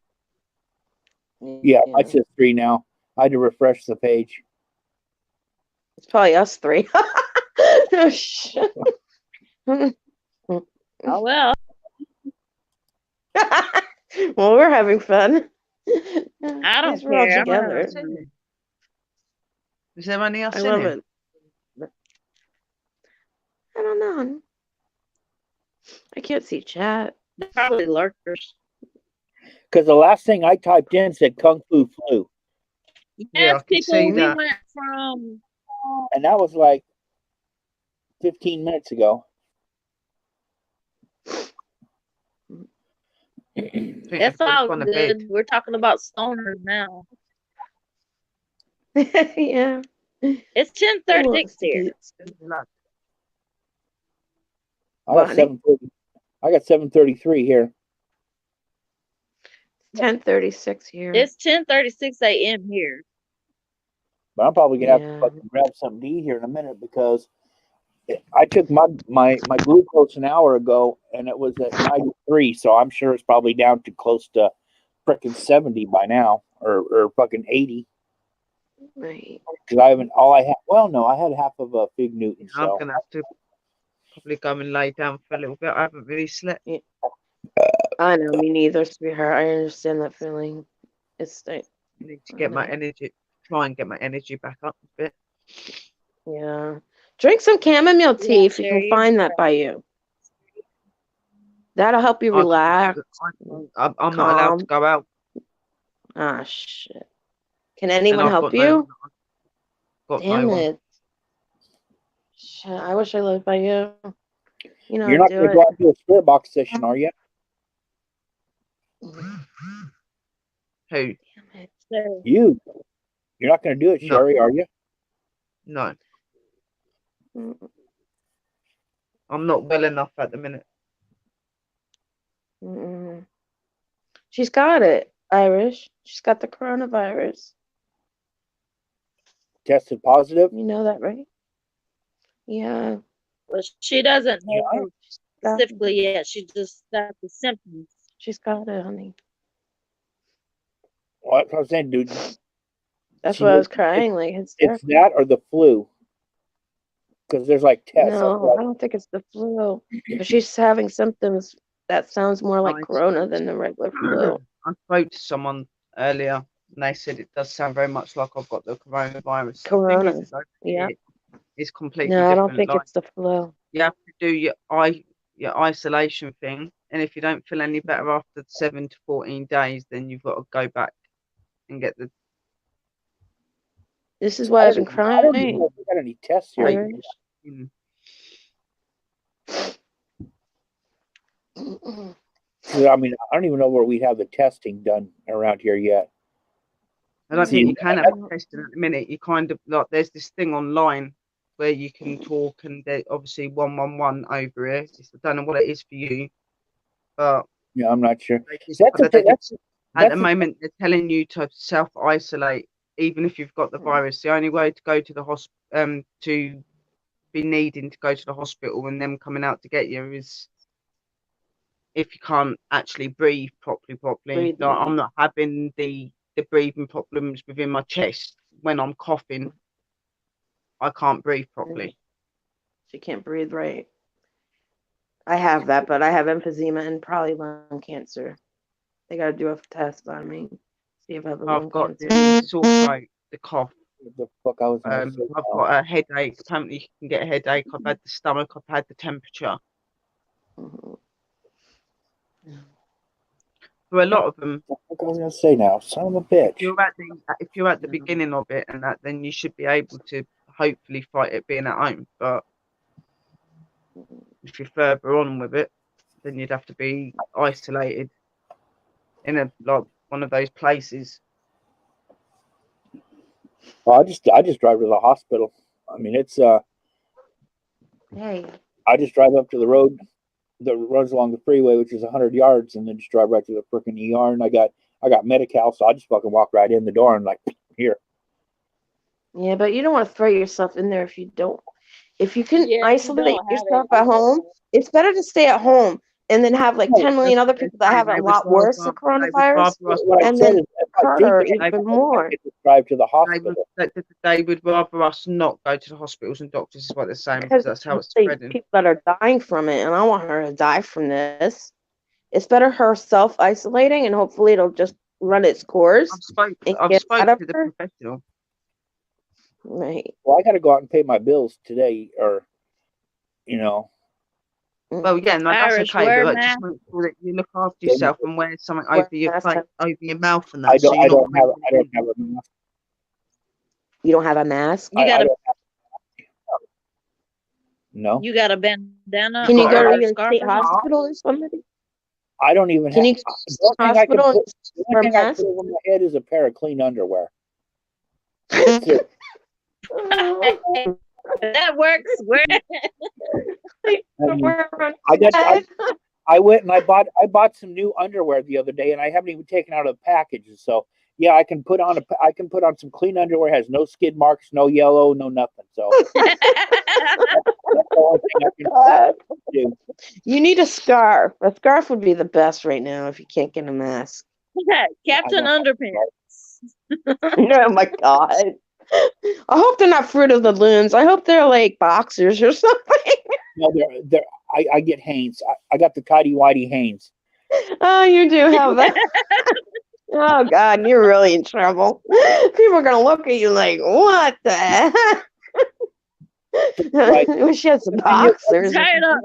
Yeah, it says 3 now. I had to refresh the page. It's probably us three. Oh, shit. Oh well. Well, we're having fun. I don't We're all care. I'm together. having Is there any else I in love it? it. I don't know. I can't see chat. They're probably lurkers. Because the last thing I typed in said Kung Fu Flu, Yes, Yeah, I can people, see we that. went from and that was like 15 minutes ago. I think it's everybody's all gone to good. bed. We're talking about stoners now. Yeah. It's Who 10:36 wants to here. eat? I What, got honey? 7:30. I got 7:33 here. 10:36 here. It's 10:36 a.m. here. But I'm probably gonna have Yeah. to fucking grab something to eat here in a minute because I took my glucose an hour ago and it was at 93, so I'm sure it's probably down to close to frickin' 70 by now, or fucking 80. Right. Because I haven't all I had. Well, no, I had half of a Fig Newton. I'm So gonna have to probably go and lay down for a little bit. I haven't really slept. I know, me neither, sweetheart. I understand that feeling. It's like, I need to I get my know. energy, try and get my energy back up a bit. Yeah. Drink some chamomile tea if you Sherry, can find that by you. That'll help you relax. I'm not allowed to calm. go out. Ah, shit. Can And anyone I've help got you? got Damn no one. it. Shit, I wish I lived by you. You know, you're I'd not do gonna it. go out to a spirit box session, are you? Who? Damn it. You're not gonna do it, No. Sherry, are you? No, Mm-mm. I'm not well enough at the minute. Mm-mm. She's got it, Irish. She's got the coronavirus. Tested positive. You know that, right? Yeah. Well, she doesn't Yeah, I know specifically yet. She just got the symptoms. She's got it, honey. What I was saying, dude. That's See, why I was crying, like It's hysterical. that or the flu. Because there's like tests. No, I don't think it's the flu. But she's having symptoms that sounds more like Right. corona than the regular flu. I spoke to someone earlier and they said it does sound very much like I've got the coronavirus. The thing Corona. is, though, Yeah. it's completely No, I different. don't think Like, it's the flu. you have to do your isolation thing, and if you don't feel any better after 7 to 14 days, then you've got to go back and get the. This is why I've been I don't even crying. know if we got any tests here. Irish. Mm. Mm-mm. I mean, I don't even know where we'd have the testing done around here yet. I don't See, think you can have testing at the minute. You kind of like there's this thing online where you can talk, and they obviously 111 over here. I don't know what it is for you, but Yeah, I'm not sure. they just- That's but they just- at that's the the- moment they're telling you to self isolate, even if you've got the virus. The only way to go to the hospital, to be needing to go to the hospital and them coming out to get you is if you can't actually breathe properly. Breathe, Like, I'm not having the the breathing problems within my chest. When I'm coughing, I can't breathe properly. She can't breathe right. I have that, but I have emphysema and probably lung cancer. They gotta do a test on me, see if I have lung I've got cancer. the sore throat, the cough. What the fuck I was gonna say I've now. got a headache. Apparently, you can get a headache. I've had the stomach. I've had the temperature. Mhm. For a lot of them, What the fuck I was gonna say now? Son of a bitch. if you're at the No. beginning of it and that, then you should be able to hopefully fight it being at home. But if you're further on with it, then you'd have to be isolated in a like one of those places. Well, I just drive to the hospital. I mean, it's Hey, I just drive up to the road that runs along the freeway, which is 100 yards, and then just drive right to the freaking ER. And I got Medi-Cal, so I just fucking walk right in the door and like here. yeah, but you don't want to throw yourself in there if you don't. If you can Yeah, you isolate don't have yourself it. at home, it's better to stay at home and then have like No, 10 million other people that have it a lot worse than coronavirus, What I and said then is, if I did her get it, even more. I could drive to the hospital. They would rather us not go to the hospitals and doctors, is what they're saying, Because because that's how it's the spreading. people that are dying from it, and I don't want her to die from this. It's better her self-isolating, and hopefully it'll just run its course. I've get spoken out of to the her. professional. Right. Well, I got to go out and pay my bills today, or you know, Well, yeah, no, that's Irish, okay, wear but a like, just mask. make sure that you look after yourself and wear something Wear over your mask, face, have- over your mouth, and I that. So don't you're not I don't have a mask. You don't have a mask? You I got a don't have, no, you got a bandana Can you or go a to your scarf state or something? hospital or somebody? I don't even Can have. you go to The the only thing I can hospital put, the wear only a thing I mask? put over my head is a pair of clean underwear. That's it. That works. Where I mean, I went and I bought some new underwear the other day, and I haven't even taken out of the packages. So yeah, I can put on some clean underwear. Has no skid marks, no yellow, no nothing. So that's the only thing I can do. You need a scarf. A scarf would be the best right now if you can't get a mask. Captain Underpants. Oh my god. I hope they're not Fruit of the Looms. I hope they're like boxers or something. No, I get Hanes. I got the tidy whitey Hanes. Oh, you do have that. Oh god, you're really in trouble. People are gonna look at you like, what the heck? Right. I wish she had some boxers. Tie it up.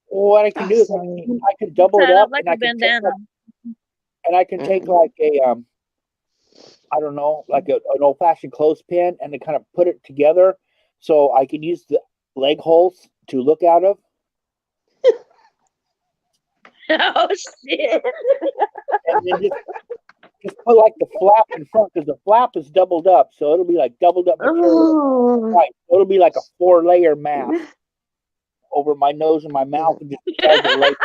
Well, what I can do is I can double it Tie it up like and a bandana. I can take like a I don't know, like an old fashioned clothespin and to kind of put it together so I can use the leg holes to look out of. Oh shit. And then just put like the flap in front because the flap is doubled up, so it'll be like doubled up material. Oh. Right. So it'll be like a 4-layer mask over my nose and my mouth and just drag the leg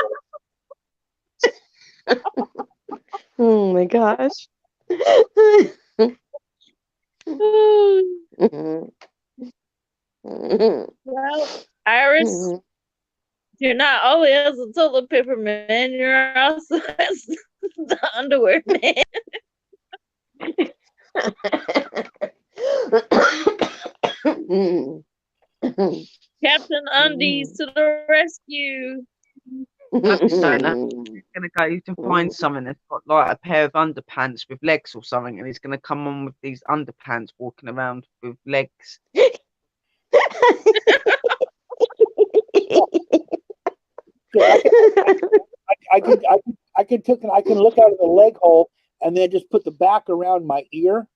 over. Oh my gosh. Well, Iris, you're not always a toilet paper man, you're also the underwear man. Captain Undies to the rescue. I'm just saying that he's gonna go to find someone that's got like a pair of underpants with legs or something, and he's gonna come on with these underpants walking around with legs. I can look out of the leg hole and then just put the back around my ear,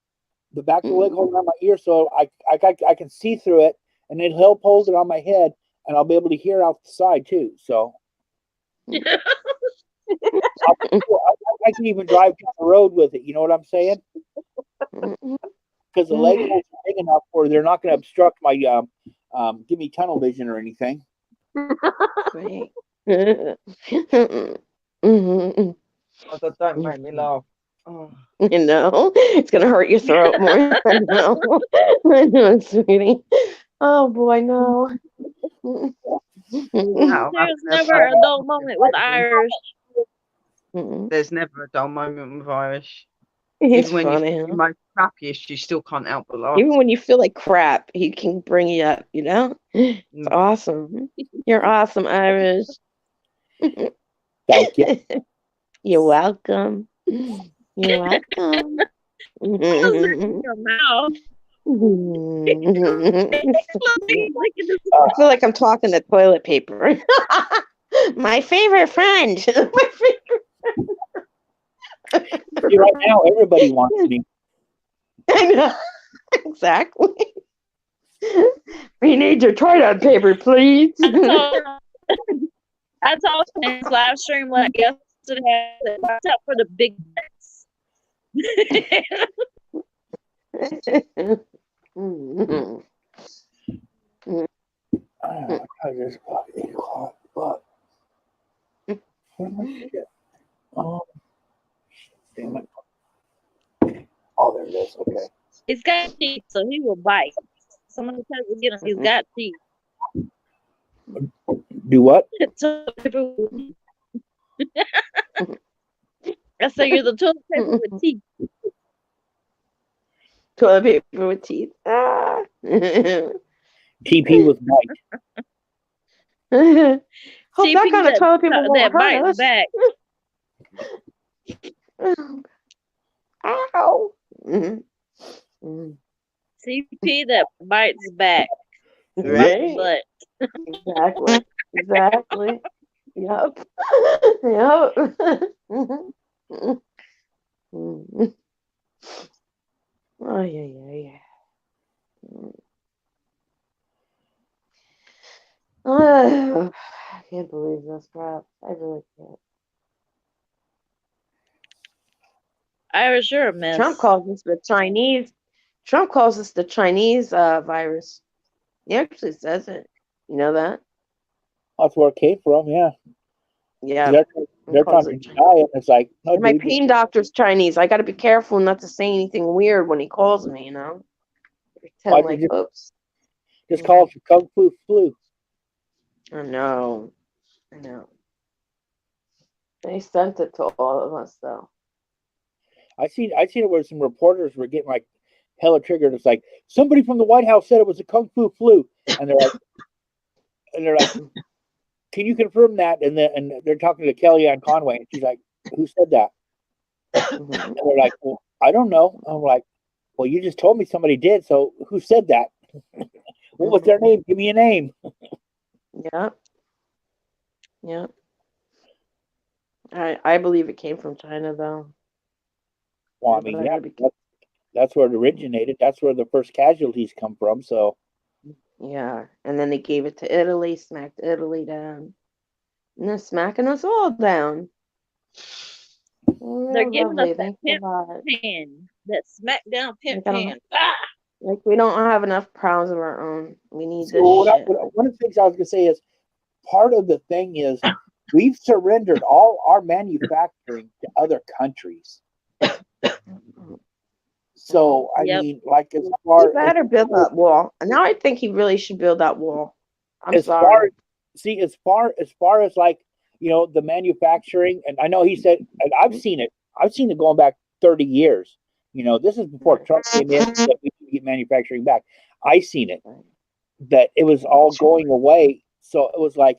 the back of the leg hole around my ear, so I can see through it, and then help hold it on my head, and I'll be able to hear out the side too. So I can even drive down the road with it. You know what I'm saying? Because the leg holes are big enough where they're not going to obstruct my give me tunnel vision or anything. Right. Oh, don't make me laugh. Oh. You know, it's gonna hurt your throat more. I know. I know, sweetie. Oh boy, no. No, There's never a dull moment with Irish. There's never a dull moment with Irish. He's Even when funny, you're huh? most crappiest, you still can't help but laugh. Even when you feel like crap, he can bring you up, you know? It's Mm. awesome. You're awesome, Irish. Thank you. You're welcome. You're welcome. What was that in your mouth? I feel like I'm talking to toilet paper. My favorite friend. My favorite. See, right now, everybody wants me. I know. Exactly. We need your toilet paper, please. I told him in his live stream like yesterday, watch out for the big bets. I just got 8 o'clock, but where am I shit? Damn it. Oh, there it is. Okay. He's got teeth, so he will bite. Somebody tries to get him. He's got teeth. Do what? I say you're the toilet paper with teeth. Toilet paper with teeth. Ah. TP with bite. Hope that kind of toilet paper won't that hurt bites us. back. Ow. Mhm. CP that bites back. Right? But Exactly. Exactly. Yep. Yep. Oh, yeah. I can't believe this crap. I really can't. Irish, you're a mess. Trump calls us the Chinese. Trump calls us the Chinese virus. He actually says it. You know that? That's where it came from, yeah. Yeah. They're calls trying it to deny it. It's like, no, And my dude, pain doctor's Chinese. I got to be careful not to say anything weird when he calls me, you know? Why Pretend did like, oops. just call it the Kung Fu flu. I know. They sent it to all of us, though. I seen it where some reporters were getting like hella triggered. It's like somebody from the White House said it was a Kung Fu flu, and they're like, can you confirm that? And they're talking to Kellyanne Conway, and she's like, who said that? And they're like, well, I don't know. I'm like, well, you just told me somebody did, so who said that? What was their name? Give me a name. Yep. I believe it came from China, though. Well, I mean, yeah, that's where it originated. That's where the first casualties come from. So, yeah, and then they gave it to Italy, smacked Italy down, and they're smacking us all down. They're giving us that Thanks pimp a lot. hand, that smackdown pimp They got 'em- hand. Ah! Like we don't have enough problems of our own. We need this so shit. one of the things I was going to say is part of the thing is we've surrendered all our manufacturing to other countries. So I Yep. mean, like as far He better build that wall. And now I think he really should build that wall. I'm sorry. as far as like, you know, the manufacturing, and I know he said, and I've seen it going back 30 years. You know, this is before Trump came in that we could get manufacturing back. I seen it that it was all going away. So it was like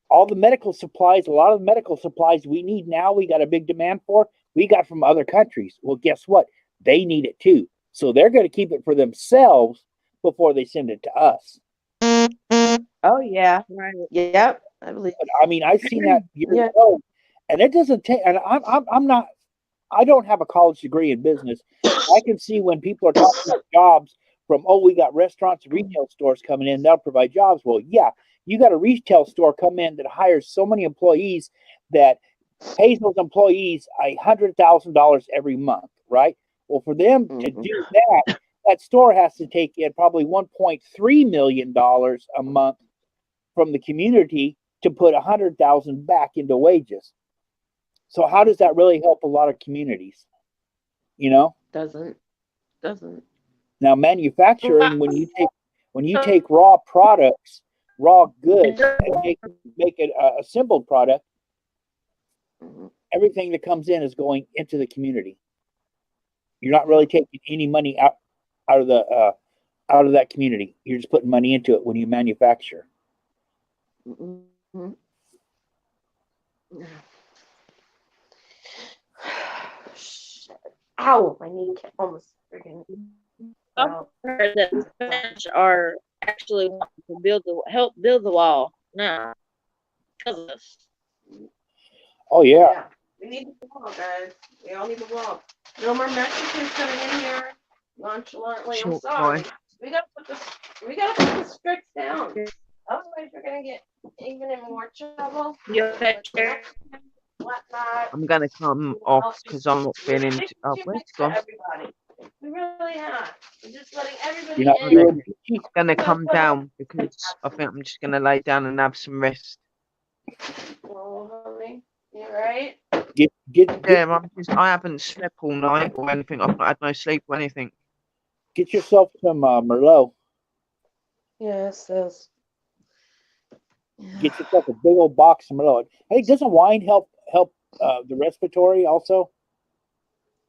all the medical supplies, a lot of the medical supplies we need now, we got a big demand for, we got from other countries. Well, guess what? They need it too. So they're going to keep it for themselves before they send it to us. Oh yeah. Right. Yep. I believe. I mean, I've seen that years ago, and it doesn't take. And I'm not. I don't have a college degree in business. I can see when people are talking about jobs from, oh, we got restaurants and retail stores coming in, they'll provide jobs. Well, yeah, you got a retail store come in that hires so many employees that pays those employees $100,000 every month, right? Well, for them to do that, that store has to take in probably $1.3 million a month from the community to put 100,000 back into wages. So how does that really help a lot of communities? You know, doesn't. Now manufacturing, when you take raw products, raw goods, and make it a assembled product, everything that comes in is going into the community. You're not really taking any money out of that community. You're just putting money into it when you manufacture. Mm-hmm. Ow, my knee almost freaking. I've heard that the Spanish are actually wanting to help build the wall now. Because of this. Oh yeah. We need the wall, guys. We all need the wall. No more Mexicans coming in here nonchalantly. I'm Short sorry. boy. We gotta put the sticks down. Otherwise, we're gonna get even in more trouble. You okay, Sharon? Whatnot. I'm gonna come off because I'm not feeling. Where's it gone? Everybody. We really have. We're just letting everybody You're not in. doing I'm gonna come down because I think I'm just gonna lay down and have some rest. Oh, honey. You right? I haven't slept all night or anything. I've not had no sleep or anything. get yourself some Merlot. Yes, yes. Get yourself a big old box of Merlot. Hey, doesn't wine help the respiratory also?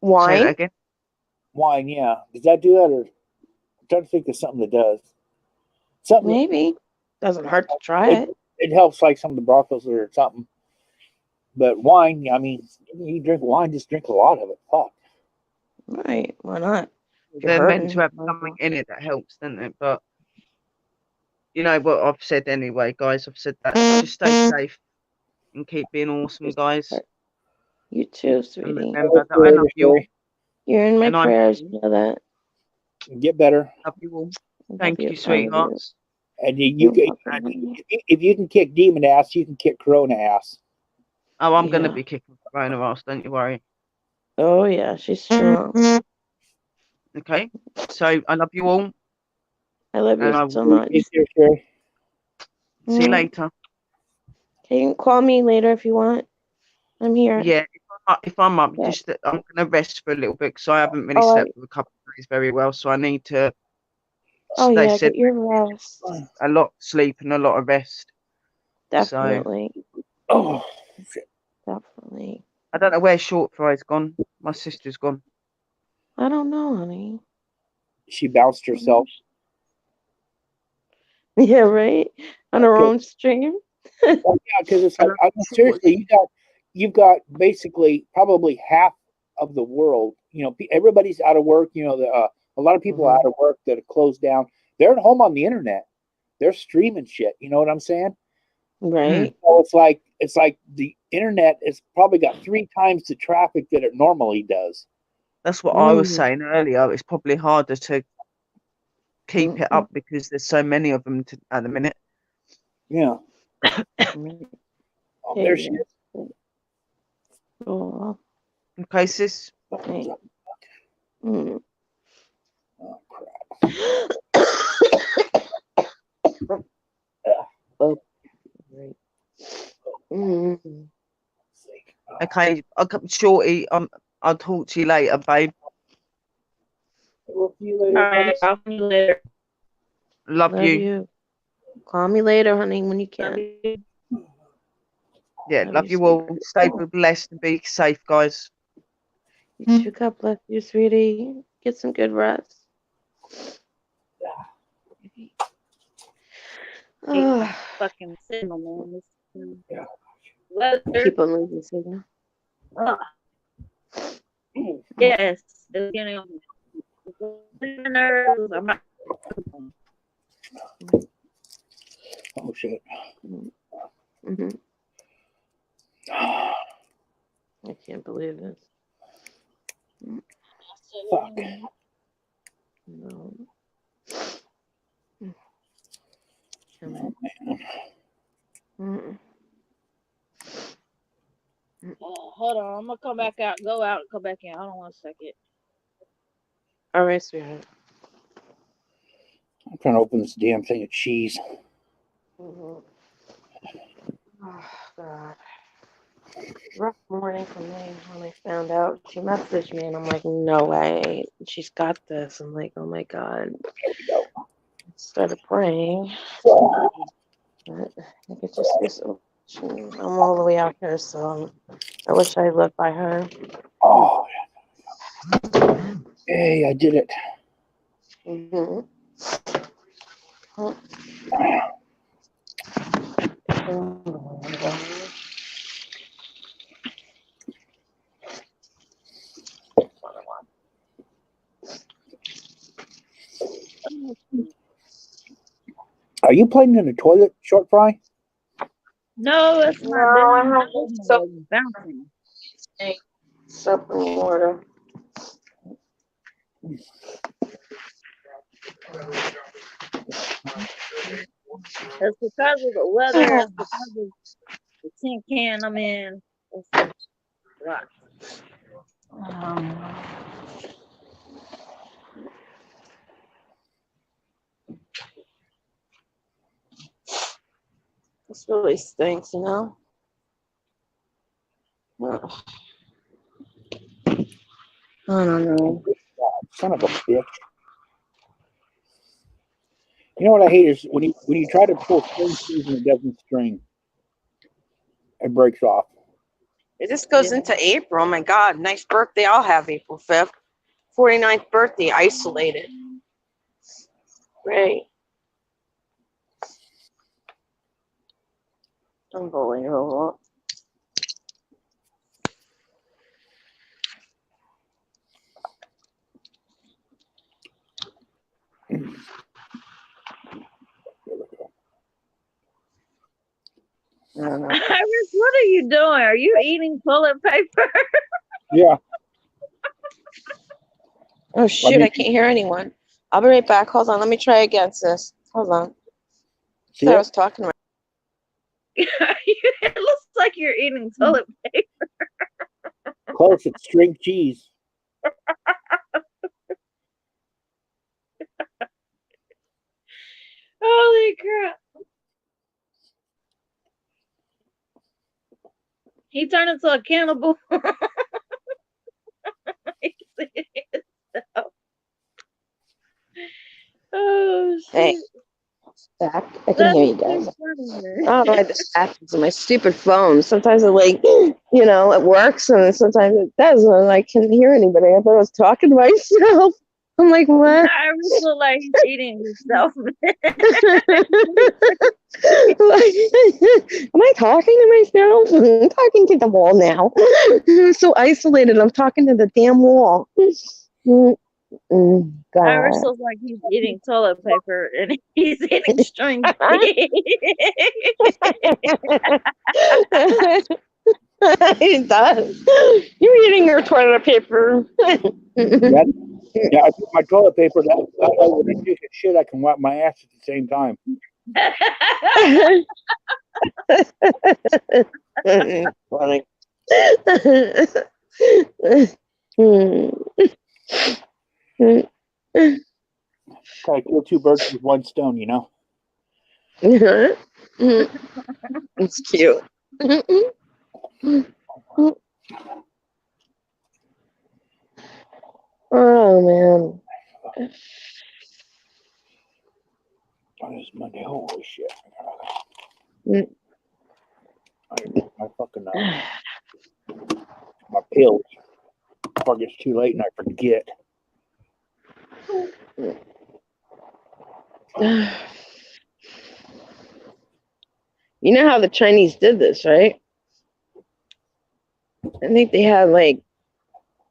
Say that Wine? again. Wine, yeah. Does that do that, or I'm trying to think of something that does? Something Maybe. Doesn't hurt to try it. it helps, like some of the brothels or something. But wine, I mean, you drink wine, just drink a lot of it. Fuck. Right. Why not? They're meant to have something in it that helps, don't it? But you know what I've said anyway, guys. I've said that. Just stay safe and keep being awesome, guys. You too, And sweetie. remember that I love you all. You're in my And I'm- prayers, you know that. Get better. Love you all. I love Thank you, you, I love sweethearts. And You're welcome. if you can kick demon ass, you can kick Corona ass. Oh, I'm gonna Yeah. be kicking Corona ass. Don't you worry. Oh yeah, she's strong. Okay. So I love you all. I love you And I so will much. Take care, Sherry. see you later. Okay, you can call me later if you want. I'm here. Yeah. If I'm up, Yeah. just that I'm gonna rest for a little bit because I haven't really Oh, slept for a couple of days very well. So I need to. Oh They yeah, said get your rest. a lot of sleep and a lot of rest. Definitely. Oh, Definitely. I don't know where Short Fry's gone. My sister's gone. I don't know, honey. she bounced herself. Yeah, right? On her Okay. own stream. Well, yeah, because it's like, I mean, seriously, you've got basically probably half of the world. You know, everybody's out of work. You know, a lot of people are out of work that have closed down. They're at home on the internet. They're streaming shit. You know what I'm saying? Right. So it's like the internet has probably got 3 times the traffic that it normally does. That's what I was saying earlier. It's probably harder to keep it up because there's so many of them at the minute. Yeah. Oh, there she is. Oh. Okay, sis. Okay. Oh crap. Oh. Right. Okay, I'll come shorty. I'll talk to you later, babe. We'll see you All later. right, I'll see you later. Love you. Call me later, honey, when you Love can. you. Yeah, love you all. Stay blessed and be safe, guys. You too. God bless you, sweetie. Get some good rest. Fucking signal, man. Yeah. Keep on losing signal. Yes, it's getting on my nerves. I'm not. Oh shit. Mm-hmm. I can't believe this. Fuck. No. Oh, man. Hold on, I'm gonna come back out, go out, and come back in. Hold on 1 second. All right, sweetheart. I'm trying to open this damn thing of cheese. Oh, God. Rough morning for me when I found out. She messaged me, and I'm like, no way. She's got this. I'm like, oh, my God. There we go. Started praying. But I think it's just this I'm all the way out here, so I wish I lived by her. Oh, hey, I did it. Mm-hmm. Are you playing in the toilet, Short Fry? No, it's No, not I down. have It's soap, bouncing. soap and water. It's because of the weather. It's because of the tin can I'm in. It's a lot. This really stinks, you know? Ugh. I don't know. Son of a bitch. You know what I hate is when you try to pull string cheese and it doesn't string. It breaks off. It just goes into April. Oh my God, nice birthday. I'll have April 5th. 49th birthday, isolated. Great. Unbelievable. I don't know. Iris, what are you doing? Are you eating toilet paper? Yeah. Oh shoot, I can't hear anyone. I'll be right back. Hold on, let me try again, sis. Hold on. See I it? was talking right. It looks like you're eating toilet paper. Close. It's string cheese. Holy crap. He turned into a cannibal. Oh shit. Hey, back. I can That's hear you too guys. funny. I don't know why this happens on my stupid phone. Sometimes it it works, and then sometimes it doesn't, and I can't hear anybody. I thought I was talking to myself. I'm like, what? Iris look like he's eating himself. Am I talking to myself? I'm talking to the wall now. I'm so isolated. I'm talking to the damn wall. Iris God. looks like he's eating toilet paper and he's eating string cheese. It does. You're eating your toilet paper. Yeah, I put my toilet paper that way when I take a shit, I can wipe my ass at the same time. Funny. Try to kill two birds with one stone, you know? It's cute. Oh man. Oh, this is Monday. Holy shit. Mm. My fucking my pills before it gets too late and I forget. You know how the Chinese did this, right? I think they had like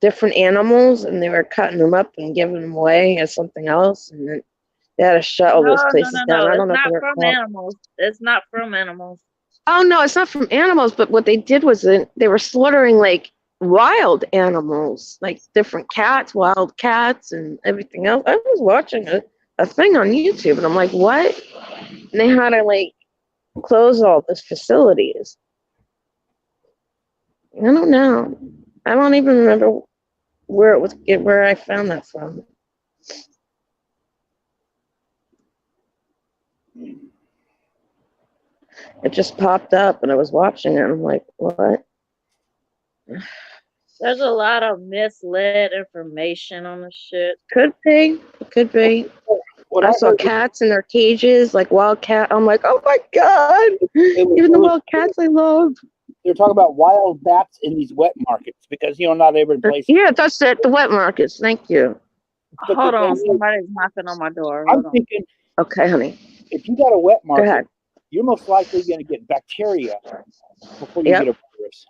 different animals and they were cutting them up and giving them away as something else, and then they had to shut all those places down. I It's don't know if not they're from called. animals. It's not from animals. Oh no, it's not from animals, but what they did was they were slaughtering like wild animals, like different cats, wild cats, and everything else. I was watching a thing on YouTube, and I'm like, what? And they had to like close all those facilities. I don't know. I don't even remember where I found that from. It just popped up, and I was watching it, and I'm like, what? There's a lot of misled information on the shit. Could be. It could be. what I I saw heard, cats in their cages, like wild cat. I'm like, oh my god! it Even the was, wild cats I love. they're talking about wild bats in these wet markets because not every place. Yeah, that's it. The wet markets. Thank you. But the Hold on, thing is, somebody's knocking on my door. I'm Hold on. thinking Okay, honey. if you got a wet Go market, ahead. you're most likely going to get bacteria before you Yep. get a virus.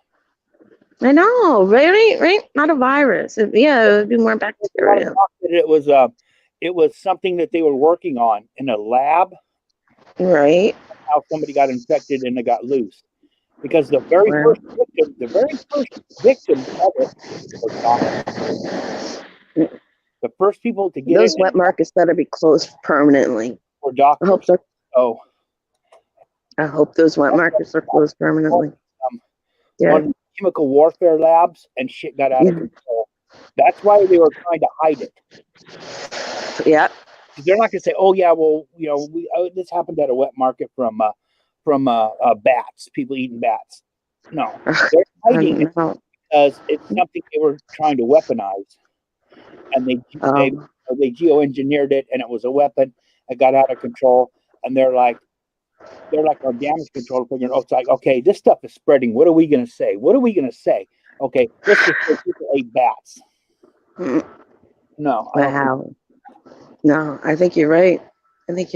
I know, right? Not a virus. Yeah, it would be more A lot of bacteria. talk that it was something that they were working on in a lab. Right. How somebody got infected and they got loose because the very Well, first victims of it were doctors. The first people to get it those wet markets better be closed permanently. were I hope doctors. Oh, those wet markets are closed permanently. Yeah. one of the chemical warfare labs and shit got out of Yeah. control. That's why they were trying to hide it. Yeah. They're not going to say, "Oh yeah, well, this happened at a wet market from bats, people eating bats." No, they're hiding it because it's something they were trying to weaponize, and they geoengineered it, and it was a weapon. It got out of control, and they're like our damage control figuring. Oh, it's like, okay, this stuff is spreading. What are we going to say? Okay, let's just say people ate bats. No, I don't think. Wow. No, I think you're right. This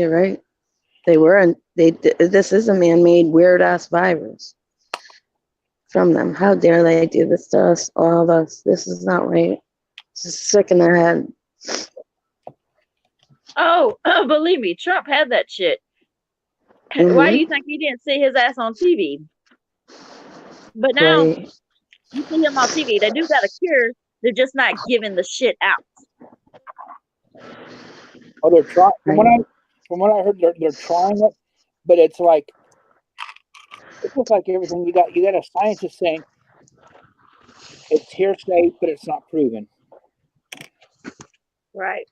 is a man-made weird ass virus from them. How dare they do this to us? All of us. This is not right. It's just sick in the head. Oh, believe me, Trump had that shit. Why do you think he didn't see his ass on TV? But now Right. you see him on TV. They do got a cure. They're just not giving the shit out. Oh, they're trying. From what I heard, they're trying it, but it's like everything. You got a scientist saying it's hearsay, but it's not proven. Right.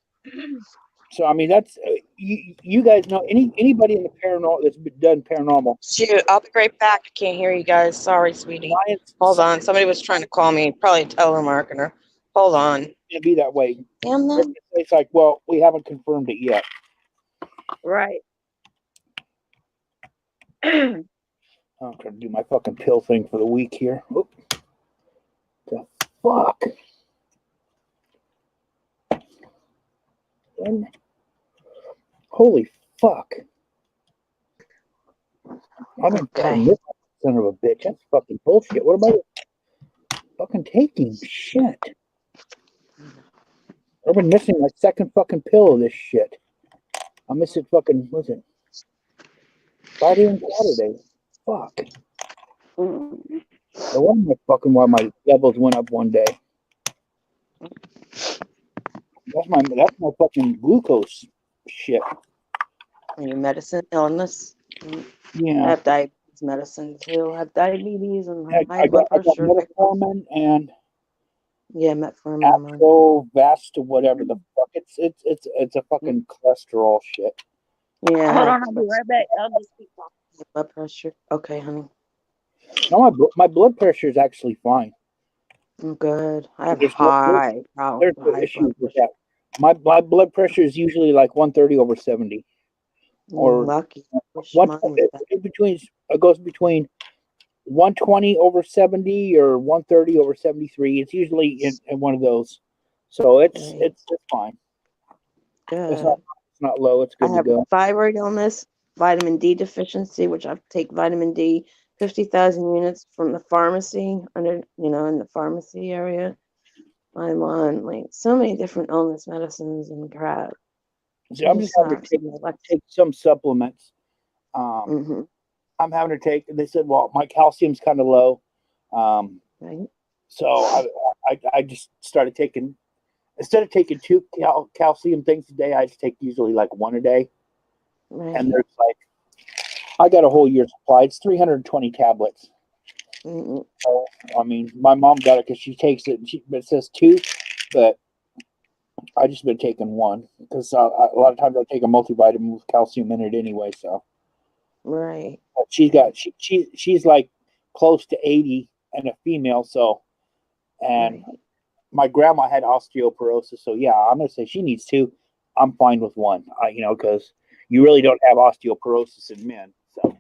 So I mean, that's you guys know anybody in the paranormal that's done paranormal. Shoot, I'll be right back. I can't hear you guys. Sorry, sweetie. Science, Hold on. Somebody was trying to call me. Probably a telemarketer. Hold on. It's gonna be that way. Damn them. It's like, well, we haven't confirmed it yet. Right. I'm trying to do my fucking pill thing for the week here. Oop. The fuck. Holy fuck. I've been fucking this son of a bitch. That's fucking bullshit. What am I fucking taking? Shit. I've been missing my second fucking pill of this shit. I'm missing fucking, what's it? Friday and Saturday. Fuck. I wonder why my levels went up one day. That's my fucking glucose shit. Your medicine illness. Yeah. I have diabetes medicine too. I have diabetes and I high got blood pressure. metformin and metformin. Atrovast or whatever the fuck. It's a fucking cholesterol shit. Yeah. Hold on, I'll be right back. I'll just keep talking. Blood pressure. Okay, honey. No, my blood pressure is actually fine. I'm good. I have There's high no blood issues with pressure. that. My blood pressure is usually like 130/70. Or lucky. It goes between 120/70 or 130/73. It's usually in one of those. So it's fine. Good. It's not low. It's good I have to go. thyroid illness, vitamin D deficiency, which I take vitamin D 50,000 units from the pharmacy in the pharmacy area. I'm on like so many different illness medicines and crap. See, I'm just having to take some supplements. I'm having to take. They said, well, my calcium's kind of low, so I just started taking. Instead of taking 2 calcium things a day, I just take usually like 1 a day. Right. And there's like, I got a whole year's supply. It's 320 tablets. So, I mean, my mom got it because she takes it. It says 2, but I just been taking 1 because a lot of times I take a multivitamin with calcium in it anyway. So, right. But she's like close to 80 and a female. So, and my grandma had osteoporosis. So yeah, I'm gonna say she needs 2. I'm fine with one. Because you really don't have osteoporosis in men. So,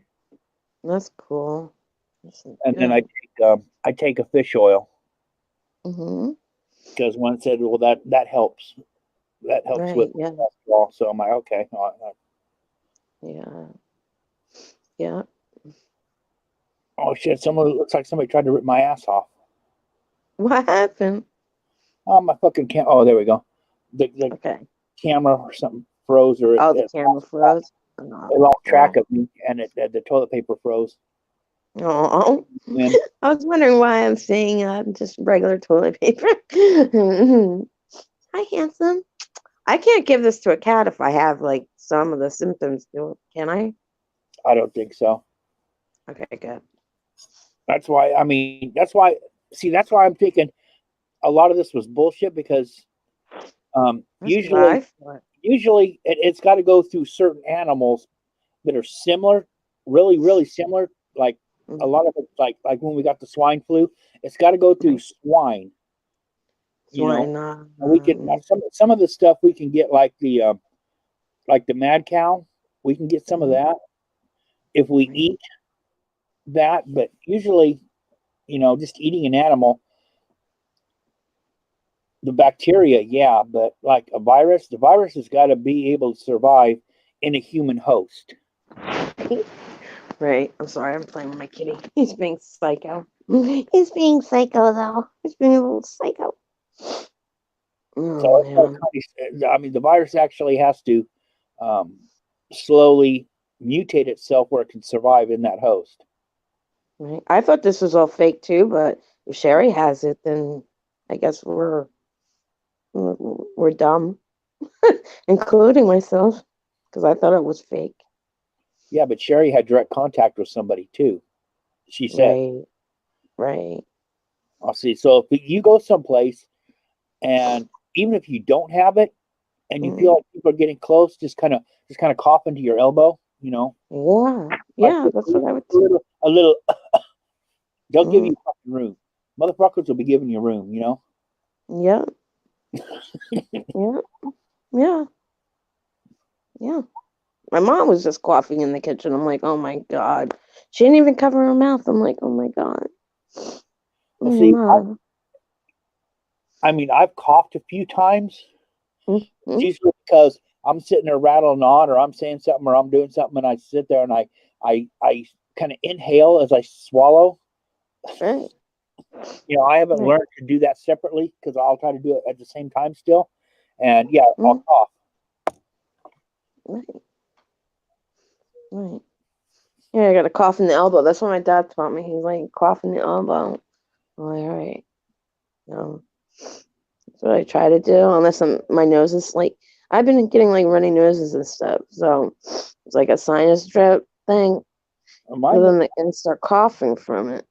That's cool. and then I take a fish oil Mm-hmm. because one said, well, that helps. That helps Right. with Yeah. cholesterol. So I'm like, okay. Yeah. Yeah. Oh shit! Looks like somebody tried to rip my ass off. What happened? Oh, my fucking Oh, there we go. The Okay. camera or something froze, or Oh, the camera froze. it lost track of me, and the toilet paper froze. Oh, And I was wondering why I'm seeing just regular toilet paper. Hi, handsome. I can't give this to a cat if I have like some of the symptoms. Can I? I don't think so. Okay, good. That's why. See, that's why I'm thinking a lot of this was bullshit because That's what usually I thought. it's got to go through certain animals that are similar, really, really similar. Like a lot of it, like when we got the swine flu, it's got to go through swine. Swine. We can some of the stuff we can get like the mad cow. We can get some of that if we eat that, but usually, just eating an animal, the bacteria, yeah, but like the virus has got to be able to survive in a human host. Right. I'm sorry. I'm playing with my kitty. He's being psycho. He's being psycho, though. He's being a little psycho. So the virus actually has to slowly mutate itself where it can survive in that host. Right. I thought this was all fake too, but if Sherry has it, then I guess we're dumb, including myself, because I thought it was fake. Yeah, but Sherry had direct contact with somebody too. She said, Right. I'll see. So if you go someplace, and even if you don't have it, and you feel like people are getting close, just kind of cough into your elbow. Yeah, that's what I would do. A little. They'll give you fucking room. Motherfuckers will be giving you room. Yeah. Yeah. My mom was just coughing in the kitchen. I'm like, oh my God. She didn't even cover her mouth. I'm like, oh my God. Well, see, Mom. I've coughed a few times. Mm-hmm. It's usually because I'm sitting there rattling on, or I'm saying something, or I'm doing something, and I sit there and I kind of inhale as I swallow. Right. I haven't learned to do that separately because I'll try to do it at the same time still. And yeah, I'll cough. Right. Yeah, I got a cough in the elbow. That's what my dad taught me. He's like, cough in the elbow. I'm like, all right. That's what I try to do, unless my nose is like, I've been getting like runny noses and stuff. So it's like a sinus drip thing. So then they can start coughing from it.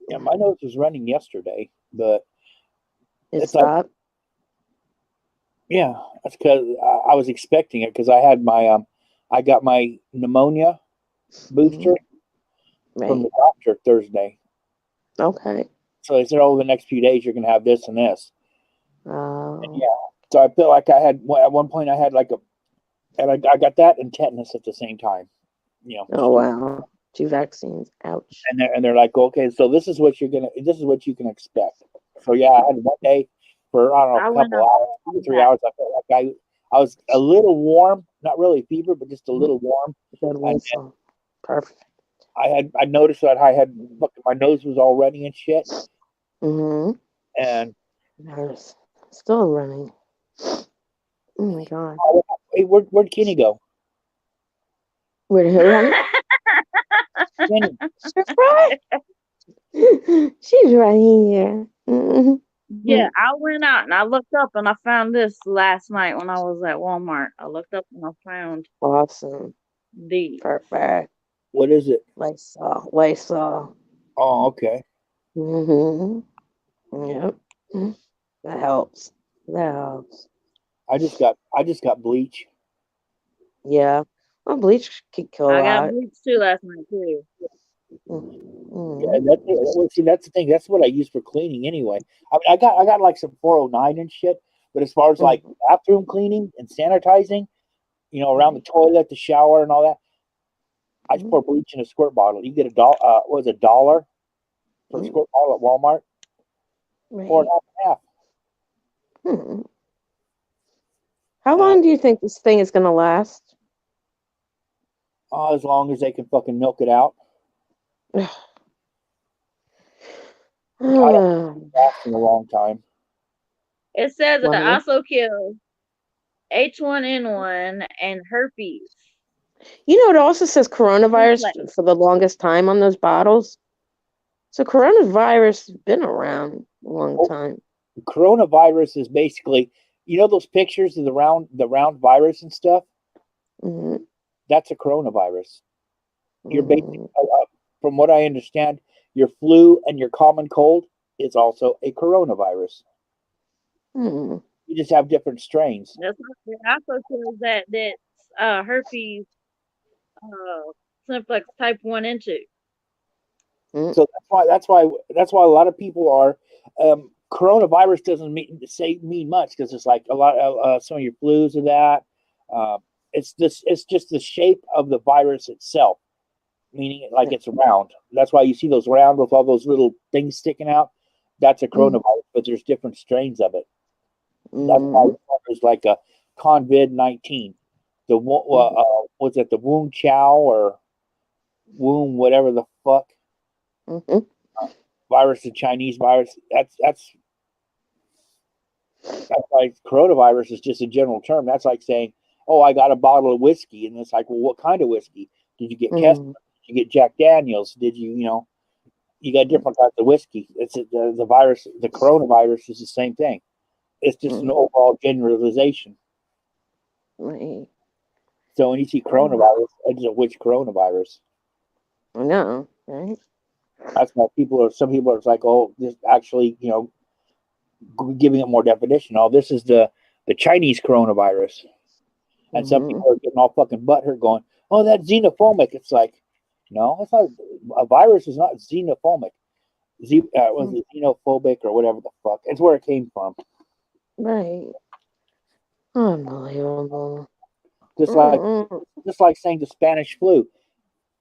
Yeah, my nose was running yesterday, but it stopped. Yeah, that's because I was expecting it because I had I got my pneumonia booster from the doctor Thursday. Okay. So they said, "Oh, the next few days you're gonna have this and this." And so I feel like I had at one point I had and I got that and tetanus at the same time. Oh wow, 2 vaccines. Ouch. And they're like, okay, so this is what you can expect. So yeah, I had one day for I don't know a couple hours, 2 to 3 hours. I felt like I was a little warm, not really fever, but just a little warm. Perfect. I noticed that my nose was all runny and shit. And still running. Oh my God. Hey, where'd Kenny go? Where'd who, honey? Kenny. She's right here. Yeah, I went out and I looked up and I found this last night when I was at Walmart. I looked up and I found awesome. Perfect. What is it? Lysol. Oh, okay. Yep. That helps. I just got bleach. Yeah. Well, bleach could kill a lot. I got bleach too last night too. Yeah, that's the thing. That's what I use for cleaning anyway. I got like some 409 and shit, But as far as like bathroom cleaning and sanitizing, around the toilet, the shower, and all that, I just pour bleach in a squirt bottle. You get $1, what was it, $1 per squirt bottle at Walmart? Pour it Right. half and half. Hmm. How long do you think this thing is going to last? As long as they can fucking milk it out. I don't last in a long time. It says it Well, also kills H1N1 and herpes. it also says coronavirus for the longest time on those bottles. So coronavirus has been around a long time. Coronavirus is basically, those pictures of the round virus and stuff. Mm-hmm. That's a coronavirus. You're basically, from what I understand, your flu and your common cold is also a coronavirus. Mm-hmm. You just have different strains. It also kills that herpes simplex type 1 and 2. So that's why a lot of people are coronavirus doesn't mean much, because it's like a lot of some of your flus of that. It's just the shape of the virus itself, meaning like it's round. That's why you see those round with all those little things sticking out. That's a coronavirus, but there's different strains of it. That's why there's like a COVID-19. The was it the Wu Chow or Wu whatever the fuck virus, the Chinese virus. That's like coronavirus is just a general term. That's like saying, "Oh, I got a bottle of whiskey," and it's like, "Well, what kind of whiskey? Did you get Kessler? Did you get Jack Daniels? Did you you got different types of whiskey?" It's the virus. The coronavirus is the same thing. It's just an overall generalization. Right. So when you see coronavirus, it's a which coronavirus? I know, right? That's why some people are like, "Oh, this actually, giving it more definition. Oh, this is the Chinese coronavirus." And some people are getting all fucking butthurt going, "Oh, that's xenophobic." It's like, no, it's not. A virus is not xenophobic. Was it xenophobic or whatever the fuck? It's where it came from. Right. Unbelievable. Just like saying the Spanish flu.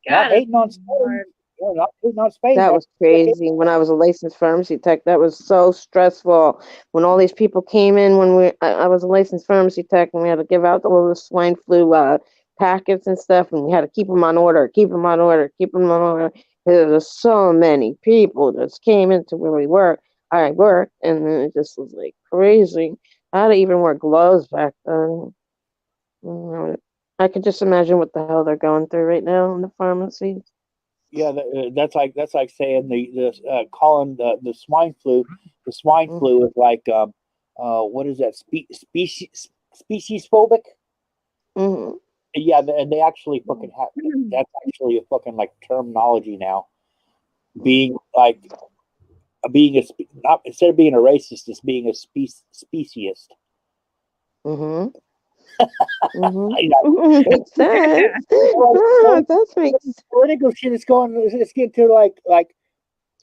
Not hating on Spain. Not hating on Spain. That was crazy. When I was a licensed pharmacy tech, that was so stressful. When all these people came in, I was a licensed pharmacy tech, and we had to give out all the swine flu packets and stuff, and we had to keep them on order. There was so many people that came into where I worked, and then it just was like crazy. I had to even wear gloves back then. I could just imagine what the hell they're going through right now in the pharmacies. Yeah, that's like saying calling the swine flu. The swine flu is like what is that species phobic? Mm-hmm. Yeah, and they actually fucking have that's actually a fucking like terminology now. Being not instead of being a racist, it's being a speciesist. Mm-hmm. Makes sense. That makes sense. Political shit is going. It's getting to like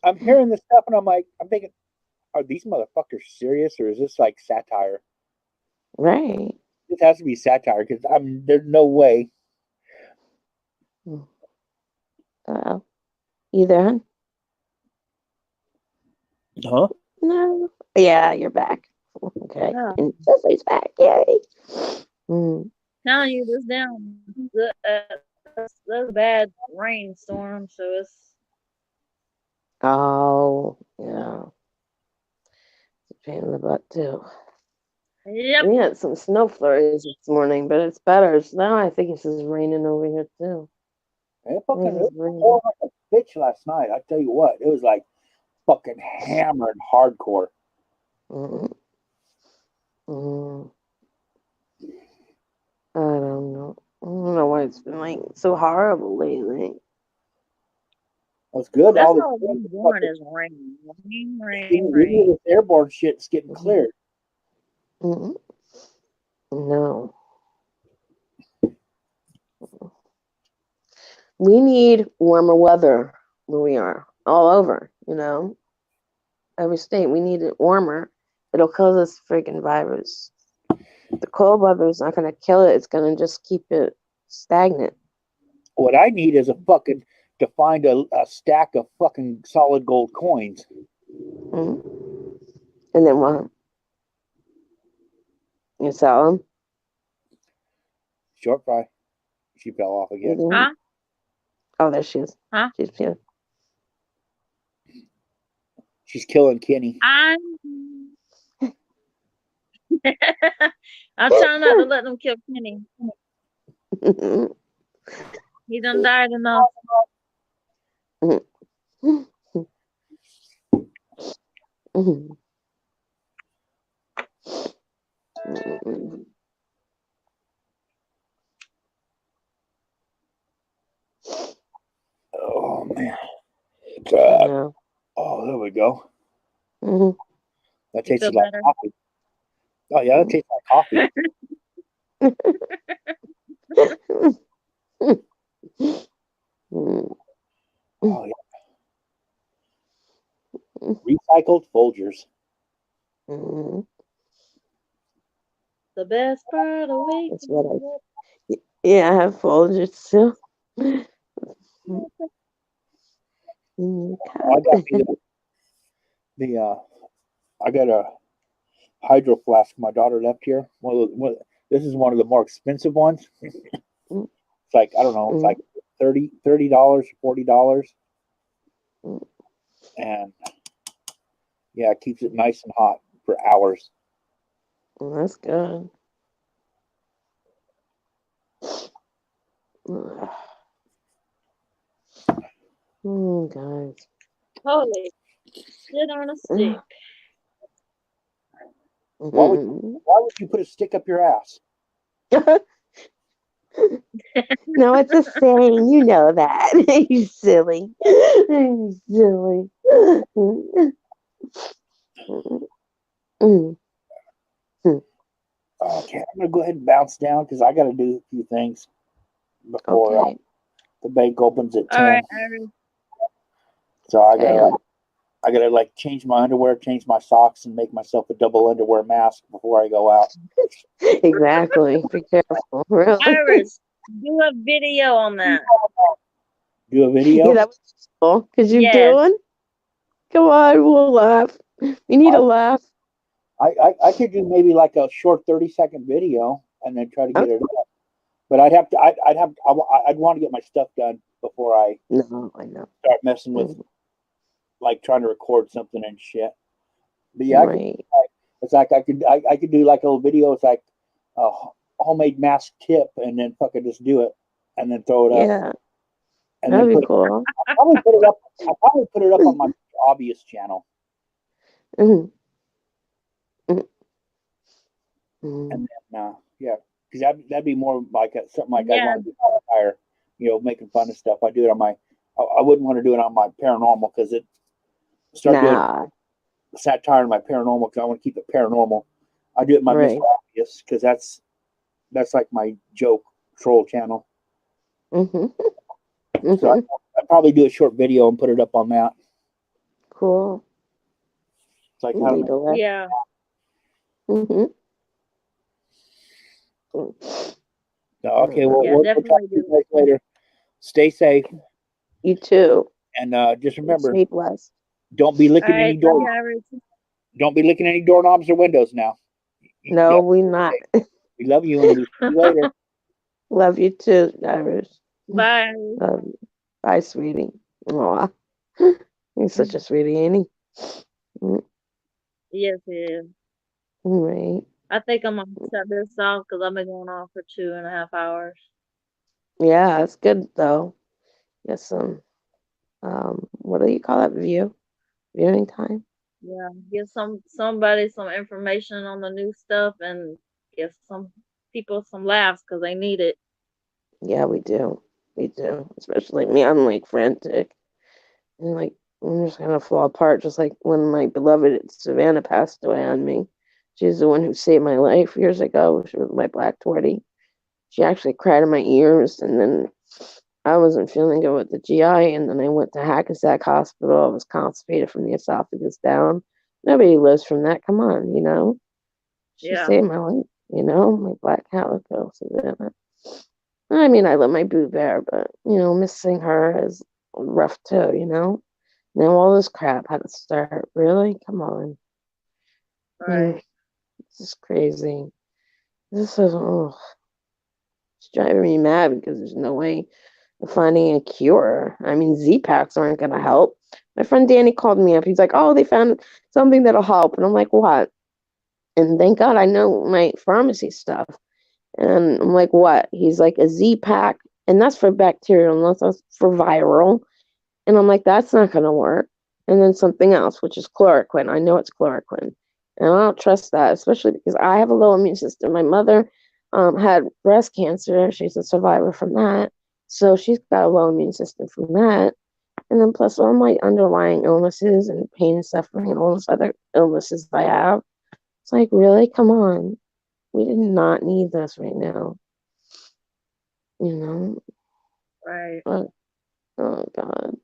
I'm hearing this stuff and I'm thinking, are these motherfuckers serious or is this like satire? Right. This has to be satire because there's no way. You there? Huh? No. Yeah, you're back. Okay. Yeah. And Cecily's back. Yay. Telling you this down. That's a bad rainstorm, so it's. Oh, yeah. It's a pain in the butt too. Yep. We had some snow flurries this morning, but it's better. So now I think it's just raining over here too. It was like a bitch last night. I tell you what, it was like fucking hammered hardcore. I don't know. I don't know why it's been like so horrible lately. That's good. That's all we're doing is rain. Rain. This airborne shit's getting cleared. No. We need warmer weather where we are, all over, every state. We need it warmer. It'll kill this freaking virus. The cold weather is not going to kill it. It's going to just keep it stagnant. What I need is to find a stack of fucking solid gold coins. Mm-hmm. And then what? You sell them? Short fry. She fell off again. Mm-hmm. Huh? Oh, there she is. Huh? She's here. She's killing Kenny. I'm trying not to let them kill Kenny. He done died enough. Oh man. Yeah. Oh, there we go. Mhm. That You tastes feel like better? coffee. Oh yeah, that tastes like coffee. Oh yeah. Recycled Folgers. Mhm. The best part of That's what I. waking Yeah, I have Folgers too. I got I got a hydro flask my daughter left here. This is one of the more expensive ones. It's like, I don't know, it's like $30, $40. And yeah, it keeps it nice and hot for hours. Well, that's good. Oh, guys. Holy shit on a stick. Why would you put a stick up your ass? No, it's a saying. You know that. You silly. You silly. Okay, I'm gonna go ahead and bounce down because I got to do a few things before Okay. the bank opens at 10. All right, Iris. So I gotta like change my underwear, change my socks, and make myself a double underwear mask before I go out. Exactly. Be careful. Really. Iris, do a video on that. Do a video? Yeah, that was cool. Could you Yes. do one? Come on, we'll laugh. We need a laugh. I could do maybe like a short 30-second video and then try to get it up. But I'd want to get my stuff done before I No, I know. start messing with like trying to record something and shit. But yeah, Right. it's like I could do like a little video. It's like a homemade mask tip, and then fucking just do it, and then throw it up. Yeah. And That'd then be cool. I'll probably put it up on my obvious channel. Mhm. And then yeah, because that'd be more like something like I Yeah. want to do satire, making fun of stuff. I do it on my. I wouldn't want to do it on my paranormal because it start doing satire on my paranormal because I want to keep it paranormal. I do it on my Right. Mr. Obvious because that's like my joke troll channel. Mhm. So I'd probably do a short video and put it up on that. Cool. It's like You need a laugh. Yeah. Mhm. Okay, well, Yeah, we'll definitely talk to you guys later. Stay safe, You too. and just remember, Stay blessed. don't be All licking any right, bye, door. Iris. Don't be licking any doorknobs or windows now. No, we not. We love you, and we'll see you later. Love you too, Iris. Bye. Love you. Bye, sweetie. Aw. He's such a sweetie, ain't he? Yes, it is. Right. I think I'm gonna shut this off because I've been going on for 2.5 hours. Yeah, it's good though. Get some what do you call that? Viewing time? Yeah, give somebody some information on the new stuff and give some people some laughs because they need it. Yeah, we do. We do. Especially me. I'm like frantic. And like I'm just gonna fall apart just like when my beloved Savannah passed away on me. She's the one who saved my life years ago. She was my black tortie. She actually cried in my ears, and then I wasn't feeling good with the GI, and then I went to Hackensack Hospital. I was constipated from the esophagus down. Nobody lives from that. Come on, you know. She Yeah. saved my life, you know. My black calico, Savannah. I mean, I love my Boo Bear, but you know, missing her is rough too, you know. Now all this crap had to start. Really? Come on. Right. This is crazy. This is it's driving me mad because there's no way of finding a cure. I mean, Z-Packs aren't gonna help. My friend Danny called me up. He's like, "Oh, they found something that'll help," and I'm like, "What?" And thank God I know my pharmacy stuff. And I'm like, "What?" He's like, "A Z-Pack, and that's for bacterial, and that's for viral." And I'm like, "That's not gonna work." And then something else, which is chloroquine. I know it's chloroquine, and I don't trust that, especially because I have a low immune system. My mother had breast cancer. She's a survivor from that, so she's got a low immune system from that. And then plus all my underlying illnesses and pain and suffering and all those other illnesses I have. It's like, really? Come on. We did not need this right now. You know? Right. But, oh, God.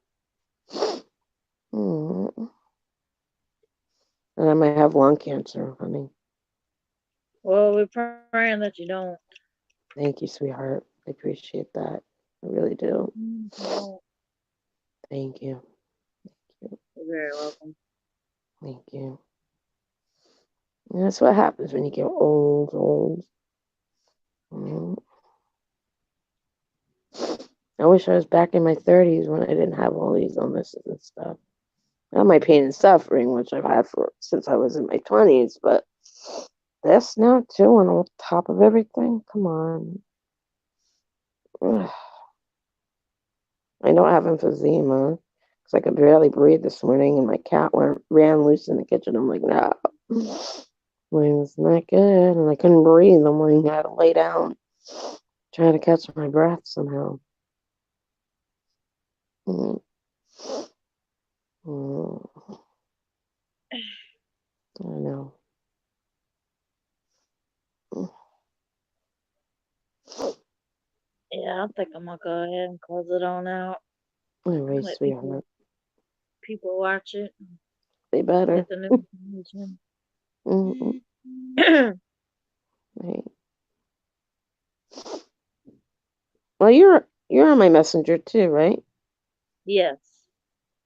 Mm. And I might have lung cancer, honey. Well, we're praying that you don't. Thank you, sweetheart. I appreciate that. I really do. Well, Thank you. you're very welcome. Thank you. And that's what happens when you get old. Mm. I wish I was back in my 30s when I didn't have all these illnesses and stuff. I have my pain and suffering, which I've had since I was in my 20s, but this now too, and on top of everything, come on. Ugh. I don't have emphysema because I could barely breathe this morning, and my cat ran loose in the kitchen. I'm like, no, it's not good, and I couldn't breathe. I'm like, I had to lay down, trying to catch my breath somehow. Mm. Mm. I know. Yeah, I think I'm gonna go ahead and close it on out. All right, Let sweetheart. people watch it. They better. Get the new information. Mm-mm. Right. Well, you're on my messenger too, right? Yes.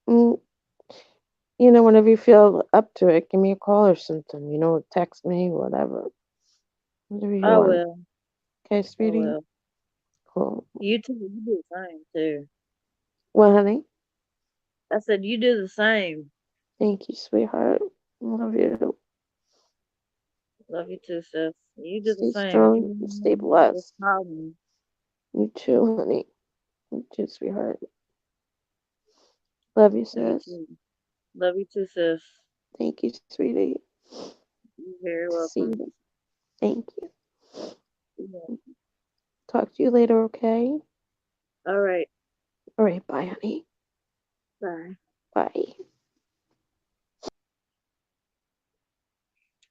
Mm, you know, whenever you feel up to it, give me a call or something. You know, text me, whatever. Whatever you I want. will. Okay, I sweetie? will. Cool. You too. You do the same too. Well, honey, I said you do the same. thank you, sweetheart. Love you. Love you too, sis. You do the Stay same. If you strong and stay blessed. just call me. You too, honey. You too, sweetheart. Love you, Love you sis. too. Love you too, sis. Thank you, sweetie. You're very See welcome. you. Thank you. Yeah. Talk to you later, okay? All right. All right, bye, honey. Bye. Bye.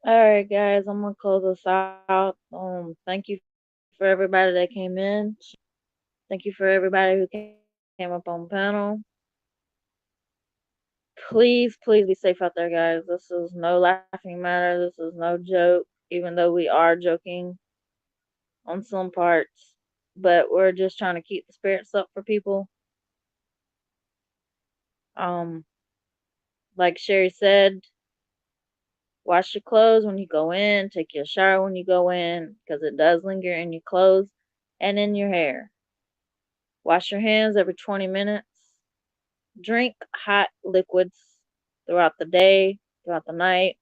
All right, guys. I'm gonna close this out. Thank you for everybody that came in. Thank you for everybody who came up on panel. Please, please be safe out there, guys. This is no laughing matter. This is no joke, even though we are joking on some parts. But we're just trying to keep the spirits up for people. Like Sherry said, wash your clothes when you go in, take your shower when you go in, because it does linger in your clothes and in your hair. Wash your hands every 20 minutes. Drink hot liquids throughout the day, throughout the night.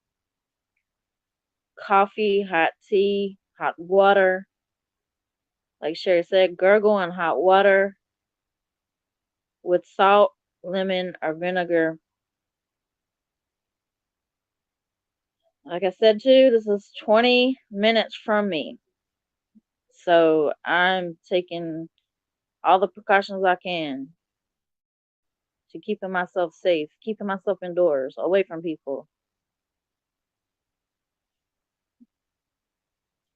Coffee, hot tea, hot water. Like Sherry said, gargle in hot water with salt, lemon, or vinegar. Like I said too, this is 20 minutes from me. So I'm taking all the precautions I can to keeping myself safe, keeping myself indoors, away from people.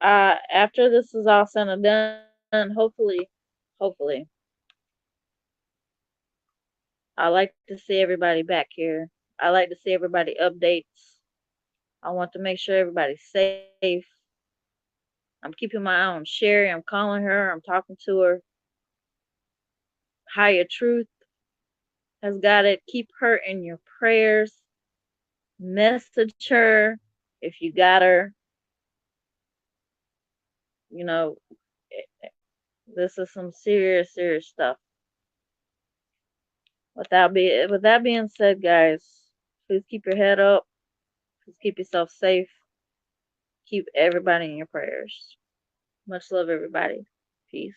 After this is all said and done, hopefully, I like to see everybody back here. I like to see everybody updates. I want to make sure everybody's safe. I'm keeping my eye on Sherry. I'm calling her. I'm talking to her. Higher Truth has got it. Keep her in your prayers. Message her if you got her. You know, this is some serious, serious stuff. With that being said, guys, please keep your head up. Please keep yourself safe. Keep everybody in your prayers. Much love, everybody. Peace.